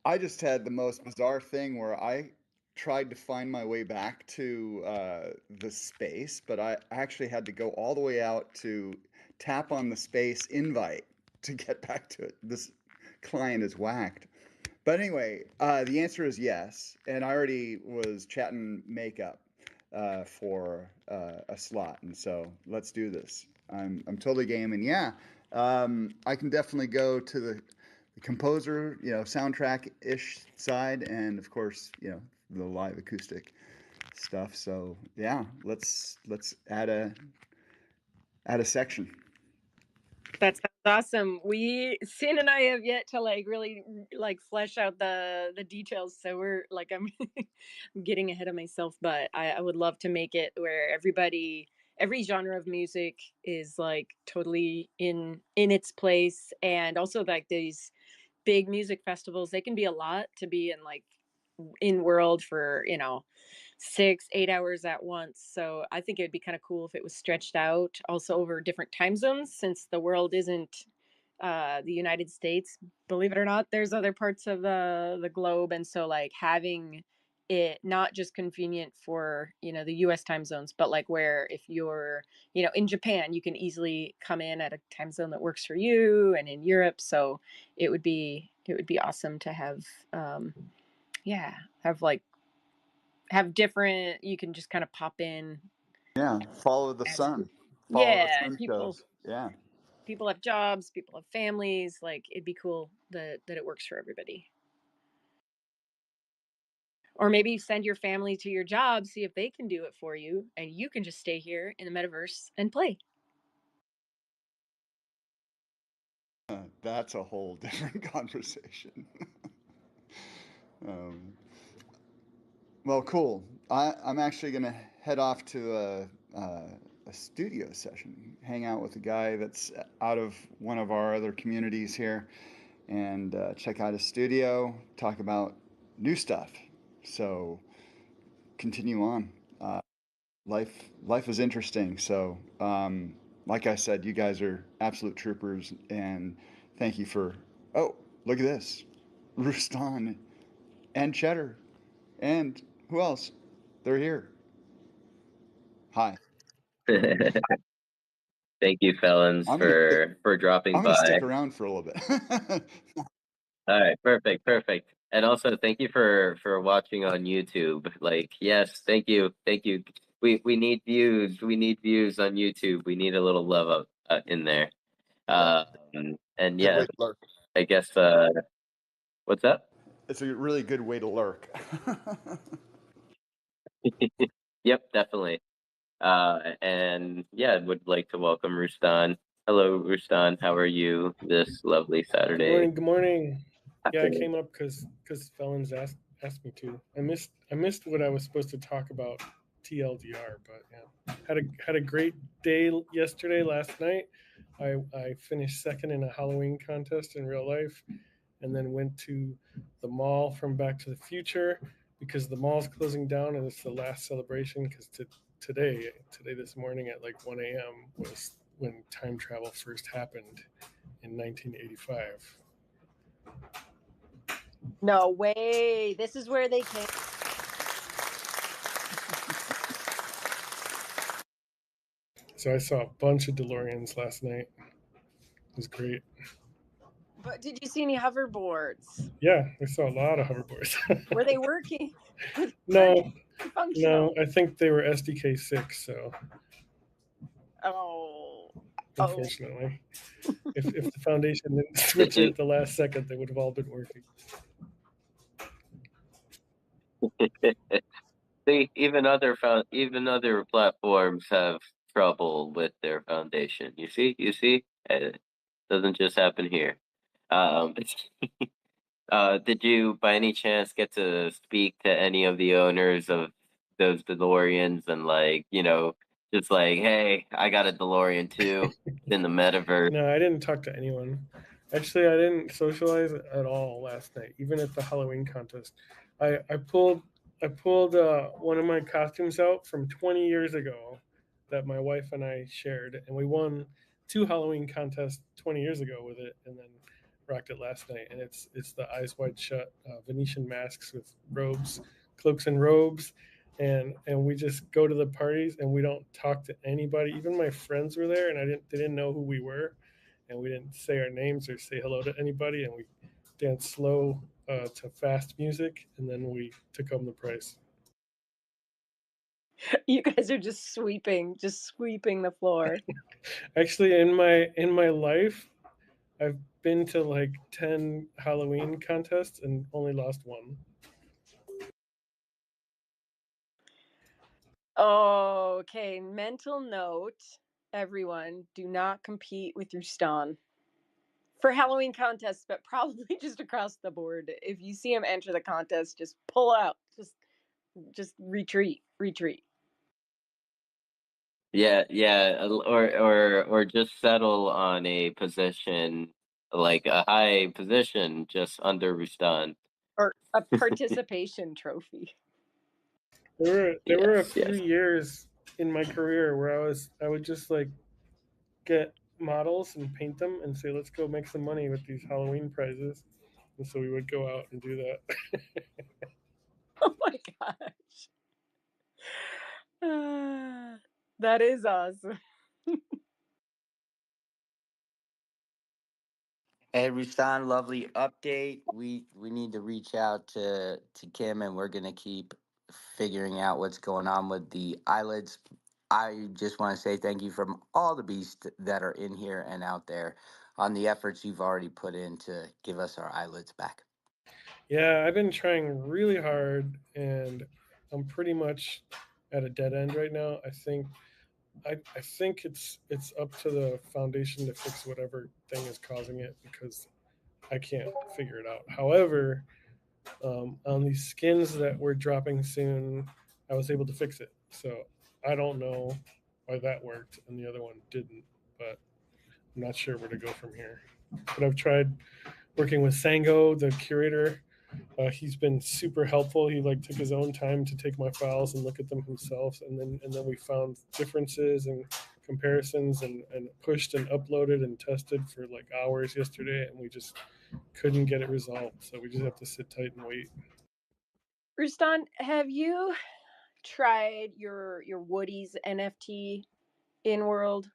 [SPEAKER 10] I just had the most bizarre thing where I tried to find my way back to the space, but I actually had to go all the way out to tap on the space invite to get back to it. This client is whacked. But anyway, the answer is yes, and I already was chatting makeup for a slot, and so let's do this. I'm totally game, and yeah, I can definitely go to the composer, soundtrack ish side, and of course, the live acoustic stuff. So yeah, let's add a section.
[SPEAKER 2] That sounds awesome. Sin and I have yet to really flesh out the details. So we're I'm getting ahead of myself, but I would love to make it where every genre of music is totally in its place, and also these big music festivals, they can be a lot to be in world for 6-8 hours at once. So I think it would be kind of cool if it was stretched out also over different time zones, since the world isn't the United States. Believe it or not, there's other parts of the globe, and so having it not just convenient for the US time zones, but where if you're in Japan, you can easily come in at a time zone that works for you, and in Europe. So it would be awesome to have have different, you can just kind of pop in.
[SPEAKER 10] Yeah, follow the
[SPEAKER 2] as
[SPEAKER 10] sun. Follow the
[SPEAKER 2] yeah
[SPEAKER 10] sun shows. Yeah.
[SPEAKER 2] People have jobs, people have families, it'd be cool that it works for everybody. Or maybe send your family to your job, see if they can do it for you, and you can just stay here in the metaverse and play.
[SPEAKER 10] That's a whole different conversation. um, well, cool. I'm actually going to head off to a studio session, hang out with a guy that's out of one of our other communities here, and check out his studio, talk about new stuff. So continue on. Life is interesting. So, like I said, you guys are absolute troopers, and thank you for. Oh, look at this, Rustan and Cheddar, and who else? They're here. Hi.
[SPEAKER 1] Thank you, felons,
[SPEAKER 10] I'm gonna stick,
[SPEAKER 1] for dropping
[SPEAKER 10] I'm gonna
[SPEAKER 1] by.
[SPEAKER 10] stick around for a little bit.
[SPEAKER 1] All right, perfect. And also, thank you for watching on YouTube. Yes, thank you. We need views. We need views on YouTube. We need a little love up in there.
[SPEAKER 10] Yeah.
[SPEAKER 1] And
[SPEAKER 10] Good
[SPEAKER 1] yeah,
[SPEAKER 10] way to lurk.
[SPEAKER 1] I guess. What's up?
[SPEAKER 10] It's a really good way to lurk.
[SPEAKER 1] Yep, definitely. And yeah, I would like to welcome Rustan. Hello, Rustan. How are you this lovely Saturday?
[SPEAKER 11] Good morning. Yeah, I
[SPEAKER 1] afternoon?
[SPEAKER 11] came up because Felons asked me to. I missed what I was supposed to talk about, TLDR, but yeah, had a great day yesterday. Last night, I finished second in a Halloween contest in real life, and then went to the mall from Back to the Future because the mall's closing down and it's the last celebration. Because today this morning at 1 a.m. was when time travel first happened in 1985.
[SPEAKER 2] No way. This is where they came.
[SPEAKER 11] So I saw a bunch of DeLoreans last night. It was great.
[SPEAKER 2] But did you see any hoverboards?
[SPEAKER 11] Yeah, I saw a lot of hoverboards.
[SPEAKER 2] Were they working?
[SPEAKER 11] No,
[SPEAKER 2] Functional?
[SPEAKER 11] I think they were SDK 6, so
[SPEAKER 2] Oh.
[SPEAKER 11] unfortunately. If the foundation didn't switch it at the last second, they would have all been working.
[SPEAKER 1] See, even other platforms have trouble with their foundation. You see, it doesn't just happen here. Um, did you, by any chance, get to speak to any of the owners of those DeLoreans and Just like, hey, I got a DeLorean too in the metaverse.
[SPEAKER 11] No, I didn't talk to anyone. Actually, I didn't socialize at all last night, even at the Halloween contest. I pulled one of my costumes out from 20 years ago that my wife and I shared, and we won 2 Halloween contests 20 years ago with it, and then rocked it last night. And it's the Eyes Wide Shut Venetian masks with robes, cloaks and robes, and we just go to the parties and we don't talk to anybody. Even my friends were there, and they didn't know who we were, and we didn't say our names or say hello to anybody, and we danced slow to fast music, and then we took home the prize.
[SPEAKER 2] You guys are just sweeping the floor.
[SPEAKER 11] Actually, in my life, I've been to like 10 Halloween contests and only lost one.
[SPEAKER 2] Okay, mental note, everyone, do not compete with your Stan for Halloween contests, but probably just across the board. If you see him enter the contest, just pull out. Just retreat.
[SPEAKER 1] Yeah, or just settle on a position like a high position just under Rustan.
[SPEAKER 2] Or a participation trophy.
[SPEAKER 11] There were a
[SPEAKER 1] Yes,
[SPEAKER 11] few
[SPEAKER 1] yes.
[SPEAKER 11] years in my career where I would just like get models and paint them and say, let's go make some money with these Halloween prizes. And so we would go out and do that.
[SPEAKER 2] Oh my gosh. That is awesome.
[SPEAKER 4] Hey, Rustan, lovely update. We need to reach out to Kim, and we're gonna keep figuring out what's going on with the eyelids. I just want to say thank you from all the beasts that are in here and out there on the efforts you've already put in to give us our eyelids back.
[SPEAKER 11] Yeah, I've been trying really hard, and I'm pretty much at a dead end right now. I think it's up to the foundation to fix whatever thing is causing it, because I can't figure it out. However, on these skins that we're dropping soon, I was able to fix it. So I don't know why that worked and the other one didn't, but I'm not sure where to go from here. But I've tried working with Sango, the curator. He's been super helpful. He like took his own time to take my files and look at them himself, and then we found differences and comparisons, and pushed and uploaded and tested for like hours yesterday, and we just couldn't get it resolved. So we just have to sit tight and wait.
[SPEAKER 2] Rustan, have you tried your Woody's NFT in world?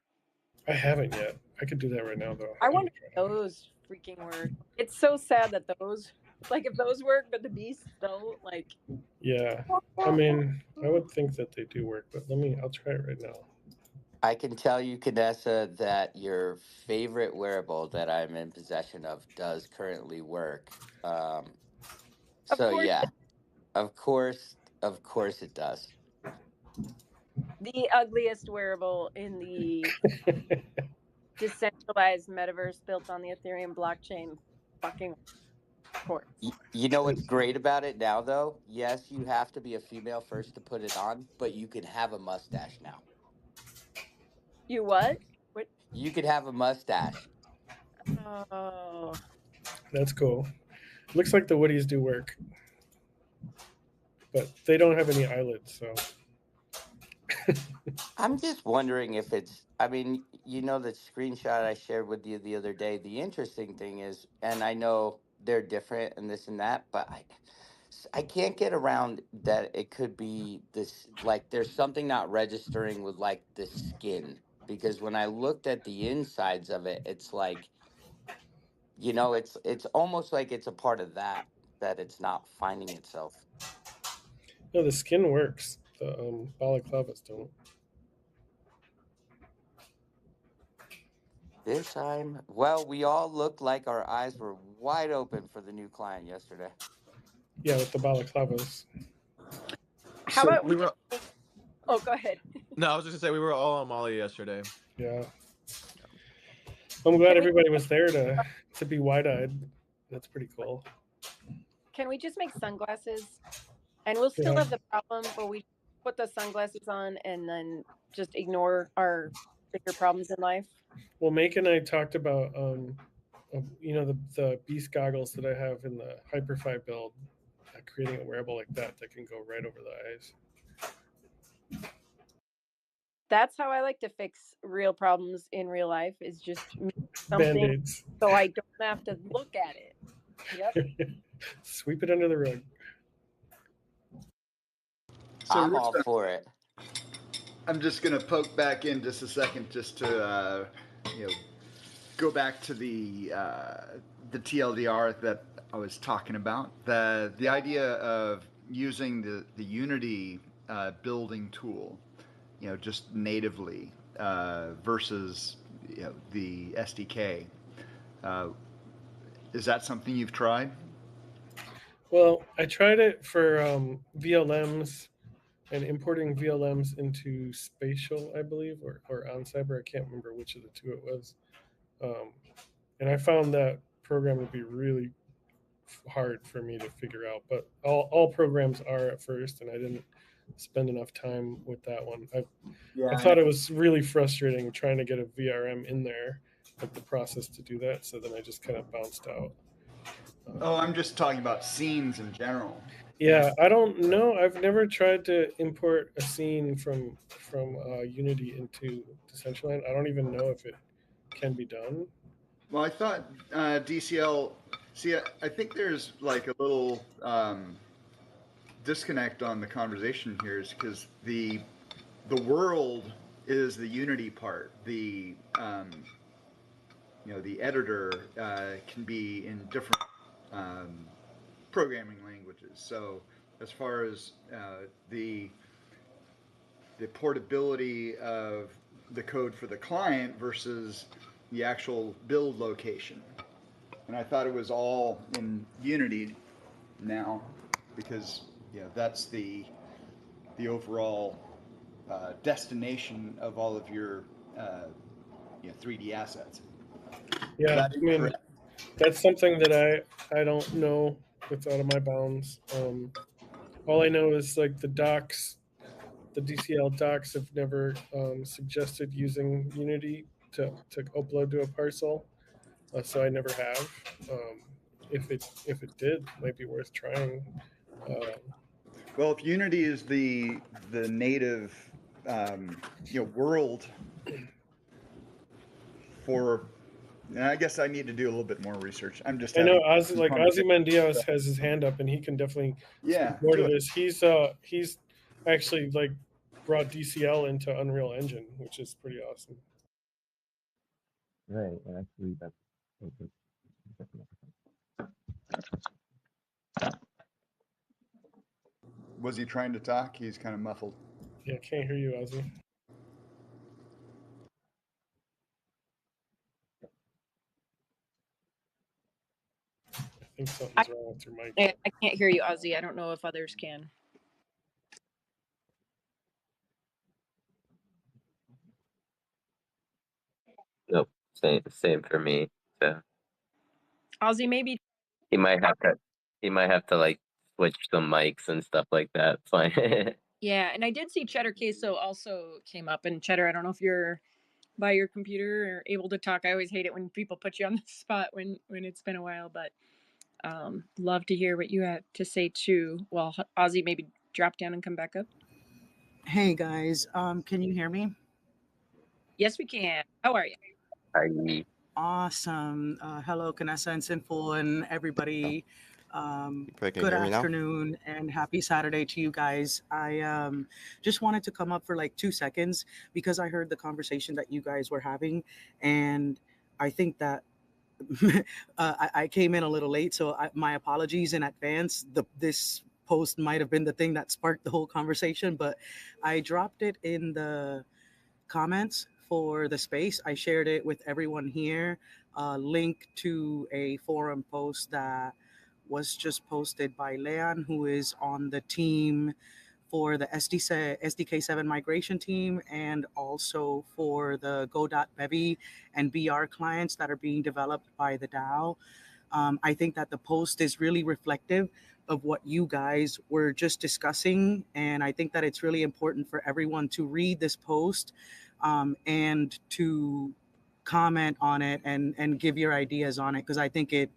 [SPEAKER 11] I haven't yet. I could do that right now though.
[SPEAKER 2] I
[SPEAKER 11] I need
[SPEAKER 2] wonder
[SPEAKER 11] to
[SPEAKER 2] if
[SPEAKER 11] try that.
[SPEAKER 2] those freaking work. It's so sad that those, like, if those work, but the beasts don't. Like,
[SPEAKER 11] Yeah, I mean, I would think that they do work, but I'll try it right now.
[SPEAKER 4] I can tell you, Canessa, that your favorite wearable that I'm in possession of does currently work.
[SPEAKER 2] of
[SPEAKER 4] So
[SPEAKER 2] course,
[SPEAKER 4] yeah, of course it does.
[SPEAKER 2] the ugliest wearable in the decentralized metaverse built on the Ethereum blockchain. Fucking, of course.
[SPEAKER 4] You know what's great about it now, though? Yes, you have to be a female first to put it on, but you can have a mustache now.
[SPEAKER 2] You what? What?
[SPEAKER 4] You could have a mustache.
[SPEAKER 2] Oh,
[SPEAKER 11] That's cool. Looks like the Woodies do work, but they don't have any eyelids, so
[SPEAKER 4] I'm just wondering if it's, I mean, you know, the screenshot I shared with you the other day. The interesting thing is, and I know they're different and this and that, but I can't get around that it could be this, like, there's something not registering with like the skin. Because when I looked at the insides of it, it's like, it's almost like it's a part of that it's not finding itself.
[SPEAKER 11] no, the skin works. The balaclavas don't.
[SPEAKER 4] This time, well, we all looked like our eyes were wide open for the new client yesterday.
[SPEAKER 11] Yeah, with the balaclavas.
[SPEAKER 2] how
[SPEAKER 5] So
[SPEAKER 2] about we
[SPEAKER 5] we
[SPEAKER 2] just
[SPEAKER 5] were
[SPEAKER 2] make? Oh, go ahead.
[SPEAKER 5] no, I was just gonna say we were all on Molly yesterday.
[SPEAKER 11] Yeah, I'm glad
[SPEAKER 2] Can we
[SPEAKER 11] everybody was there to be wide eyed. That's pretty cool.
[SPEAKER 2] can we just make sunglasses? And we'll still
[SPEAKER 11] Yeah,
[SPEAKER 2] have the problem, but we put the sunglasses on and then just ignore our bigger problems in life?
[SPEAKER 11] Well, Make and I talked about, the Beast goggles that I have in the Hyperfi build, creating a wearable like that can go right over the eyes.
[SPEAKER 2] That's how I like to fix real problems in real life, is just make something
[SPEAKER 11] Band-aids.
[SPEAKER 2] so I don't have to look at it. Yep.
[SPEAKER 11] Sweep it under the rug.
[SPEAKER 10] So,
[SPEAKER 4] I'm all
[SPEAKER 10] Rich,
[SPEAKER 4] for it.
[SPEAKER 10] I'm just going to poke back in just a second, just to go back to the TLDR that I was talking about. The idea of using the Unity building tool, just natively versus the SDK. Is that something you've tried?
[SPEAKER 11] Well, I tried it for VLMs and importing VLMs into Spatial, I believe, or on Cyber. I can't remember which of the two it was. And I found that program to be really hard for me to figure out. But all programs are at first, and I didn't spend enough time with that one. I thought it was really frustrating trying to get a VRM in there, like the process to do that. So then I just kind of bounced out.
[SPEAKER 10] Oh, I'm just talking about scenes in general.
[SPEAKER 11] Yeah, I don't know. I've never tried to import a scene from Unity into Decentraland. I don't even know if it can be done.
[SPEAKER 10] Well, I thought DCL. See, I think there's like a little disconnect on the conversation here, is because the world is the Unity part. The the editor can be in different programming languages. So as far as the portability of the code for the client versus the actual build location. And I thought it was all in Unity now, because that's the overall destination of all of your 3D assets.
[SPEAKER 11] Yeah,
[SPEAKER 10] That
[SPEAKER 11] I
[SPEAKER 10] is
[SPEAKER 11] mean,
[SPEAKER 10] correct.
[SPEAKER 11] that's something that I don't know. It's out of my bounds. All I know is like the docs, the DCL docs have never suggested using Unity to upload to a parcel, so I never have. If it did, it might be worth trying.
[SPEAKER 10] Well, if Unity is the native world for, and I guess I need to do a little bit more research. I'm just
[SPEAKER 11] I know
[SPEAKER 10] having
[SPEAKER 11] Ozzy Mendios has his hand up, and he can definitely
[SPEAKER 10] yeah,
[SPEAKER 11] speak more to
[SPEAKER 10] do it.
[SPEAKER 11] this. He's actually like brought DCL into Unreal Engine, which is pretty awesome.
[SPEAKER 12] Right, and actually that's
[SPEAKER 10] Was he trying to talk? He's kind of muffled.
[SPEAKER 11] Yeah, can't hear you, Ozzy. I think something's wrong with your mic.
[SPEAKER 2] I can't hear you, Ozzy. I don't know if others can.
[SPEAKER 1] Nope, same for me. So
[SPEAKER 2] Ozzy, maybe.
[SPEAKER 1] he might have to like switch the mics and stuff like that. Fine.
[SPEAKER 2] Yeah, and I did see Cheddar Queso also came up. And Cheddar, I don't know if you're by your computer or able to talk. I always hate it when people put you on the spot when it's been a while, but love to hear what you had to say too. Well, Ozzy, maybe drop down and come back up.
[SPEAKER 13] Hey guys, can you hear me?
[SPEAKER 2] Yes, we can. How are you?
[SPEAKER 13] Awesome. Hello, Kanessa and Sinful and everybody. Good afternoon and happy Saturday to you guys. I just wanted to come up for like 2 seconds because I heard the conversation that you guys were having, and I think that I came in a little late, so my apologies in advance. This post might have been the thing that sparked the whole conversation, but I dropped it in the comments for the space. I shared it with everyone here. Link to a forum post that was just posted by Leon, who is on the team for the SDK7 migration team, and also for the Go.Bevy and BR clients that are being developed by the DAO. I think that the post is really reflective of what you guys were just discussing. And I think that it's really important for everyone to read this post and to comment on it and give your ideas on it, because I think it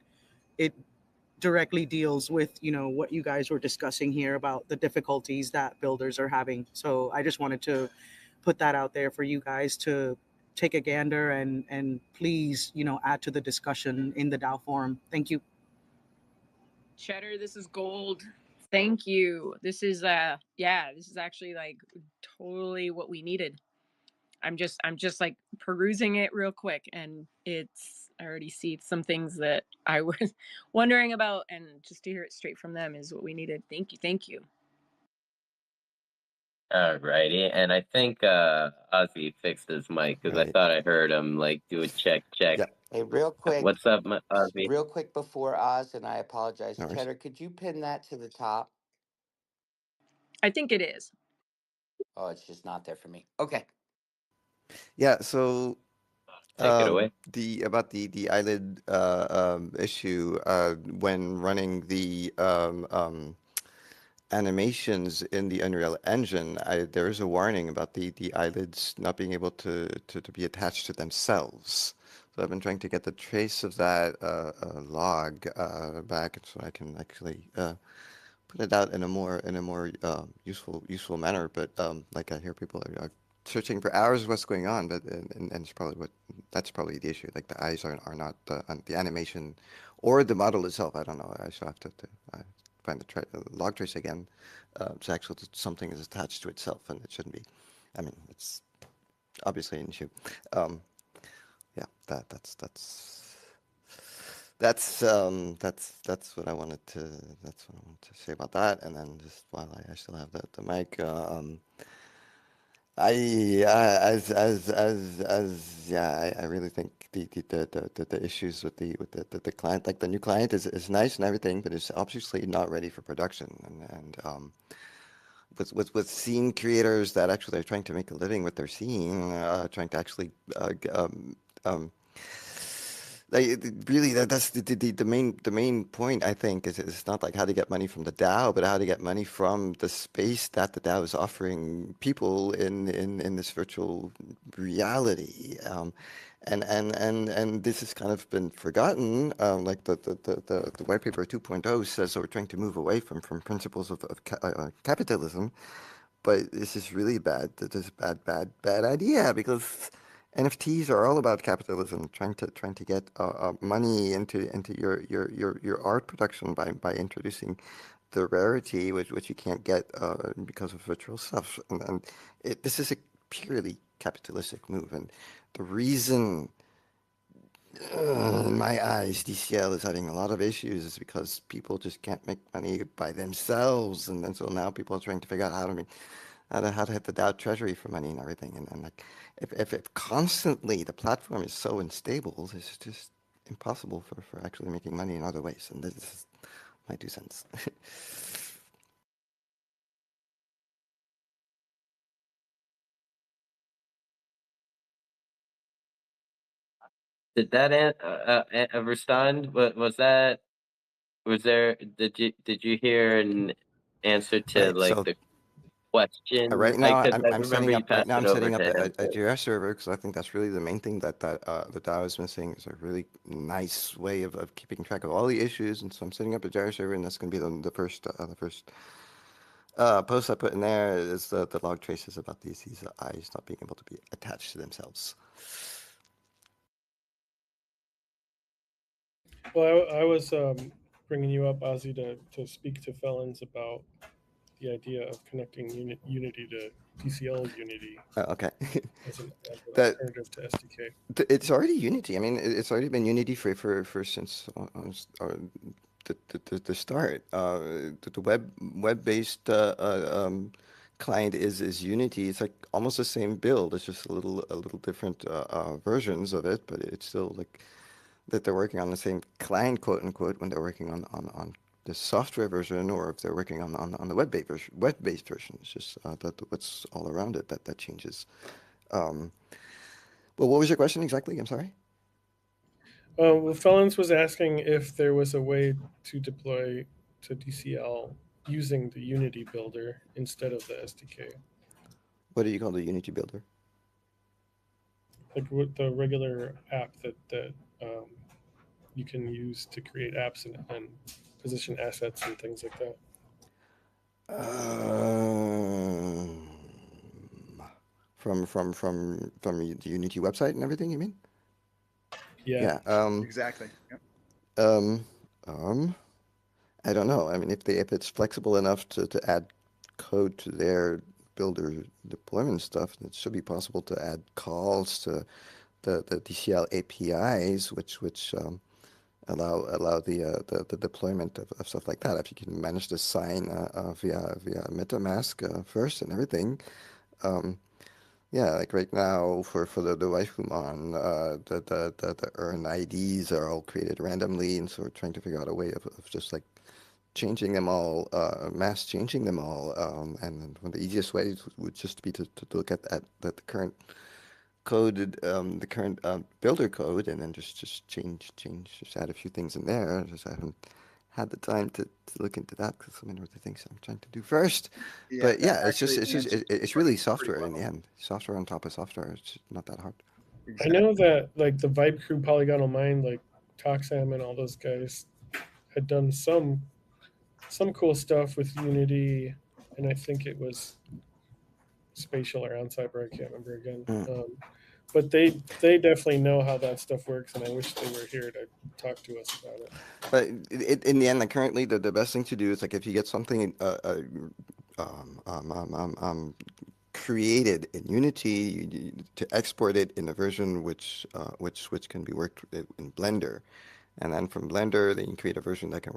[SPEAKER 13] directly deals with what you guys were discussing here about the difficulties that builders are having. So I just wanted to put that out there for you guys to take a gander and please add to the discussion in the DAO forum. Thank you.
[SPEAKER 2] Cheddar, this is gold. Thank you. This is this is actually like totally what we needed. I'm just like perusing it real quick, and I already see some things that I was wondering about, and just to hear it straight from them is what we needed. Thank you.
[SPEAKER 1] Alrighty, and I think Ozzy fixed his mic because I thought I heard him like do a check.
[SPEAKER 4] Yeah. Hey, real quick.
[SPEAKER 1] What's up, Ozzy?
[SPEAKER 4] Real quick before Oz, and I apologize. Cheddar, could you pin that to the top?
[SPEAKER 2] I think it is.
[SPEAKER 4] Oh, it's just not there for me. Okay.
[SPEAKER 12] Yeah, so
[SPEAKER 1] take it away.
[SPEAKER 12] About the eyelid issue, when running the animations in the Unreal Engine, there is a warning about the eyelids not being able to be attached to themselves. So I've been trying to get the trace of that log back so I can actually put it out in a more useful manner. But like I hear people are searching for hours what's going on, but and it's probably that's probably the issue. Like the eyes are not the animation or the model itself. I don't know. I still have to find the log trace again. So actually something is attached to itself, and it shouldn't be. I mean, it's obviously an issue. Yeah, that's what I wanted to say about that. And then just while I still have the mic, I really think the issues with the client, like the new client is nice and everything, but it's obviously not ready for production. And with scene creators that actually are trying to make a living with their scene, trying to actually really that's the main point, I think, is it's not like how to get money from the DAO, but how to get money from the space that the DAO is offering people in this virtual reality. And this has kind of been forgotten. Like the white paper 2.0 says, so we're trying to move away from principles of capitalism, but this is really bad. This is bad idea, because NFTs are all about capitalism, trying to get money into your art production by introducing the rarity which you can't get because of virtual stuff. And this is a purely capitalistic move, and the reason, in my eyes, DCL is having a lot of issues is because people just can't make money by themselves, and then so now people are trying to figure out how to hit the DAO treasury for money and everything. And like if constantly the platform is so unstable, it's just impossible for actually making money in other ways. And this is my 2 cents.
[SPEAKER 1] Did that respond? Was there? Did you hear an answer to like the question?
[SPEAKER 12] Right now,
[SPEAKER 1] I
[SPEAKER 12] I'm
[SPEAKER 1] remember
[SPEAKER 12] setting
[SPEAKER 1] you
[SPEAKER 12] up.
[SPEAKER 1] passed
[SPEAKER 12] Right now,
[SPEAKER 1] it
[SPEAKER 12] I'm
[SPEAKER 1] over
[SPEAKER 12] setting up
[SPEAKER 1] to him.
[SPEAKER 12] a JS server, because I think that's really the main thing that the DAO is missing, is a really nice way of keeping track of all the issues. And so I'm setting up a JS server, and that's going to be the first post I put in there is the log traces about these eyes not being able to be attached to themselves.
[SPEAKER 11] Well, I was bringing you up, Ozzy, to speak to felons about the idea of connecting Unity to DCL Unity.
[SPEAKER 12] Okay.
[SPEAKER 11] as an alternative to SDK.
[SPEAKER 12] It's already Unity. I mean, it's already been Unity for since the start. The web-based client is Unity. It's like almost the same build. It's just a little different versions of it, but it's still like that they're working on the same client, quote unquote, when they're working on the software version, or if they're working on the web-based version. It's just what's all around it that changes. Well, what was your question exactly? I'm sorry.
[SPEAKER 11] Well, Felons was asking if there was a way to deploy to DCL using the Unity builder instead of the SDK.
[SPEAKER 12] What do you call the Unity builder?
[SPEAKER 11] Like what the regular app that you can use to create apps and position assets and things like that.
[SPEAKER 12] From the Unity website and everything, you mean?
[SPEAKER 11] Yeah.
[SPEAKER 10] Exactly. Yep.
[SPEAKER 12] I don't know. I mean, if it's flexible enough to add code to their builder deployment stuff, it should be possible to add calls to the DCL APIs, which allow the deployment of stuff like that. If you can manage to sign via MetaMask first and everything. Yeah, like right now for the Waifuman, the earn IDs are all created randomly, and so we're trying to figure out a way of just like changing them all, mass changing them all, and one of the easiest ways would just be to look at the current coded, the current builder code, and then just change, just add a few things in there. I haven't had the time to look into that because so many other things I'm trying to do first.
[SPEAKER 10] Yeah,
[SPEAKER 12] But
[SPEAKER 10] that
[SPEAKER 12] yeah, it's really
[SPEAKER 10] pretty
[SPEAKER 12] software in
[SPEAKER 10] well.
[SPEAKER 12] the end. Software on top of software. It's not that hard.
[SPEAKER 11] I know that like the Vibe Crew, Polygonal Mind, like Toxam and all those guys had done some cool stuff with Unity, and I think it was Spatial or OnCyber. I can't remember again. But they definitely know how that stuff works, and I wish they were here to talk to us about it.
[SPEAKER 12] But in the end, like currently, the best thing to do is like if you get something created in Unity, to export it in a version which can be worked in Blender, and then from Blender, then you create a version that can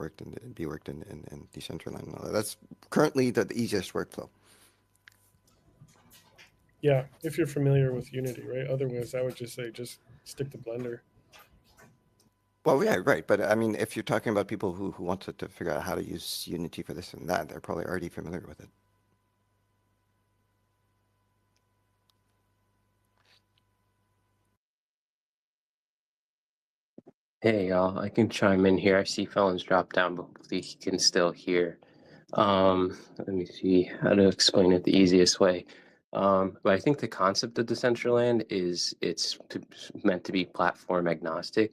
[SPEAKER 12] be worked in Decentraland. And all that. That's currently the easiest workflow.
[SPEAKER 11] Yeah, if you're familiar with Unity, right? Otherwise, I would just say just stick to Blender.
[SPEAKER 12] Well, yeah, right. But I mean, if you're talking about people who want to figure out how to use Unity for this and that, they're probably already familiar with it.
[SPEAKER 1] Hey y'all, I can chime in here. I see Felon's dropped down, but hopefully he can still hear. Let me see how to explain it the easiest way. But I think the concept of Decentraland is meant to be platform agnostic.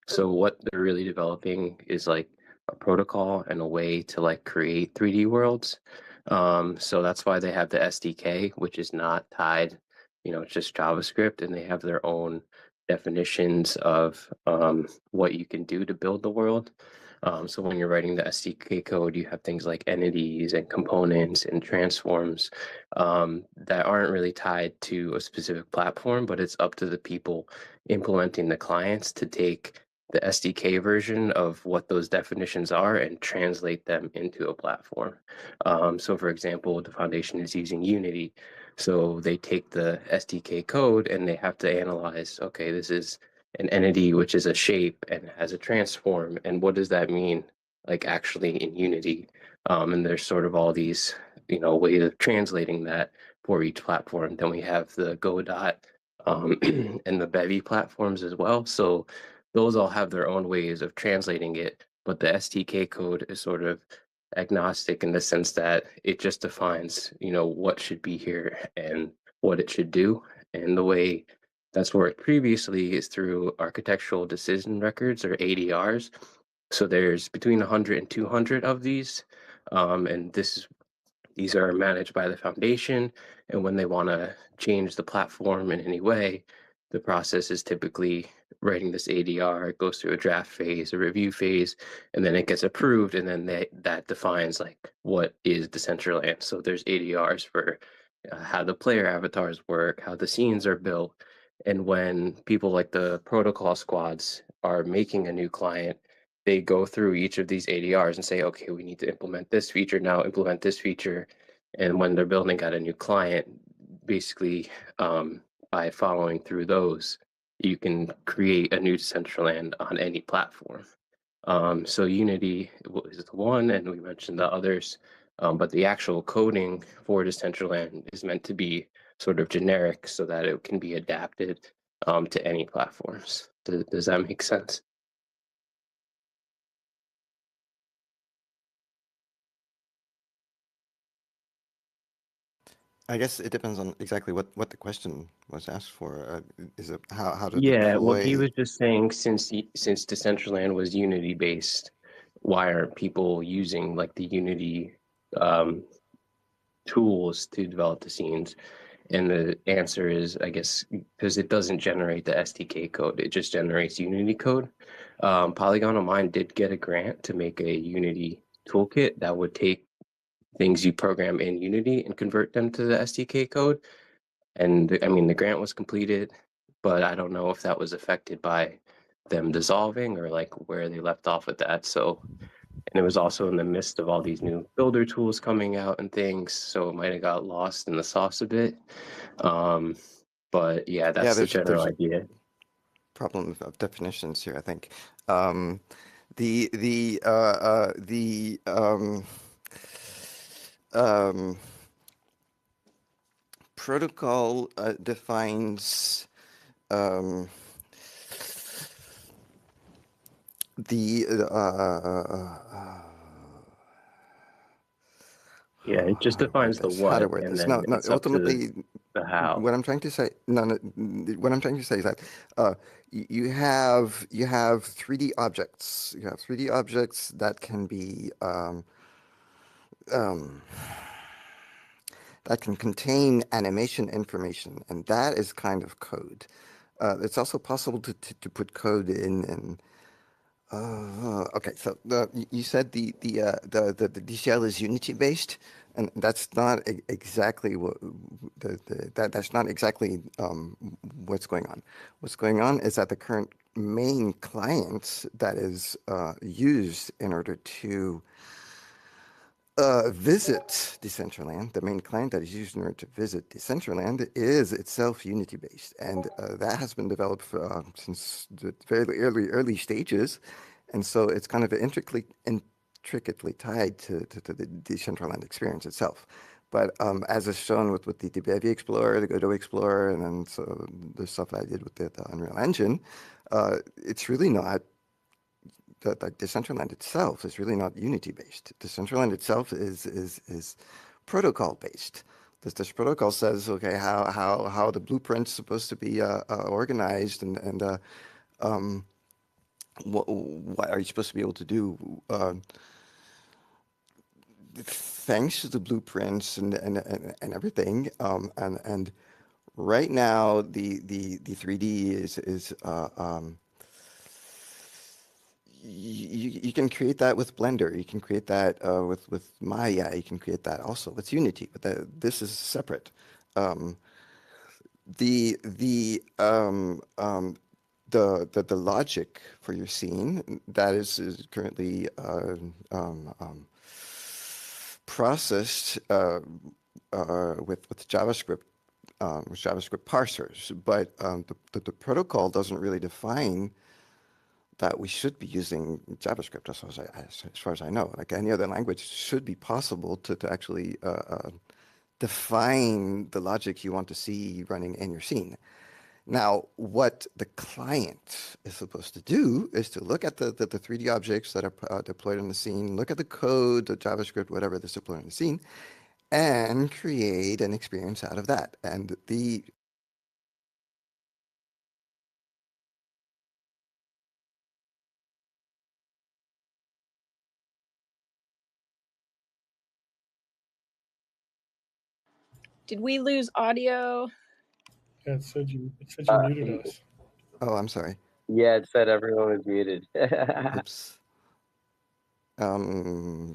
[SPEAKER 1] So what they're really developing is like a protocol and a way to like create 3D worlds. So that's why they have the SDK, which is not tied, it's just JavaScript, and they have their own definitions of what you can do to build the world. So when you're writing the SDK code, you have things like entities and components and transforms that aren't really tied to a specific platform, but it's up to the people implementing the clients to take the SDK version of what those definitions are and translate them into a platform. So for example, the foundation is using Unity. So they take the SDK code and they have to analyze, okay, this is an entity which is a shape and has a transform, and what does that mean like actually in Unity? And there's sort of all these ways of translating that for each platform. Then we have the Godot and the Bevy platforms as well, so those all have their own ways of translating it, but the SDK code is sort of agnostic in the sense that it just defines what should be here and what it should do. And the way that's worked previously is through architectural decision records, or ADRs. So there's between 100 and 200 of these, and these are managed by the foundation. And when they want to change the platform in any way, the process is typically writing this ADR. It goes through a draft phase, a review phase, and then it gets approved. And then that defines like what is Decentraland. So there's ADRs for how the player avatars work, how the scenes are built. And when people like the protocol squads are making a new client, they go through each of these ADRs and say, okay, we need to implement this feature now, implement this feature. And when they're building out a new client, basically by following through those, you can create a new Decentraland on any platform. So Unity is the one, and we mentioned the others, but the actual coding for Decentraland is meant to be sort of generic so that it can be adapted to any platforms. Does that make sense?
[SPEAKER 12] I guess it depends on exactly what the question was asked for. Is it how to
[SPEAKER 14] Yeah, well, he
[SPEAKER 12] deploy?
[SPEAKER 14] was just saying since Decentraland was Unity based, why aren't people using like the Unity um, tools to develop the scenes? And the answer is, I guess, because it doesn't generate the SDK code, it just generates Unity code. Polygonal Mind did get a grant to make a Unity toolkit that would take things you program in Unity and convert them to the SDK code. And I mean, the grant was completed, but I don't know if that was affected by them dissolving or like where they left off with that. So, and it was also in the midst of all these new builder tools coming out and things, so it might have got lost in the sauce a bit. Um, but yeah,
[SPEAKER 12] Yeah,
[SPEAKER 14] that's the general
[SPEAKER 12] there's a
[SPEAKER 14] idea.
[SPEAKER 12] problem of definitions here, I think. The um, protocol defines um, the
[SPEAKER 14] Yeah, it just
[SPEAKER 12] how to word
[SPEAKER 14] defines the
[SPEAKER 12] this? How to
[SPEAKER 14] what,
[SPEAKER 12] word
[SPEAKER 14] and
[SPEAKER 12] this?
[SPEAKER 14] then
[SPEAKER 12] No,
[SPEAKER 14] it's up to
[SPEAKER 12] ultimately,
[SPEAKER 14] the how.
[SPEAKER 12] what I'm trying to say, no, what I'm trying to say is that you have 3D objects. You have 3D objects that can be um, that can contain animation information, and that is kind of code. It's also possible to put code in. Okay, so you said the DCL is Unity based, and that's not exactly what that's not exactly what's going on. What's going on is that the current main client that is used in order to visit Decentraland, the main client that is used in order to visit Decentraland, is itself Unity based, and that has been developed since the very early stages, and so it's kind of intricately tied to the Decentraland experience itself. But as is shown with the Baby Explorer, the Godot Explorer, and then so the stuff I did with the Unreal Engine, it's really not that Decentraland itself is really not Unity based. Decentraland itself is protocol based. This protocol says, okay, how the blueprint's supposed to be organized, and what are you supposed to be able to do thanks to the blueprints and everything. And right now the 3D is you can create that with Blender. You can create that with Maya. You can create that also with Unity. But this is separate. Um, the logic for your scene that is currently processed with JavaScript parsers, but the protocol doesn't really define that we should be using JavaScript as far as I know. Like any other language should be possible to actually define the logic you want to see running in your scene. Now, what the client is supposed to do is to look at the 3D objects that are deployed in the scene, look at the code, the JavaScript, whatever that's deployed in the scene, and create an experience out of that. And the
[SPEAKER 2] Did we lose audio?
[SPEAKER 11] Yeah, it said you muted us.
[SPEAKER 12] Oh, I'm sorry.
[SPEAKER 1] Yeah, it said everyone was muted.
[SPEAKER 12] Oops.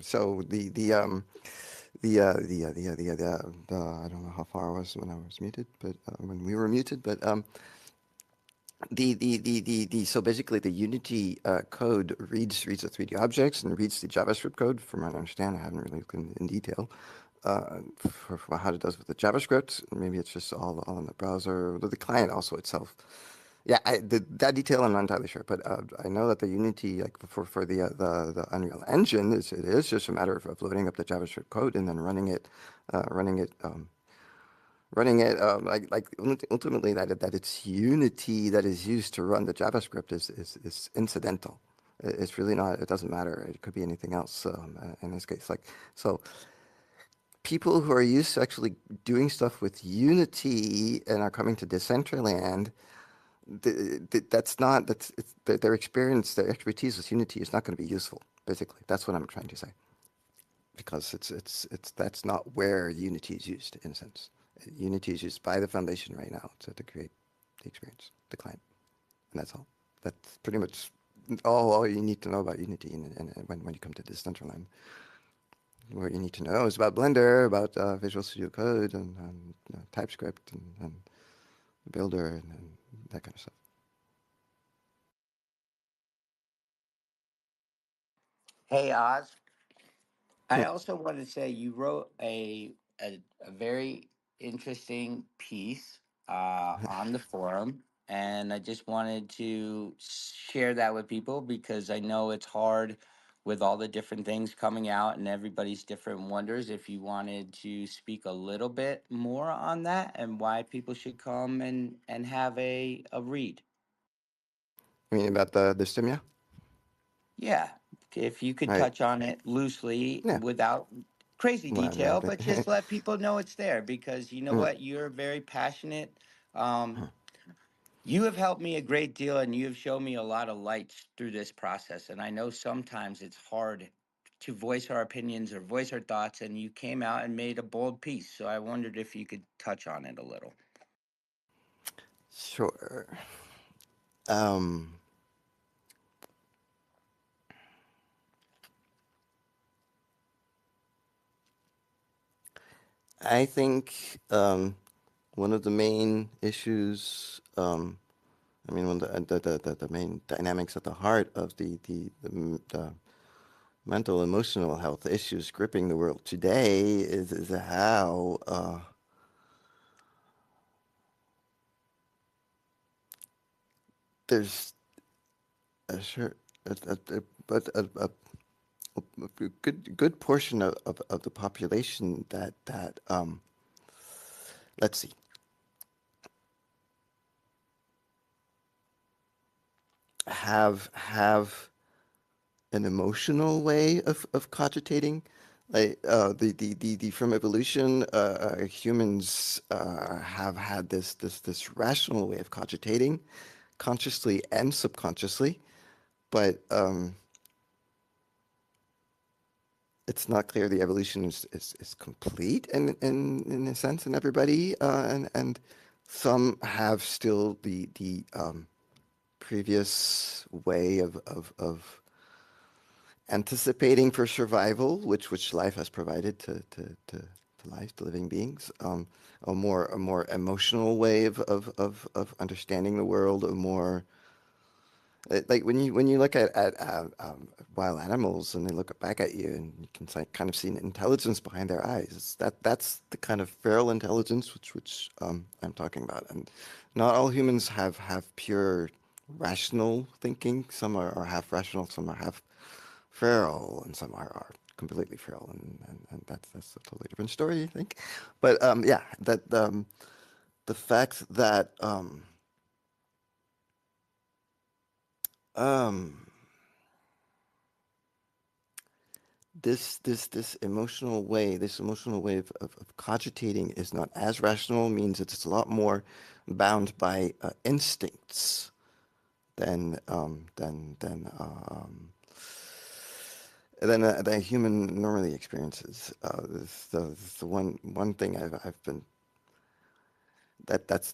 [SPEAKER 12] So I don't know how far I was when I was muted, but when we were muted, but so basically the Unity code reads the 3D objects and reads the JavaScript code. From what I understand, I haven't really looked in detail for how it does with the JavaScript. Maybe it's just all in the browser. The client also itself. Yeah, that detail I'm not entirely sure, but I know that the Unity, like for the Unreal Engine, it is just a matter of loading up the JavaScript code and then running it like ultimately that it's Unity that is used to run the JavaScript is incidental. It's really not. It doesn't matter. It could be anything else in this case. Like so, people who are used to actually doing stuff with Unity and are coming to Decentraland, that's not their experience, their expertise with Unity is not going to be useful. Basically, that's what I'm trying to say. Because it's that's not where Unity is used in a sense. Unity is used by the foundation right now to create the experience, the client, and that's all. That's pretty much all you need to know about Unity. And when you come to Decentraland, what you need to know is about Blender, about Visual Studio Code, and TypeScript, and Builder, and that kind of stuff.
[SPEAKER 4] Hey, Oz. I also want to say you wrote a very interesting piece on the forum, and I just wanted to share that with people because I know it's hard with all the different things coming out and everybody's different wonders. If you wanted to speak a little bit more on that and why people should come and have a read.
[SPEAKER 12] I mean about the Stimia?
[SPEAKER 4] Yeah, if you could
[SPEAKER 12] Right.
[SPEAKER 4] touch on it loosely
[SPEAKER 12] Yeah.
[SPEAKER 4] without crazy
[SPEAKER 12] Well,
[SPEAKER 4] detail, but just let people know it's there because you know what? You're very passionate. Um, you have helped me a great deal and you have shown me a lot of lights through this process. And I know sometimes it's hard to voice our opinions or voice our thoughts, and you came out and made a bold piece. So I wondered if you could touch on it a little.
[SPEAKER 12] Sure. I think one of the main issues, I mean, one of the main dynamics at the heart of the mental emotional health issues gripping the world today is how there's a sure but a good portion of the population that let's see, have an emotional way of cogitating. Like the from evolution, humans have had this rational way of cogitating, consciously and subconsciously, but it's not clear the evolution is complete in a sense in everybody, and some have still the previous way of anticipating for survival, which life has provided to life, to living beings, a more emotional way of understanding the world, a more like when you look at wild animals and they look back at you and you can kind of see an intelligence behind their eyes. That's the kind of feral intelligence which I'm talking about. And not all humans have pure rational thinking. Some are half rational, some are half feral, and some are completely feral, and that's a totally different story, I think. But yeah, that the fact that um, this emotional way, of cogitating is not as rational, means that it's a lot more bound by instincts than a human normally experiences. This the one thing I've been that's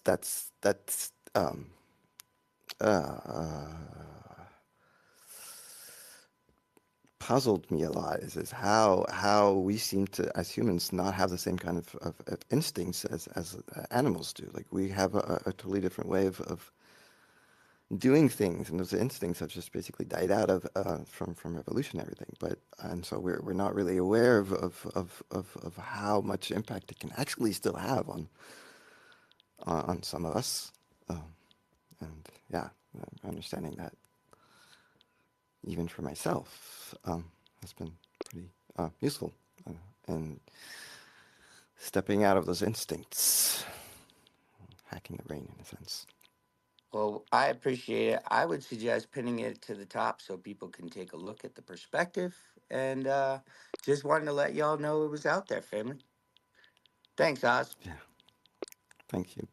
[SPEAKER 12] uh, puzzled me a lot is how we seem to, as humans, not have the same kind of instincts as animals do. Like we have a totally different way of doing things, and those instincts have just basically died out of from evolution and everything. But and so we're not really aware of how much impact it can actually still have on some of us. Um, and yeah, understanding that even for myself has been pretty useful in stepping out of those instincts, hacking the brain in a sense.
[SPEAKER 4] Well, I appreciate it. I would suggest pinning it to the top so people can take a look at the perspective and just wanted to let y'all know it was out there, family. Thanks, Oz.
[SPEAKER 12] Yeah, thank you.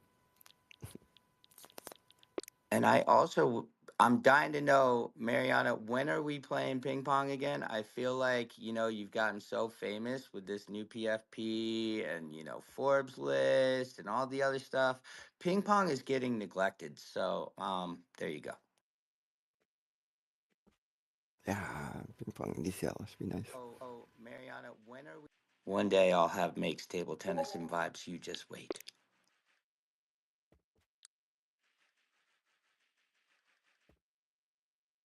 [SPEAKER 4] And I'm dying to know, Mariana, when are we playing ping pong again? I feel like, you've gotten so famous with this new PFP and, Forbes list and all the other stuff. Ping pong is getting neglected. So, there you go.
[SPEAKER 12] Yeah, ping pong in DCL should be nice.
[SPEAKER 4] Oh, Mariana, when are we? One day I'll have Makes table tennis and vibes. You just wait.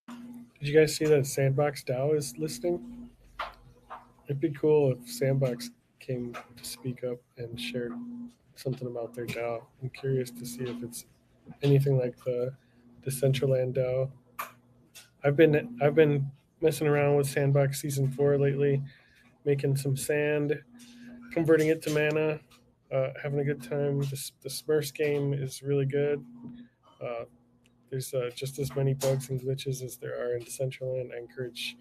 [SPEAKER 11] Did you guys see that Sandbox DAO is listening? It'd be cool if Sandbox came to speak up and shared something about their DAO. I'm curious to see if it's anything like the Decentraland DAO. I've been messing around with Sandbox Season 4 lately, making some sand, converting it to mana, having a good time. The Smurfs game is really good. Uh, there's just as many bugs and glitches as there are in Decentraland. I encourage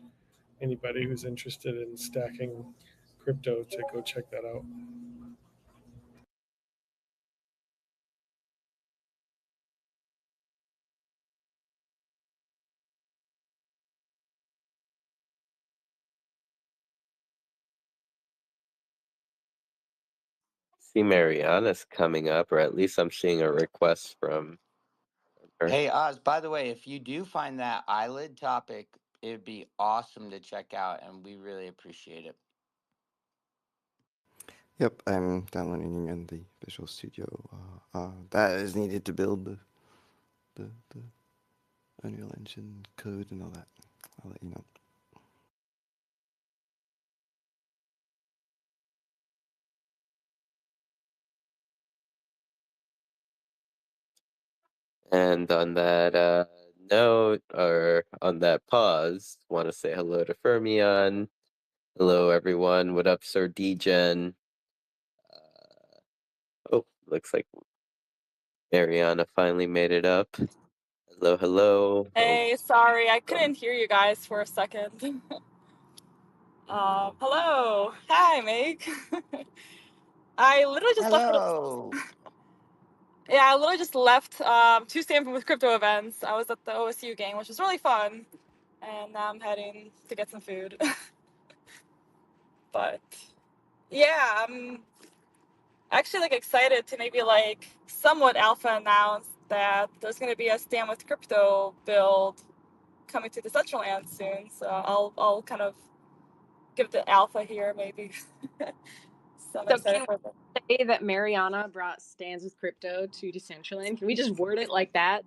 [SPEAKER 11] anybody who's interested in stacking crypto to go check that out.
[SPEAKER 1] See, Mariana's coming up, or at least I'm seeing a request from her.
[SPEAKER 4] Hey, Oz, by the way, if you do find that eyelid topic, it'd be awesome to check out, and we really appreciate it.
[SPEAKER 12] Yep, I'm downloading in the Visual Studio. That is needed to build the Unreal Engine code and all that. I'll let you know.
[SPEAKER 1] And on that note, or on that pause, want to say hello to Fermion. Hello, everyone. What up, Sir Degen? Oh, looks like Mariana finally made it up. Hello, hello.
[SPEAKER 15] Hey, sorry, I couldn't hear you guys for a second. Hello. Hi, Meg. I literally just left.
[SPEAKER 4] Hello.
[SPEAKER 15] Yeah, I literally just left two Stanford with crypto events. I was at the OSU game, which was really fun, and now I'm heading to get some food. But yeah, I'm actually like excited to maybe like somewhat alpha announce that there's going to be a Stand with Crypto build coming to Decentraland soon. So I'll kind of give the alpha here maybe. So I'm
[SPEAKER 3] So
[SPEAKER 15] excited
[SPEAKER 3] can
[SPEAKER 15] for that.
[SPEAKER 3] we say that Mariana brought Stands with Crypto to Decentraland? Can we just word it like that?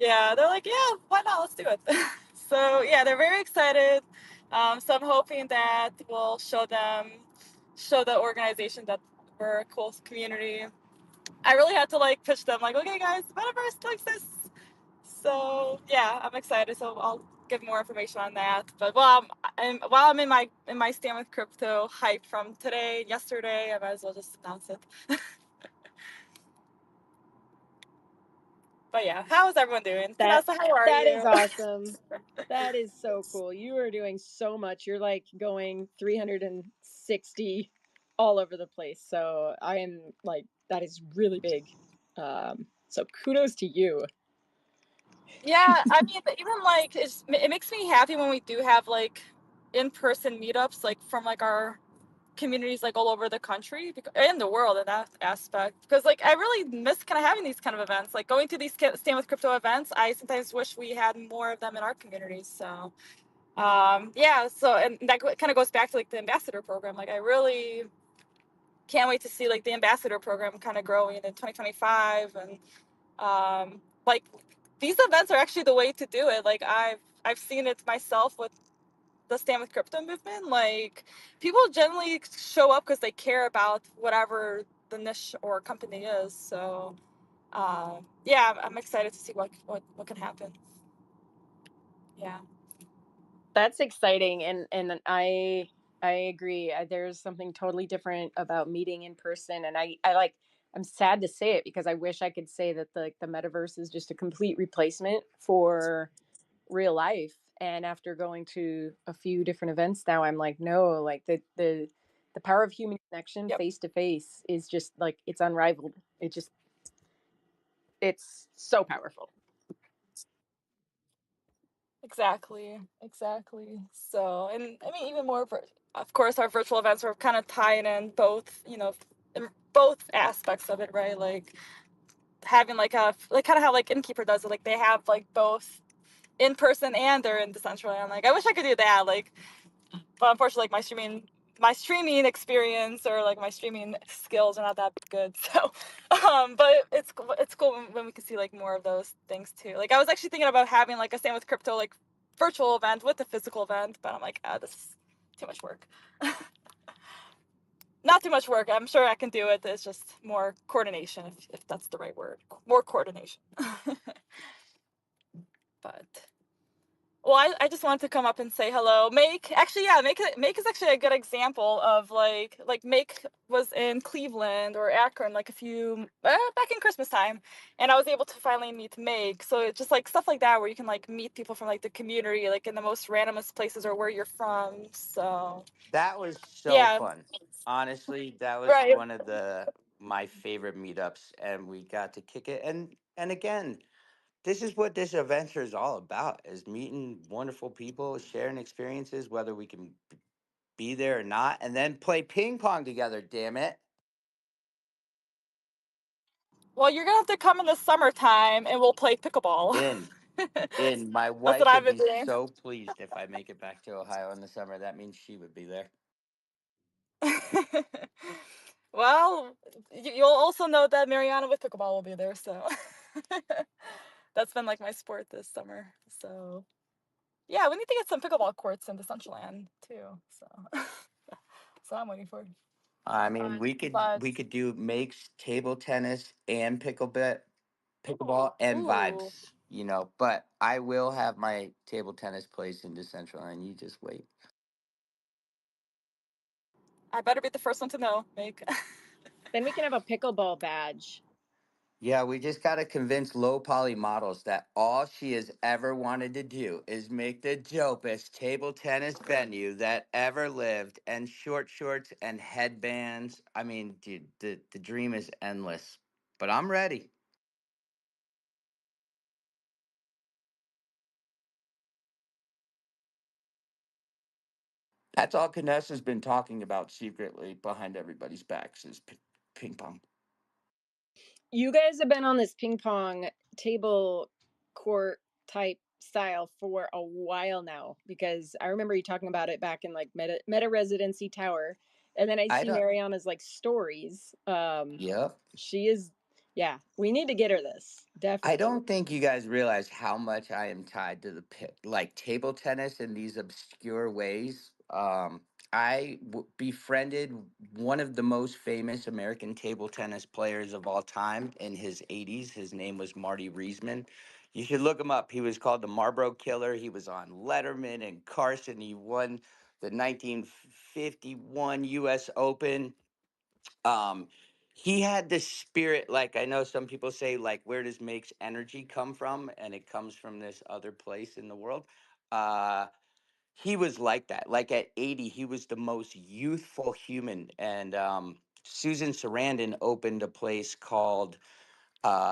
[SPEAKER 15] Yeah, they're like, yeah, why not? Let's do it. So yeah, they're very excited. So I'm hoping that we'll show the organization that we're a cool community. I really had to like pitch them, like, okay, guys, the metaverse still exists. So yeah, I'm excited. So I'll give more information on that. But while I'm in my Stand with Crypto hype from today, yesterday, I might as well just announce it. But yeah, how is everyone doing? Vanessa, how are
[SPEAKER 3] That
[SPEAKER 15] you?
[SPEAKER 3] is awesome. That is so cool. You are doing so much. You're like going 360 all over the place. So I am like, that is really big. So kudos to you.
[SPEAKER 15] Yeah, I mean, even like it makes me happy when we do have like in-person meetups, like from like our communities like all over the country and the world in that aspect. Because like I really miss kind of having these kind of events, like going to these Stand with Crypto events. I sometimes wish we had more of them in our communities. So yeah, so and that kind of goes back to like the ambassador program. Like I really can't wait to see like the ambassador program kind of growing in 2025 and like these events are actually the way to do it. Like I've seen it myself with the Stand with Crypto movement. Like people generally show up because they care about whatever the niche or company is. So yeah, I'm excited to see what can happen. Yeah.
[SPEAKER 3] That's exciting, and I agree. There's something totally different about meeting in person, and I like. I'm sad to say it because I wish I could say that the metaverse is just a complete replacement for real life. And after going to a few different events now, I'm like, no, like the
[SPEAKER 2] The power of human connection
[SPEAKER 15] Yep.
[SPEAKER 2] face to face is just like it's unrivaled. It's so powerful.
[SPEAKER 15] Exactly. So, and I mean, even more, of course, our virtual events are kind of tying in both, in both aspects of it, right? Like having like kind of how like Innkeeper does it. Like they have like both in person and they're in Decentraland. Like I wish I could do that. Like, but unfortunately, like my streaming experience or like my streaming skills are not that good. So, but it's cool when we can see like more of those things too. Like I was actually thinking about having like a Stand with Crypto like virtual event with a physical event, but I'm like, this is too much work. Not too much work. I'm sure I can do it. It's just more coordination, if that's the right word. More coordination. But well, I just wanted to come up and say hello. Make is actually a good example of like Make was in Cleveland or Akron like a few back in Christmas time, and I was able to finally meet Make. So it's just like stuff like that where you can like meet people from like the community, like in the most randomest places or where you're from. So
[SPEAKER 4] That was so
[SPEAKER 15] yeah,
[SPEAKER 4] fun. Honestly, that was
[SPEAKER 15] right.
[SPEAKER 4] one of the my favorite meetups, and we got to kick it. And again, this is what this adventure is all about: is meeting wonderful people, sharing experiences, whether we can be there or not, and then play ping pong together. Damn it!
[SPEAKER 15] Well, you're gonna have to come in the summertime and we'll play pickleball.
[SPEAKER 4] In in my
[SPEAKER 15] That's what
[SPEAKER 4] wife
[SPEAKER 15] I've
[SPEAKER 4] would
[SPEAKER 15] been
[SPEAKER 4] be
[SPEAKER 15] doing.
[SPEAKER 4] so pleased if I make it back to Ohio in the summer. That means she would be there.
[SPEAKER 15] Well, you'll also know that Mariana with pickleball will be there, so that's been like my sport this summer. So yeah, we need to get some pickleball courts in the Decentraland too. So so I'm waiting for it.
[SPEAKER 4] I mean,
[SPEAKER 15] But
[SPEAKER 4] we could do makes table tennis and pickleball and
[SPEAKER 15] ooh,
[SPEAKER 4] vibes, But I will have my table tennis place in Decentraland. You just wait.
[SPEAKER 15] I better be the first one to know. Make
[SPEAKER 2] Then we can have a pickleball badge.
[SPEAKER 4] Yeah, we just got to convince low poly models that all she has ever wanted to do is make the dopest table tennis venue that ever lived, and short shorts and headbands. I mean, dude, the dream is endless. But I'm ready. That's all Canessa's been talking about secretly behind everybody's backs is ping pong.
[SPEAKER 2] You guys have been on this ping pong table court type style for a while now, because I remember you talking about it back in like Meta Residency Tower, and then I
[SPEAKER 4] I
[SPEAKER 2] see
[SPEAKER 4] don't.
[SPEAKER 2] Mariana's like stories.
[SPEAKER 4] Yep.
[SPEAKER 2] She is, yeah. We need to get her this,
[SPEAKER 4] I
[SPEAKER 2] definitely.
[SPEAKER 4] don't think you guys realize how much I am tied to the pit, like table tennis in these obscure ways. Befriended one of the most famous American table tennis players of all time in his 80s. His name was Marty Reisman. You should look him up. He was called the Marlboro Killer. He was on Letterman and Carson. He won the 1951 U.S. Open. um he had this spirit, like I know some people say, like, where does Make's energy come from? And it comes from this other place in the world. uh he was like that. Like at 80, he was the most youthful human. And Susan Sarandon opened a place called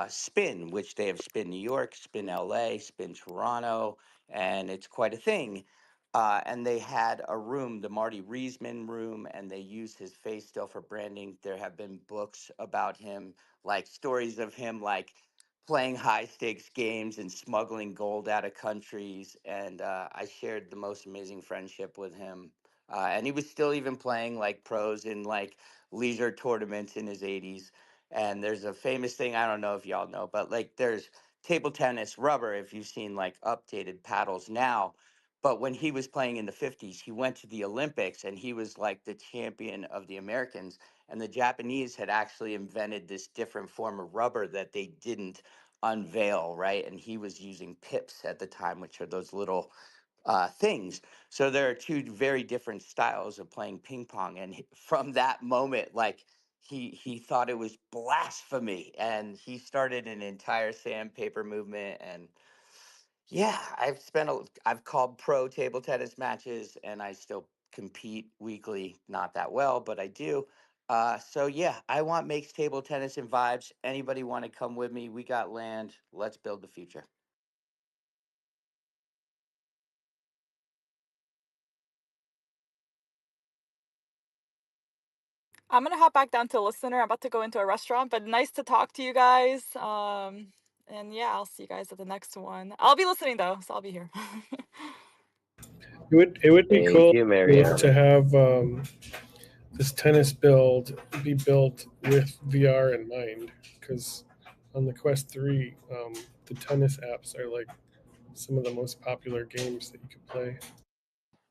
[SPEAKER 4] Spin, which they have Spin New York, Spin LA, Spin Toronto, and it's quite a thing. And they had a room, the Marty Reisman room, and they used his face still for branding. There have been books about him, like stories of him, like playing high stakes games and smuggling gold out of countries. And I shared the most amazing friendship with him. And he was still even playing like pros in like leisure tournaments in his 80s. And there's a famous thing, I don't know if y'all know, but like there's table tennis rubber, if you've seen like updated paddles now. But when he was playing in the 50s, he went to the Olympics and he was like the champion of the Americans. And the Japanese had actually invented this different form of rubber that they didn't unveil, right? And he was using pips at the time, which are those little things. So there are two very different styles of playing ping pong. And from that moment, like he thought it was blasphemy, and he started an entire sandpaper movement. And yeah, I've called pro table tennis matches, and I still compete weekly not that well, but I do. So yeah, I want makes table tennis and vibes. Anybody want to come with me? We got land. Let's build the future.
[SPEAKER 15] I'm gonna hop back down to listener. I'm about to go into a restaurant, but nice to talk to you guys. And yeah, I'll see you guys at the next one. I'll be listening though, so I'll be here.
[SPEAKER 11] It would be
[SPEAKER 1] Thank
[SPEAKER 11] cool
[SPEAKER 1] you, Mariana.
[SPEAKER 11] to have this tennis build be built with VR in mind, because on the Quest 3, the tennis apps are like some of the most popular games that you could play.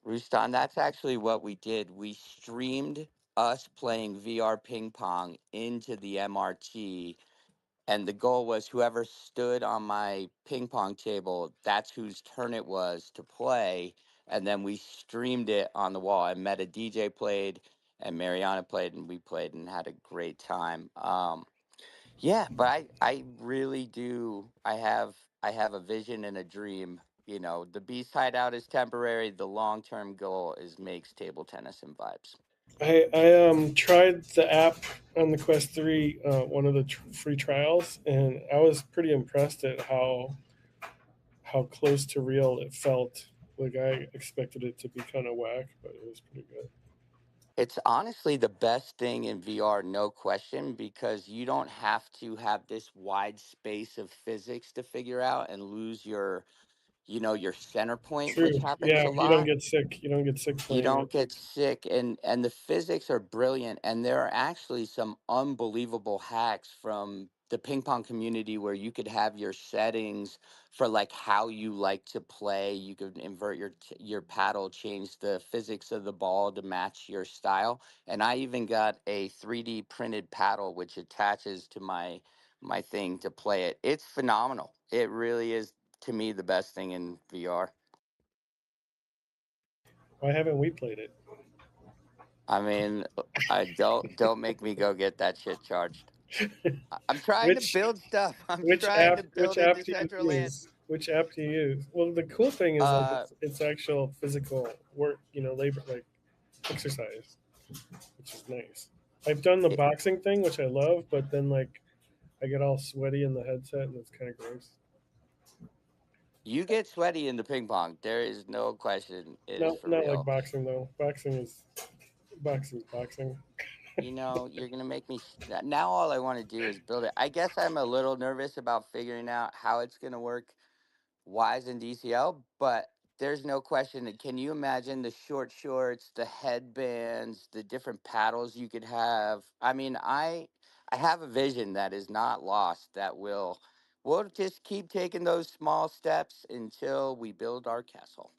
[SPEAKER 4] Rustan, that's actually what we did. We streamed us playing VR ping pong into the MRT, and the goal was whoever stood on my ping pong table, that's whose turn it was to play. And then we streamed it on the wall. I met a DJ played, and Mariana played, and we played and had a great time. Yeah, but I really do. I have a vision and a dream. You know, the Beast Hideout is temporary. The long term goal is makes table tennis and vibes.
[SPEAKER 11] I tried the app on the Quest 3, one of the free trials, and I was pretty impressed at how close to real it felt. Like I expected it to be kind of whack, but it was pretty good.
[SPEAKER 4] It's honestly the best thing in VR, no question, because you don't have to have this wide space of physics to figure out and lose your center point, which
[SPEAKER 11] True.
[SPEAKER 4] happens
[SPEAKER 11] Yeah,
[SPEAKER 4] a
[SPEAKER 11] you don't
[SPEAKER 4] lot.
[SPEAKER 11] get sick. You don't get sick
[SPEAKER 4] You
[SPEAKER 11] playing it.
[SPEAKER 4] don't get sick, and the physics are brilliant, and there are actually some unbelievable hacks from the ping pong community where you could have your settings for like how you like to play. You could invert your paddle, change the physics of the ball to match your style, and I even got a 3D printed paddle which attaches to my thing to play it. It's phenomenal. It really is, to me, the best thing in VR.
[SPEAKER 11] Why haven't we played it?
[SPEAKER 4] I mean, I don't make me go get that shit charged. I'm trying to
[SPEAKER 11] which
[SPEAKER 4] build stuff. I'm
[SPEAKER 11] which
[SPEAKER 4] trying
[SPEAKER 11] app
[SPEAKER 4] to
[SPEAKER 11] which
[SPEAKER 4] build a
[SPEAKER 11] app do you
[SPEAKER 4] Decentraland.
[SPEAKER 11] use? Which app do you use? Well, the cool thing is like
[SPEAKER 4] Uh,
[SPEAKER 11] it's actual physical work, labor, like exercise, which is nice. I've done the
[SPEAKER 4] it,
[SPEAKER 11] boxing thing, which I love, but then like I get all sweaty in the headset, and it's kind of gross.
[SPEAKER 4] you get sweaty in the ping pong. There is no question. It is
[SPEAKER 11] No,
[SPEAKER 4] for
[SPEAKER 11] not like
[SPEAKER 4] real.
[SPEAKER 11] boxing though. Boxing, boxing.
[SPEAKER 4] You know, you're gonna make me now. All I want to do is build it. I guess I'm a little nervous about figuring out how it's gonna work wise in DCL, but there's no question that can you imagine the short shorts, the headbands, the different paddles you could have? I mean, I have a vision that is not lost that we'll just keep taking those small steps until we build our castle.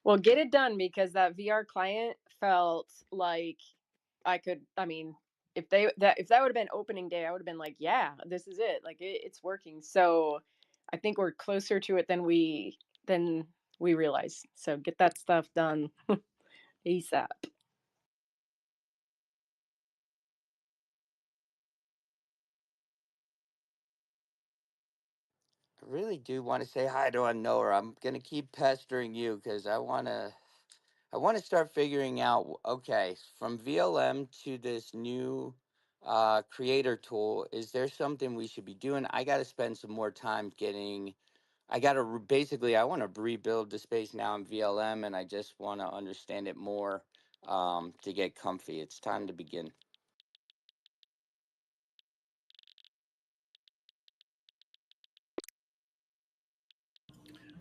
[SPEAKER 2] Well, get it done, because that VR client felt like I mean, if that would have been opening day, I would have been like, yeah, this is it. Like it's working. So I think we're closer to it than we realize. So get that stuff done ASAP.
[SPEAKER 4] I really do want to say hi to Unknower. I'm gonna keep pestering you because I want to start figuring out, okay, from VLM to this new creator tool, is there something we should be doing? I got to spend some more time basically, I want to rebuild the space now in VLM, and I just want to understand it more to get comfy. It's time to begin.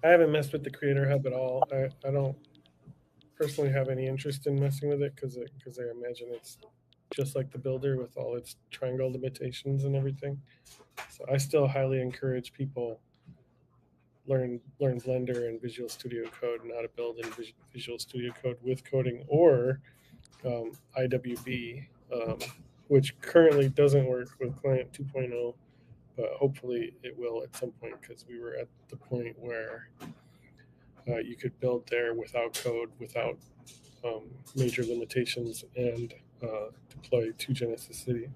[SPEAKER 11] I haven't messed with the Creator Hub at all. I don't personally have any interest in messing with it because I imagine it's just like the Builder with all its triangle limitations and everything. So I still highly encourage people learn Blender and Visual Studio Code and how to build in Visual Studio Code with coding, or IWB, which currently doesn't work with Client 2.0, but hopefully it will at some point, because we were at the point where you could build there without code, without major limitations, and deploy to Genesis City.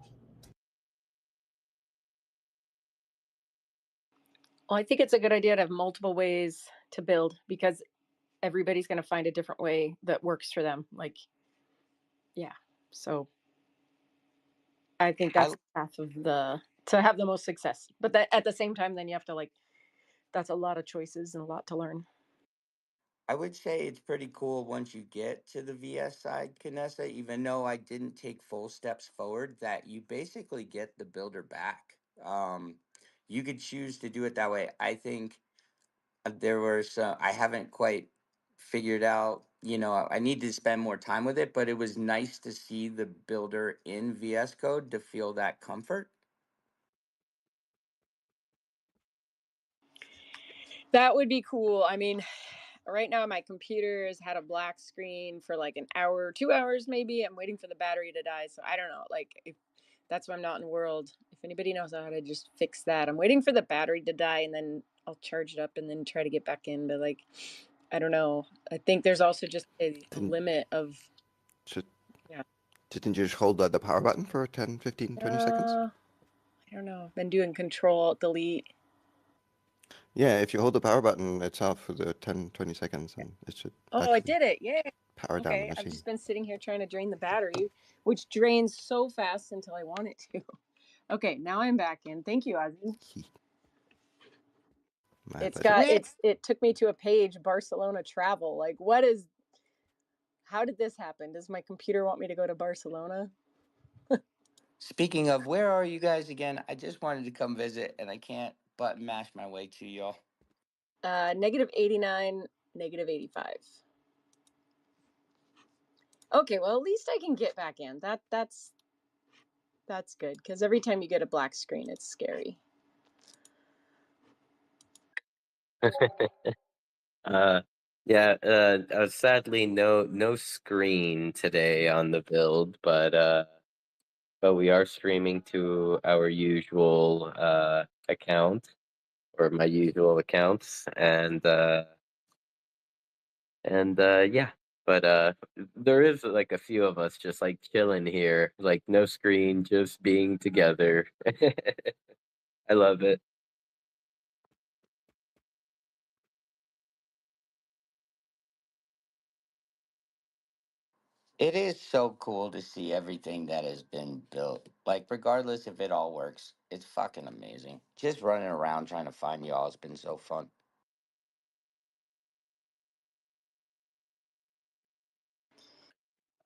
[SPEAKER 2] Well, I think it's a good idea to have multiple ways to build, because everybody's going to find a different way that works for them. Like, yeah. So I think that's the path of to have the most success. But that at the same time, then you have to like, that's a lot of choices and a lot to learn.
[SPEAKER 4] I would say it's pretty cool once you get to the VS side, Canessa, even though I didn't take full steps forward, that you basically get the builder back. You could choose to do it that way. I think there were some, I haven't quite figured out, I need to spend more time with it, but it was nice to see the builder in VS Code to feel that comfort.
[SPEAKER 2] That would be cool. I mean, right now my computer has had a black screen for like an hour, 2 hours maybe. I'm waiting for the battery to die. So I don't know. Like, if that's why I'm not in the world. If anybody knows how to just fix that, I'm waiting for the battery to die and then I'll charge it up and then try to get back in. But like, I don't know. I think there's also just a limit of. Yeah.
[SPEAKER 12] Didn't you just hold the power button for 10, 15, 20 seconds?
[SPEAKER 2] I don't know. I've been doing Control Delete.
[SPEAKER 12] Yeah, if you hold the power button itself for the 10, 20 seconds, and it should.
[SPEAKER 2] Oh, I did it. Yeah.
[SPEAKER 12] Power down the machine.
[SPEAKER 2] I've just been sitting here trying to drain the battery, which drains so fast until I want it to. Okay, now I'm back in. Thank you, Ozzy. It took me to a page, Barcelona travel. Like, how did this happen? Does my computer want me to go to Barcelona?
[SPEAKER 4] Speaking of, where are you guys again? I just wanted to come visit and I can't button mash my way to y'all.
[SPEAKER 2] -89, -85. Okay, well, at least I can get back in. That's good, because every time you get a black screen, it's scary.
[SPEAKER 1] Sadly no screen today on the build, but we are streaming to our usual account, or my usual accounts, and yeah. But there is like a few of us just like chilling here, like no screen, just being together. I love it.
[SPEAKER 4] It is so cool to see everything that has been built. Like, regardless if it all works, it's fucking amazing. Just running around trying to find y'all has been so fun.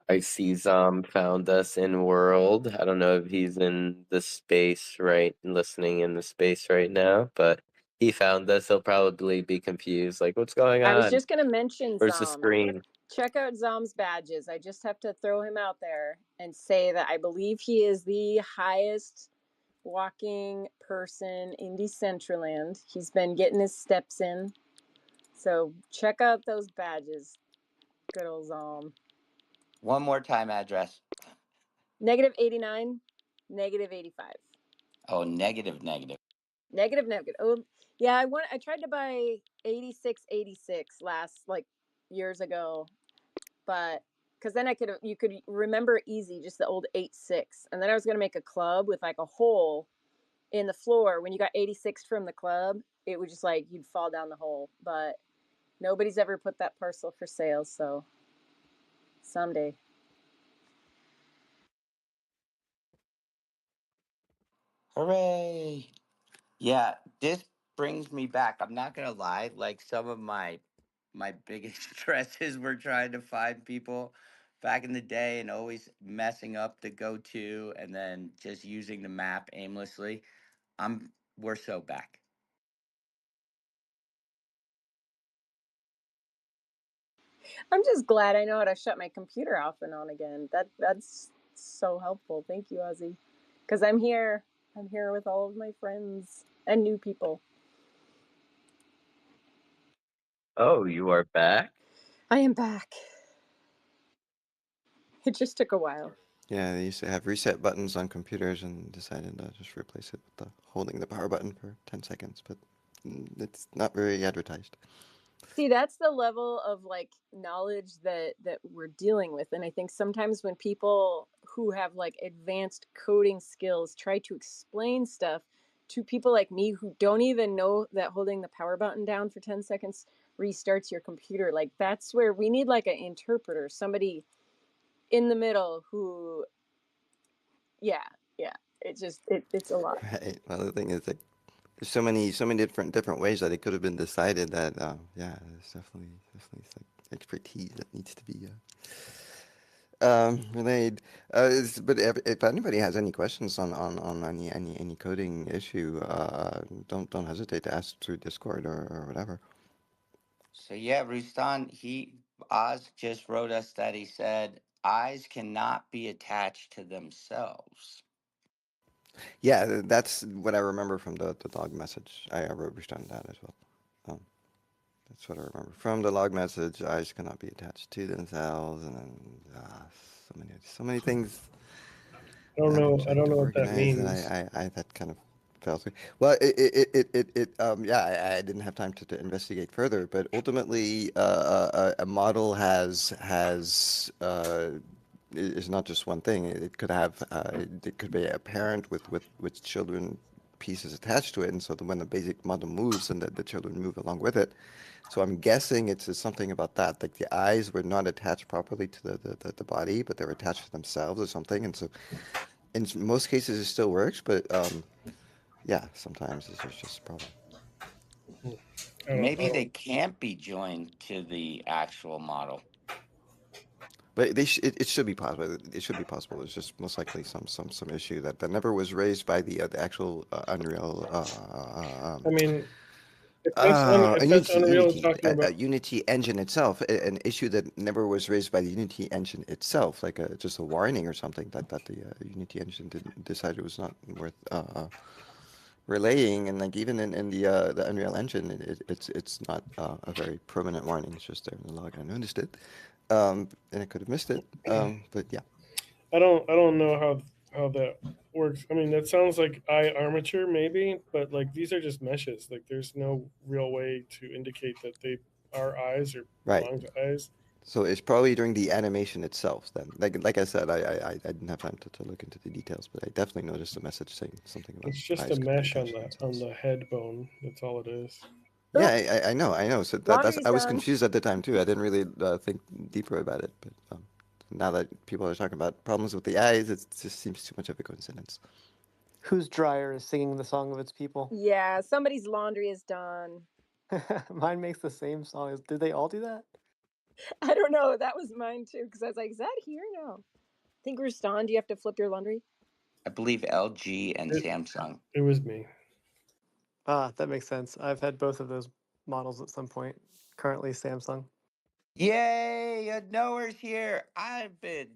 [SPEAKER 1] I see Zom found us in world. I don't know if he's in the space listening in the space right now, but he found us. He'll probably be confused, like, what's going on?
[SPEAKER 2] I was just going to mention
[SPEAKER 1] Where's the
[SPEAKER 2] Zom.
[SPEAKER 1] screen?
[SPEAKER 2] Check out Zom's badges. I just have to throw him out there and say that I believe he is the highest walking person in Decentraland. He's been getting his steps in. So check out those badges. Good old Zom.
[SPEAKER 4] One more time address.
[SPEAKER 2] -89, -85.
[SPEAKER 4] Oh, negative.
[SPEAKER 2] Negative. Oh, yeah. I tried to buy 86 last, like, years ago, but because then you could remember easy just the old 86, and then I was gonna make a club with like a hole in the floor. When you got 86 from the club, it was just like you'd fall down the hole. But nobody's ever put that parcel for sale, so someday.
[SPEAKER 4] Hooray! Yeah, this brings me back. I'm not gonna lie, like some of my biggest stresses were trying to find people back in the day and always messing up the go-to and then just using the map aimlessly. We're so back.
[SPEAKER 2] I'm just glad I know how to shut my computer off and on again. That's so helpful. Thank you, Ozzy. Because I'm here. I'm here with all of my friends and new people.
[SPEAKER 1] Oh, you are back?
[SPEAKER 2] I am back. It just took a while.
[SPEAKER 12] Yeah, they used to have reset buttons on computers and decided to just replace it with holding the power button for 10 seconds, but it's not very advertised.
[SPEAKER 2] See, that's the level of like knowledge that we're dealing with. And I think sometimes when people who have like advanced coding skills try to explain stuff to people like me who don't even know that holding the power button down for 10 seconds restarts your computer. Like that's where we need like an interpreter, somebody in the middle who, yeah, it's a lot.
[SPEAKER 12] Right. Well, the thing is, like, there's so many different ways that it could have been decided that, yeah, there's definitely some expertise that needs to be relayed. But if anybody has any questions on any coding issue, don't hesitate to ask through Discord or whatever.
[SPEAKER 4] So yeah, Rustan, Oz just wrote us that he said eyes cannot be attached to themselves.
[SPEAKER 12] Yeah, that's what I remember from the log message. I wrote on that as well. That's what I remember from the log message. Eyes cannot be attached to themselves, and then so many things
[SPEAKER 11] I don't know. I
[SPEAKER 12] checked
[SPEAKER 11] don't
[SPEAKER 12] to
[SPEAKER 11] know what that
[SPEAKER 12] organize that
[SPEAKER 11] means.
[SPEAKER 12] I that kind of fell through. Well, yeah, I didn't have time to investigate further, but ultimately, a model is not just one thing. It could have it could be a parent with children pieces attached to it, and so when the basic model moves, and the children move along with it. So I'm guessing it's something about that. Like the eyes were not attached properly to the body, but they were attached to themselves or something. And so in most cases it still works, but yeah, sometimes it's just a problem.
[SPEAKER 4] Maybe they can't be joined to the actual model.
[SPEAKER 12] But it should be possible. It should be possible. It's just most likely some issue that never was raised by the actual Unreal.
[SPEAKER 11] I mean, if that's Unreal talking about
[SPEAKER 12] Unity engine itself, an issue that never was raised by the Unity engine itself, like just a warning or something that the Unity engine decided was not worth relaying, and like even in the Unreal Engine, it's not a very permanent warning. It's just there in the log. I noticed it, and I could have missed it, but yeah.
[SPEAKER 11] I don't know how that works. I mean, that sounds like eye armature maybe, but like these are just meshes. Like there's no real way to indicate that they are eyes or
[SPEAKER 12] Right.
[SPEAKER 11] belong to eyes.
[SPEAKER 12] So it's probably during the animation itself then. Like I said, I didn't have time to look into the details, but I definitely noticed a message saying something about
[SPEAKER 11] It's just
[SPEAKER 12] eyes
[SPEAKER 11] a
[SPEAKER 12] could be
[SPEAKER 11] mesh
[SPEAKER 12] attached to
[SPEAKER 11] on
[SPEAKER 12] themselves.
[SPEAKER 11] the head bone. That's all it is.
[SPEAKER 12] Yeah, I know. So that's
[SPEAKER 2] Laundry's
[SPEAKER 12] I was
[SPEAKER 2] done.
[SPEAKER 12] confused at the time too. I didn't really think deeper about it, but now that people are talking about problems with the eyes, it just seems too much of a coincidence.
[SPEAKER 16] Whose dryer is singing the song of its people?
[SPEAKER 2] Yeah, somebody's laundry is done.
[SPEAKER 16] Mine makes the same song. Did they all do that?
[SPEAKER 2] I don't know. That was mine too, because I was like, is that here? No. I think Rustan, do you have to flip your laundry?
[SPEAKER 4] I believe LG and Samsung.
[SPEAKER 11] It was me.
[SPEAKER 16] Ah, that makes sense. I've had both of those models at some point. Currently Samsung.
[SPEAKER 4] Yay! A knower's here. I've been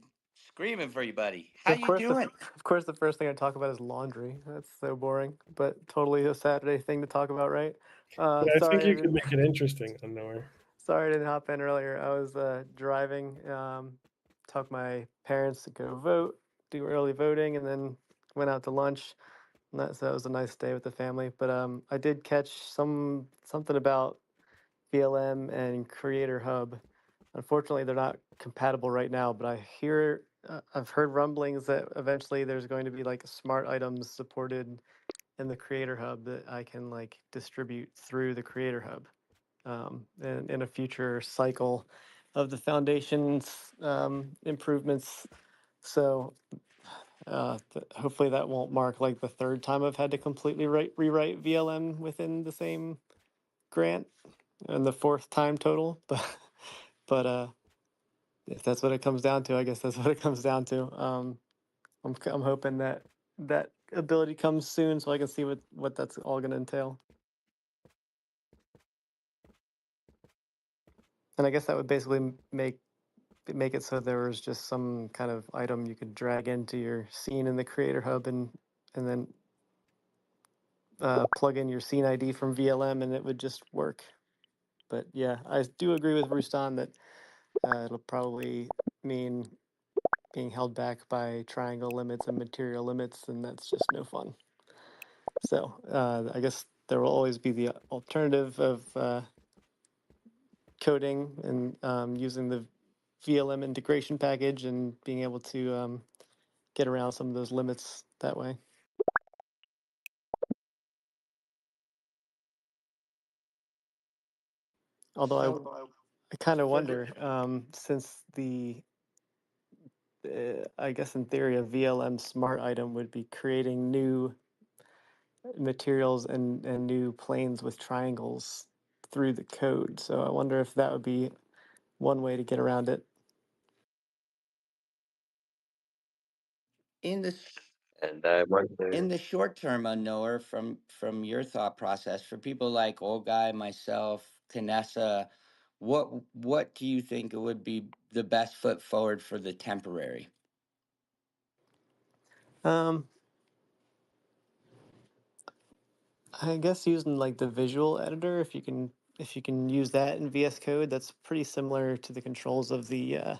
[SPEAKER 4] screaming for you, buddy. How
[SPEAKER 16] Of
[SPEAKER 4] you
[SPEAKER 16] course,
[SPEAKER 4] doing?
[SPEAKER 16] of course, the first thing I talk about is laundry. That's so boring, but totally a Saturday thing to talk about, right?
[SPEAKER 11] Yeah, I think
[SPEAKER 16] Sorry, I
[SPEAKER 11] you could
[SPEAKER 16] didn't.
[SPEAKER 11] make it interesting, unknower.
[SPEAKER 16] Sorry, I didn't hop in earlier. I was driving. Took my parents to go vote, do early voting, and then went out to lunch. So that was a nice day with the family. But I did catch something about VLM and Creator Hub. Unfortunately, they're not compatible right now. But I've heard rumblings that eventually there's going to be like smart items supported in the Creator Hub that I can like distribute through the Creator Hub, in a future cycle of the foundation's improvements. So hopefully that won't mark like the third time I've had to completely rewrite VLM within the same grant, and the fourth time total. But if that's what it comes down to, I guess that's what it comes down to. I'm hoping that that ability comes soon so I can see what that's all going to entail. And I guess that would basically make it so there was just some kind of item you could drag into your scene in the Creator Hub, and then plug in your scene ID from VLM, and it would just work. But yeah, I do agree with Rustan that it'll probably mean being held back by triangle limits and material limits, and that's just no fun. So I guess there will always be the alternative of coding and using the VLM integration package and being able to get around some of those limits that way. Although I kind of wonder, since I guess in theory, a VLM smart item would be creating new materials and new planes with triangles through the code. So I wonder if that would be one way to get around it.
[SPEAKER 4] In the
[SPEAKER 1] And I
[SPEAKER 4] in
[SPEAKER 1] wonder.
[SPEAKER 4] the short term, Noah, from your thought process, for people like Old Guy, myself, Kanessa, what do you think it would be the best foot forward for the temporary?
[SPEAKER 16] Um, I guess using like the visual editor, if you can use that in VS Code, that's pretty similar to the controls of the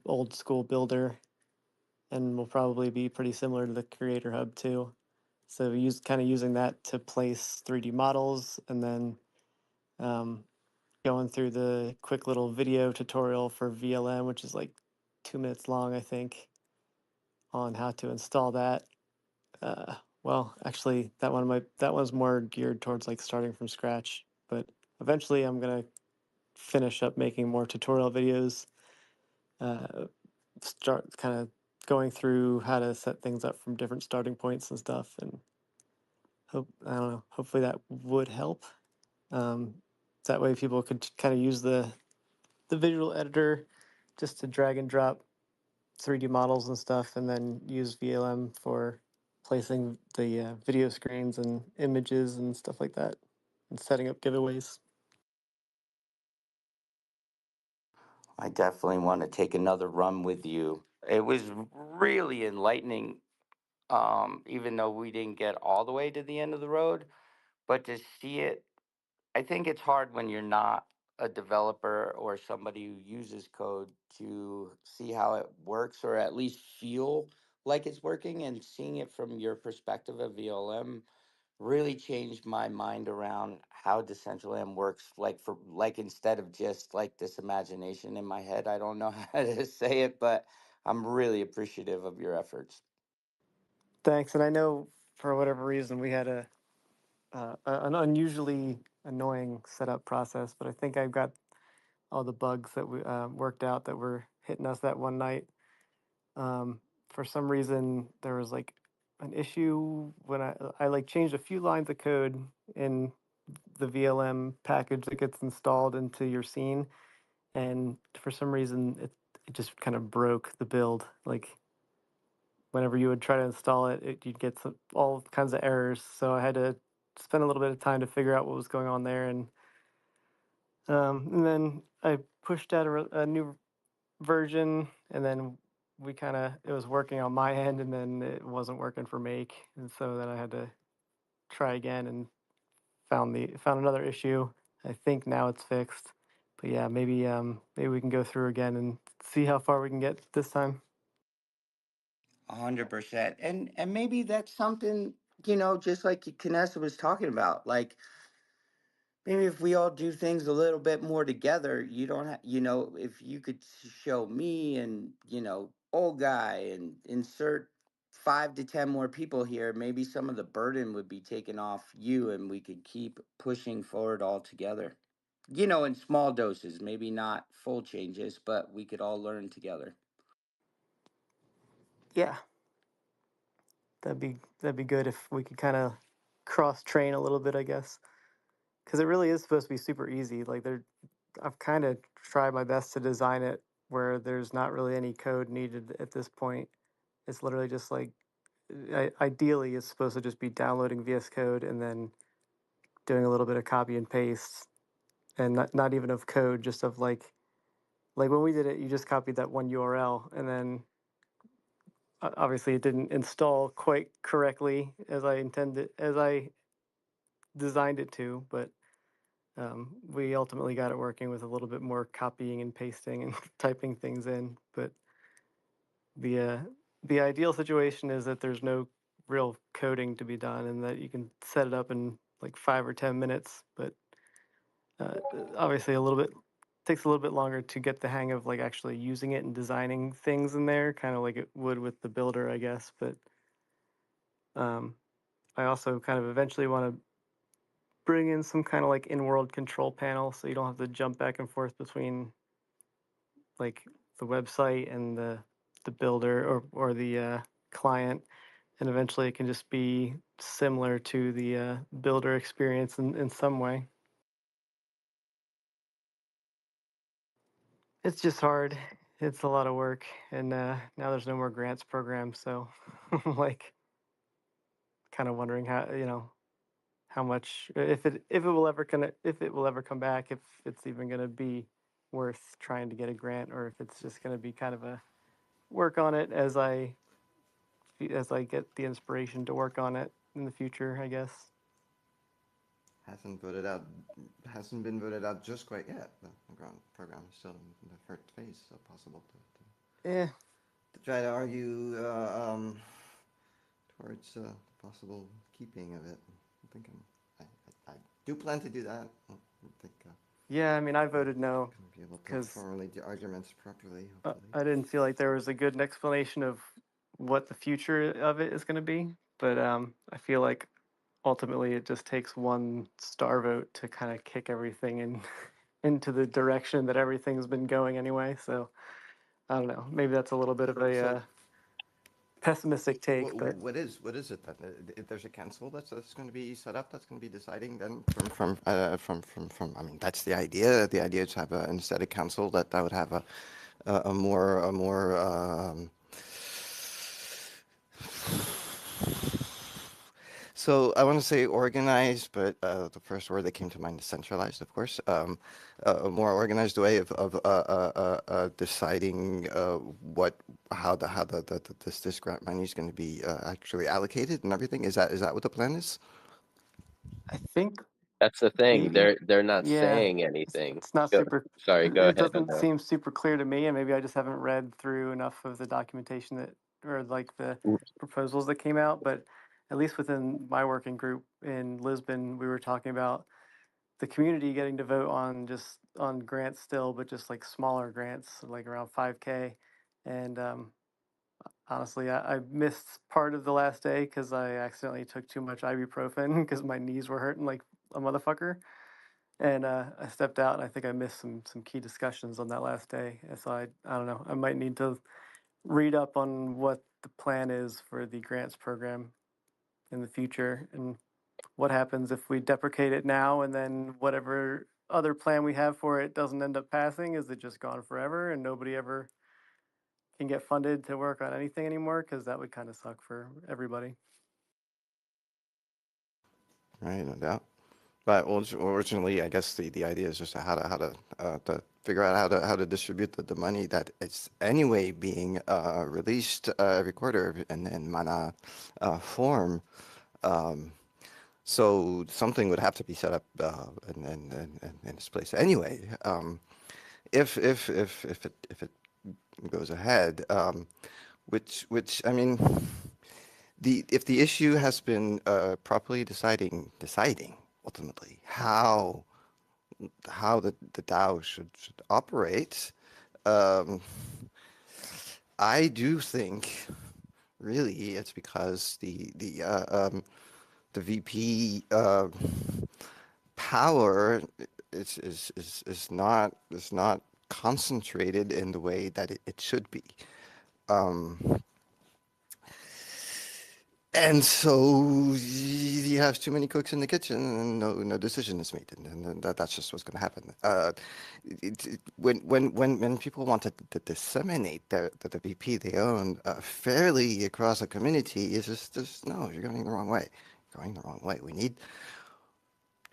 [SPEAKER 16] old school builder, and will probably be pretty similar to the Creator Hub too. So using that to place 3D models, and then um, going through the quick little video tutorial for VLM, which is like 2 minutes long, I think, on how to install that. Well, actually, that one's more geared towards like starting from scratch. But eventually, I'm gonna finish up making more tutorial videos. Start kind of going through how to set things up from different starting points and stuff. And I don't know. Hopefully, that would help. Um, that way, people could kind of use the visual editor just to drag and drop 3D models and stuff, and then use VLM for placing the video screens and images and stuff like that, and setting up giveaways.
[SPEAKER 4] I definitely want to take another run with you. It was really enlightening, even though we didn't get all the way to the end of the road, but to see it, I think it's hard when you're not a developer or somebody who uses code to see how it works, or at least feel like it's working. And seeing it from your perspective of VLM really changed my mind around how Decentraland works. Like instead of just like this imagination in my head, I don't know how to say it, but I'm really appreciative of your efforts.
[SPEAKER 16] Thanks. And I know for whatever reason we had an unusually annoying setup process, but I think I've got all the bugs that we worked out that were hitting us that one night. For some reason, there was like an issue when I like changed a few lines of code in the VLM package that gets installed into your scene, and for some reason it just kind of broke the build. Like whenever you would try to install it, you'd get all kinds of errors. So I had to spend a little bit of time to figure out what was going on there, and then I pushed out a new version, and then it was working on my end, and then it wasn't working for Make, and so then I had to try again and found another issue. I think now it's fixed, but yeah, maybe we can go through again and see how far we can get this time.
[SPEAKER 4] 100%. And maybe that's something, just like Kanessa was talking about. Like maybe if we all do things a little bit more together, you don't have, if you could show me and, Old Guy, and insert 5 to 10 more people here, maybe some of the burden would be taken off you, and we could keep pushing forward all together. In small doses, maybe not full changes, but we could all learn together.
[SPEAKER 16] Yeah, that'd be good if we could kind of cross train a little bit, I guess, because it really is supposed to be super easy. Like I've kind of tried my best to design it where there's not really any code needed at this point. It's literally just like ideally it's supposed to just be downloading VS Code and then doing a little bit of copy and paste, and not even of code, just of like when we did it, you just copied that one URL, and then obviously it didn't install quite correctly as I designed it to, but we ultimately got it working with a little bit more copying and pasting and typing things in. But the uh, the ideal situation is that there's no real coding to be done, and that you can set it up in like 5 or 10 minutes. But obviously, a little bit takes a little bit longer to get the hang of like actually using it and designing things in there, kind of like it would with the builder, I guess. But um, I also kind of eventually want to bring in some kind of like in-world control panel, so you don't have to jump back and forth between like the website and the builder or the client, and eventually it can just be similar to the builder experience in some way. It's just hard. It's a lot of work, and now there's no more grants program, so like kind of wondering how much if it will ever come back, if it's even gonna be worth trying to get a grant, or if it's just gonna be kind of a work on it as I get the inspiration to work on it in the future, I guess.
[SPEAKER 12] Hasn't voted out, hasn't been voted out just quite yet. The grant program is still in the first phase, so possible
[SPEAKER 16] Yeah.
[SPEAKER 12] to try to argue towards possible keeping of it. I'm thinking I do plan to do that. I think.
[SPEAKER 16] Yeah, I mean, I voted no
[SPEAKER 12] Be able to
[SPEAKER 16] because
[SPEAKER 12] formulate the arguments properly. Hopefully.
[SPEAKER 16] I didn't feel like there was a good explanation of what the future of it is going to be. But I feel like ultimately it just takes one star vote to kind of kick everything in into the direction that everything's been going anyway. So I don't know. Maybe that's a little bit of a pessimistic take. But
[SPEAKER 12] what is it then? If there's a council that's going to be set up, that's going to be deciding then from I mean, that's the idea. The idea is to have instead a council that would have a more so I want to say organized, but the first word that came to mind is centralized, of course. A more organized way of deciding how this grant money is going to be actually allocated and everything. Is that what the plan is?
[SPEAKER 16] I think
[SPEAKER 1] That's the thing.
[SPEAKER 16] maybe,
[SPEAKER 1] They're not
[SPEAKER 16] yeah,
[SPEAKER 1] saying anything.
[SPEAKER 16] it's not
[SPEAKER 1] Go,
[SPEAKER 16] super.
[SPEAKER 1] sorry, go
[SPEAKER 16] It
[SPEAKER 1] ahead on
[SPEAKER 16] doesn't
[SPEAKER 1] that.
[SPEAKER 16] seem super clear to me, and maybe I just haven't read through enough of the documentation or like the proposals that came out. But at least within my working group in Lisbon, we were talking about the community getting to vote on grants still, but just like smaller grants, like around 5K. And honestly, I missed part of the last day because I accidentally took too much ibuprofen because my knees were hurting like a motherfucker. And I stepped out, and I think I missed some key discussions on that last day. And so I don't know. I might need to read up on what the plan is for the grants program in the future, and what happens if we deprecate it now, and then whatever other plan we have for it doesn't end up passing. Is it just gone forever, and nobody ever can get funded to work on anything anymore? Because that would kind of suck for everybody.
[SPEAKER 12] Right, no doubt. But originally, I guess the idea is just how to figure out how to distribute the money that is anyway being released every quarter in mana form. So something would have to be set up in this place anyway. If it goes ahead, which I mean, if the issue has been properly deciding ultimately how the DAO should operate, I do think really it's because the VP power is not concentrated in the way that it should be. And so you have too many cooks in the kitchen, and no decision is made, and that's just what's going to happen. When people want to disseminate the VP they own fairly across a community, it's just no, you're going the wrong way. You're going the wrong way. We need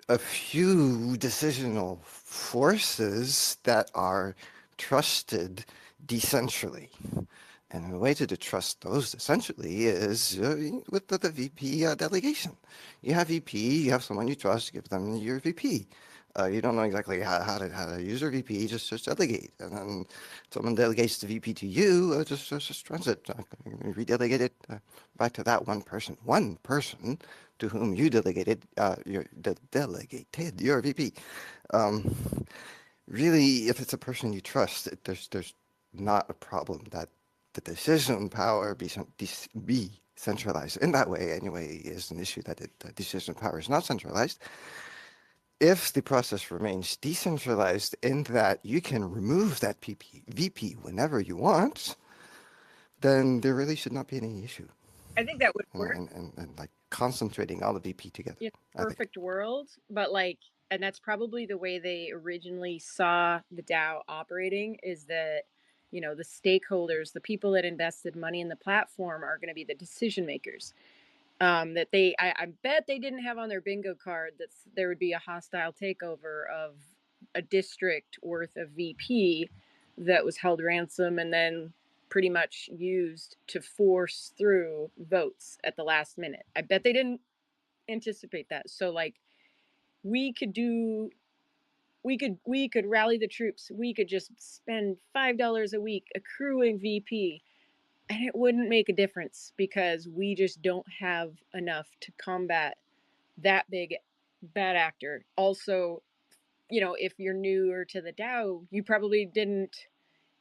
[SPEAKER 12] a few decisional forces that are trusted decentrally. And the way to trust those essentially is with the VP delegation. You have VP, you have someone you trust, give them your VP. You don't know exactly how to use your VP, just delegate. And then someone delegates the VP to you, just transit. Redelegate it back to that one person to whom you delegated your VP. Really, if it's a person you trust, there's not a problem that the decision power be centralized. In that way, anyway, is an issue that the decision power is not centralized. if the process remains decentralized in that you can remove that VP whenever you want, then there really should not be any issue.
[SPEAKER 2] I think that would
[SPEAKER 12] And,
[SPEAKER 2] work
[SPEAKER 12] and like concentrating all the VP together.
[SPEAKER 2] in a perfect world, but like, and that's probably the way they originally saw the DAO operating, is that, you know, the stakeholders, the people that invested money in the platform are going to be the decision makers. That I bet they didn't have on their bingo card that there would be a hostile takeover of a district worth of VP that was held ransom and then pretty much used to force through votes at the last minute. I bet they didn't anticipate that. So like, we could do we could rally the troops. We could just spend $5 a week accruing VP, and it wouldn't make a difference because we just don't have enough to combat that big bad actor. Also, you know, if you're newer to the DAO, you probably didn't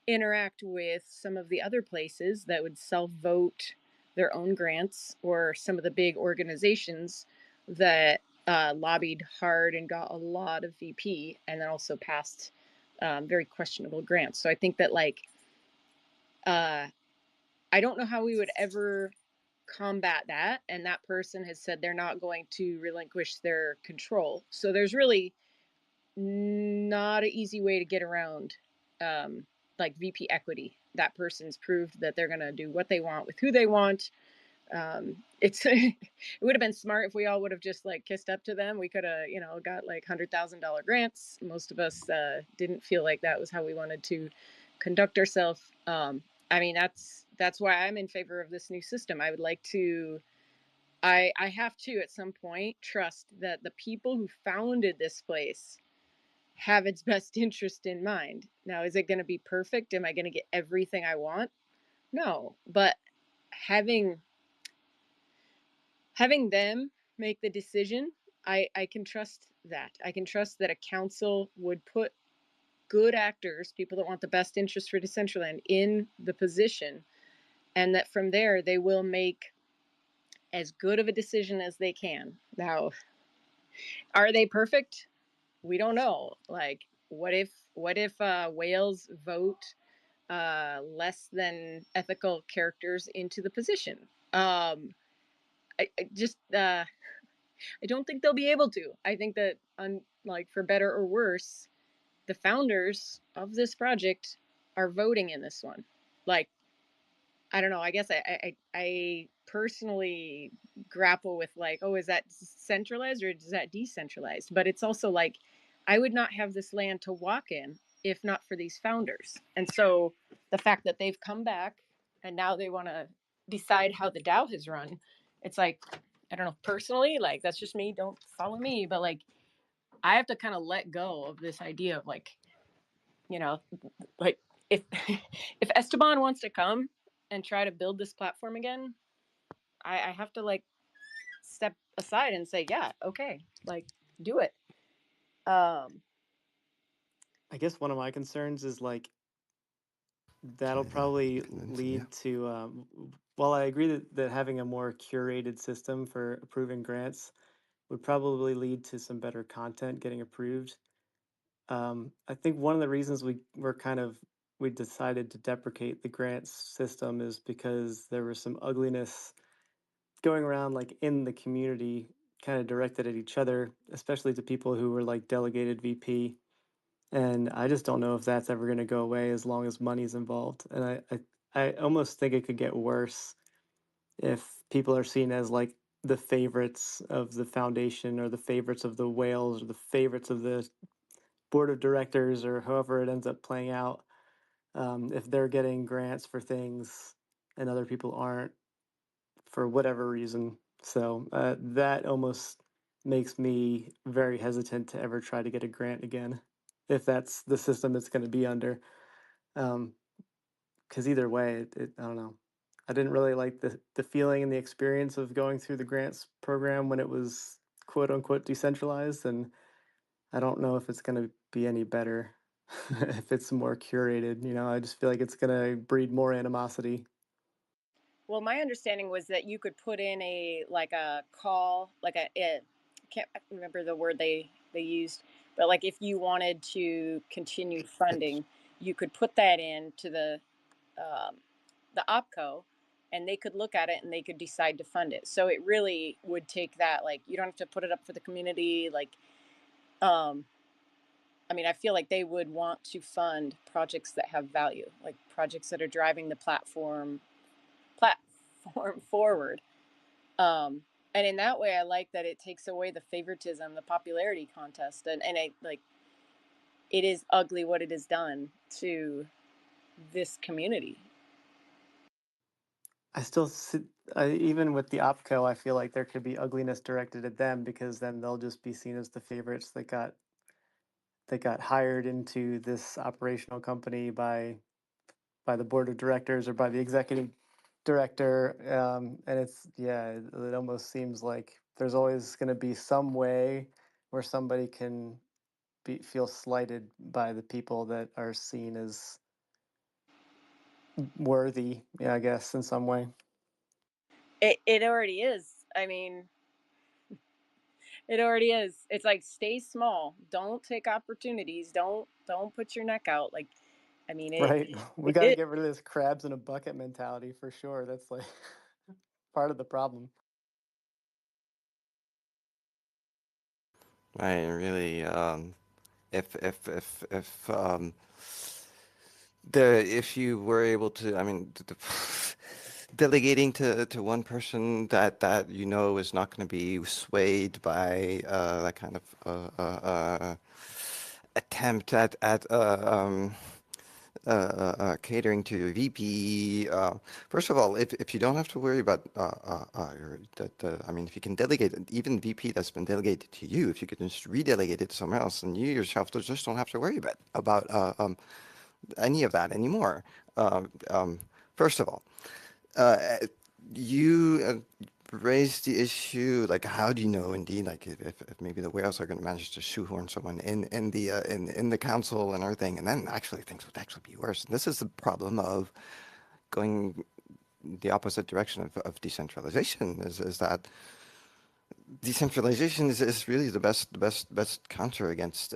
[SPEAKER 2] interact with some of the other places that would self vote their own grants, or some of the big organizations that lobbied hard and got a lot of VP and then also passed very questionable grants. So I think that, like, I don't know how we would ever combat that. And that person has said they're not going to relinquish their control. So there's really not an easy way to get around like VP equity. That person's proved that they're going to do what they want with who they want. It's it would have been smart if we all would have just like kissed up to them. We could have, you know, got like $100,000 grants. Most of us didn't feel like that was how we wanted to conduct ourselves. I mean, that's why I'm in favor of this new system. I would like to. I have to at some point trust that the people who founded this place have its best interest in mind. Now, is it going to be perfect? Am I going to get everything I want? No, but having them make the decision, I can trust that. I can trust that a council would put good actors, people that want the best interest for Decentraland, in the position, and that from there they will make as good of a decision as they can. Now, are they perfect? We don't know. Like, what if whales vote less than ethical characters into the position? I just I don't think they'll be able to. I think that, like, for better or worse, the founders of this project are voting in this one. Like, I don't know. I guess I personally grapple with, like, oh, is that centralized or is that decentralized? But it's also like, I would not have this land to walk in if not for these founders. And so the fact that they've come back and now they want to decide how the DAO has run, it's like, I don't know, personally, like, that's just me. Don't follow me. But like, I have to kind of let go of this idea of, like, you know, like, if if Esteban wants to come and try to build this platform again, I have to, like, step aside and say, yeah, okay, like, do it.
[SPEAKER 16] I guess one of my concerns is like that'll probably lead to while I agree that having a more curated system for approving grants would probably lead to some better content getting approved. I think one of the reasons we decided to deprecate the grants system is because there was some ugliness going around like in the community, kind of directed at each other, especially to people who were like delegated VP. And I just don't know if that's ever going to go away as long as money's involved. And I almost think it could get worse if people are seen as like the favorites of the foundation or the favorites of the whales or the favorites of the board of directors or however it ends up playing out. If they're getting grants for things and other people aren't for whatever reason. So that almost makes me very hesitant to ever try to get a grant again if that's the system it's going to be under. Because either way, I don't know. I didn't really like the feeling and the experience of going through the grants program when it was quote unquote decentralized. And I don't know if it's going to be any better if it's more curated. You know, I just feel like it's going to breed more animosity.
[SPEAKER 2] Well, my understanding was that you could put in a call, like a can't remember the word they they used. But like if you wanted to continue funding, you could put that into the opco, and they could look at it and they could decide to fund it. So it really would take that, like you don't have to put it up for the community. Like I mean, I feel like they would want to fund projects that have value, like projects that are driving the platform forward. And in that way, I like that it takes away the favoritism, the popularity contest, and it like it is ugly what it has done to this community.
[SPEAKER 16] I still see, even with the opco, I feel like there could be ugliness directed at them because then they'll just be seen as the favorites that got hired into this operational company by the board of directors or by the executive director. And it's, yeah, it almost seems like there's always going to be some way where somebody can feel slighted by the people that are seen as worthy, yeah, I guess, in some way.
[SPEAKER 2] It already is. I mean, it already is. It's like stay small. Don't take opportunities. Don't put your neck out. Like, I mean,
[SPEAKER 16] Right. We
[SPEAKER 2] it
[SPEAKER 16] got to
[SPEAKER 2] is.
[SPEAKER 16] get rid of this crabs in a bucket mentality for sure. That's like part of the problem.
[SPEAKER 12] Right, really, if if you were able to, I mean, delegating to one person that you know is not going to be swayed by that kind of attempt at catering to your VP. First of all, if you don't have to worry about I mean, if you can delegate even VP that's been delegated to you, if you could just redelegate it to someone else, and you yourself just don't have to worry about any of that anymore. First of all, uh, you raised the issue, like how do you know indeed, like if maybe the whales are going to manage to shoehorn someone in the council and everything, and then actually things would actually be worse. And this is the problem of going the opposite direction of decentralization, is that decentralization is really the best counter against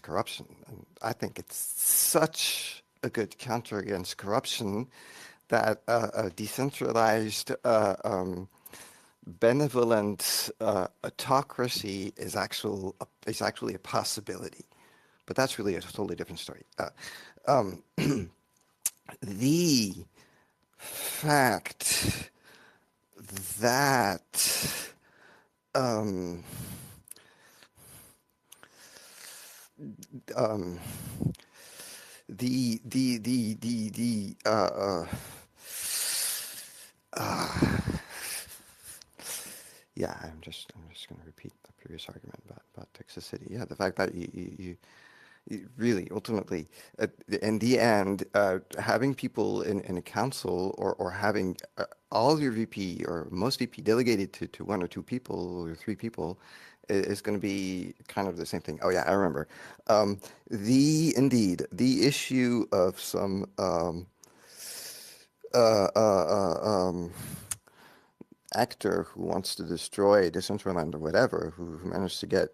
[SPEAKER 12] corruption. And I think it's such a good counter against corruption that a decentralized, benevolent autocracy is actually a possibility. But that's really a totally different story. The fact that um, um, the yeah, I'm just going to repeat the previous argument about Texas City. Yeah, the fact that you really ultimately in the end having people in a council or having all your VP or most VP delegated to one or two people or three people is going to be kind of the same thing. Oh yeah, I remember. The issue of some uh, uh, uh, um, actor who wants to destroy Decentraland or whatever, who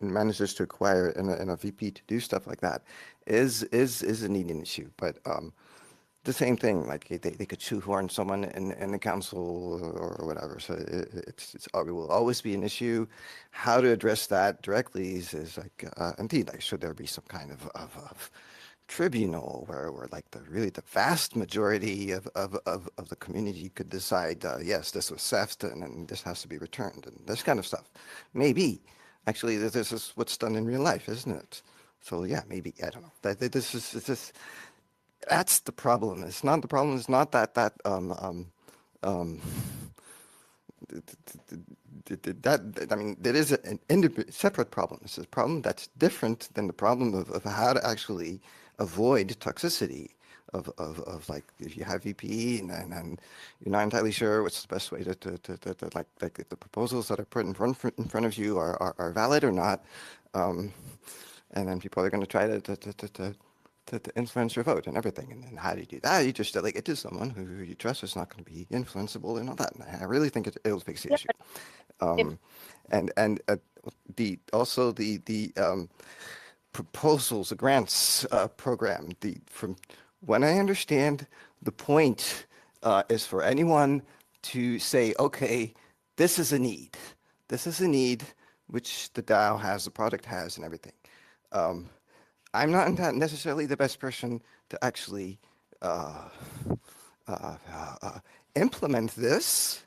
[SPEAKER 12] manages to acquire in a VP to do stuff like that, is indeed an issue. But the same thing, like they could shoehorn someone in the council or whatever. So it will always be an issue. How to address that directly is like indeed, like should there be some kind of tribunal where like the vast majority of the community could decide, yes, this was theft and this has to be returned and this kind of stuff. Maybe. Actually, this is what's done in real life, isn't it? So yeah, maybe, I don't know. That's the problem. It's not the problem. It's not um, that I mean, there is an separate problem. It's a problem that's different than the problem of how to actually avoid toxicity of like if you have VPE and you're not entirely sure what's the best way to like if the proposals that are put in front of you are valid or not, and then people are going to try to influence your vote and everything. And then how do you do that? You just delegate it to someone who you trust is not going to be influenceable and all that. And I really think it'll fix the
[SPEAKER 2] Yeah,
[SPEAKER 12] issue.
[SPEAKER 2] if
[SPEAKER 12] And proposals, the grants program. From when I understand, the point is for anyone to say, okay, this is a need. This is a need which the DAO has, the product has, and everything. I'm not necessarily the best person to actually implement this,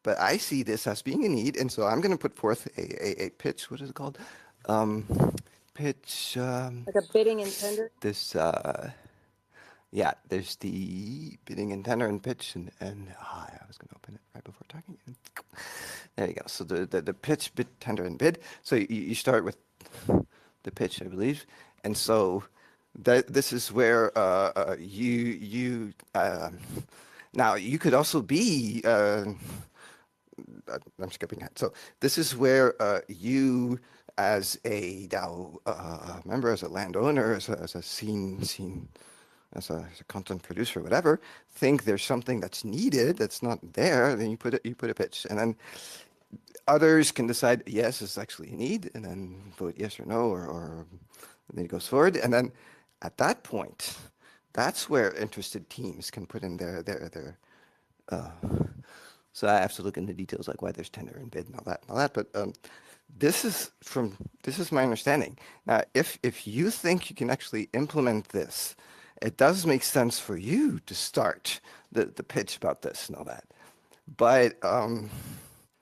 [SPEAKER 12] but I see this as being a need, and so I'm going to put forth a pitch. What is it called? Pitch.
[SPEAKER 2] Like a bidding and tender.
[SPEAKER 12] This. Yeah, there's the bidding and tender and pitch, and I was going to open it right before talking. There you go. So the pitch, bid, tender, and bid. So you start with the pitch, I believe, and so this is where you now you could also be. I'm skipping that. So this is where you, as a DAO member, as a landowner, as a scene, as a content producer, whatever, think there's something that's needed that's not there. Then you put a pitch, and then others can decide yes, it's actually a need, and then vote yes or no, or then it goes forward, and then at that point, that's where interested teams can put in their. So I have to look into details like why there's tender and bid and all that. But this is my understanding. Now, if you think you can actually implement this, it does make sense for you to start the pitch about this and all that. But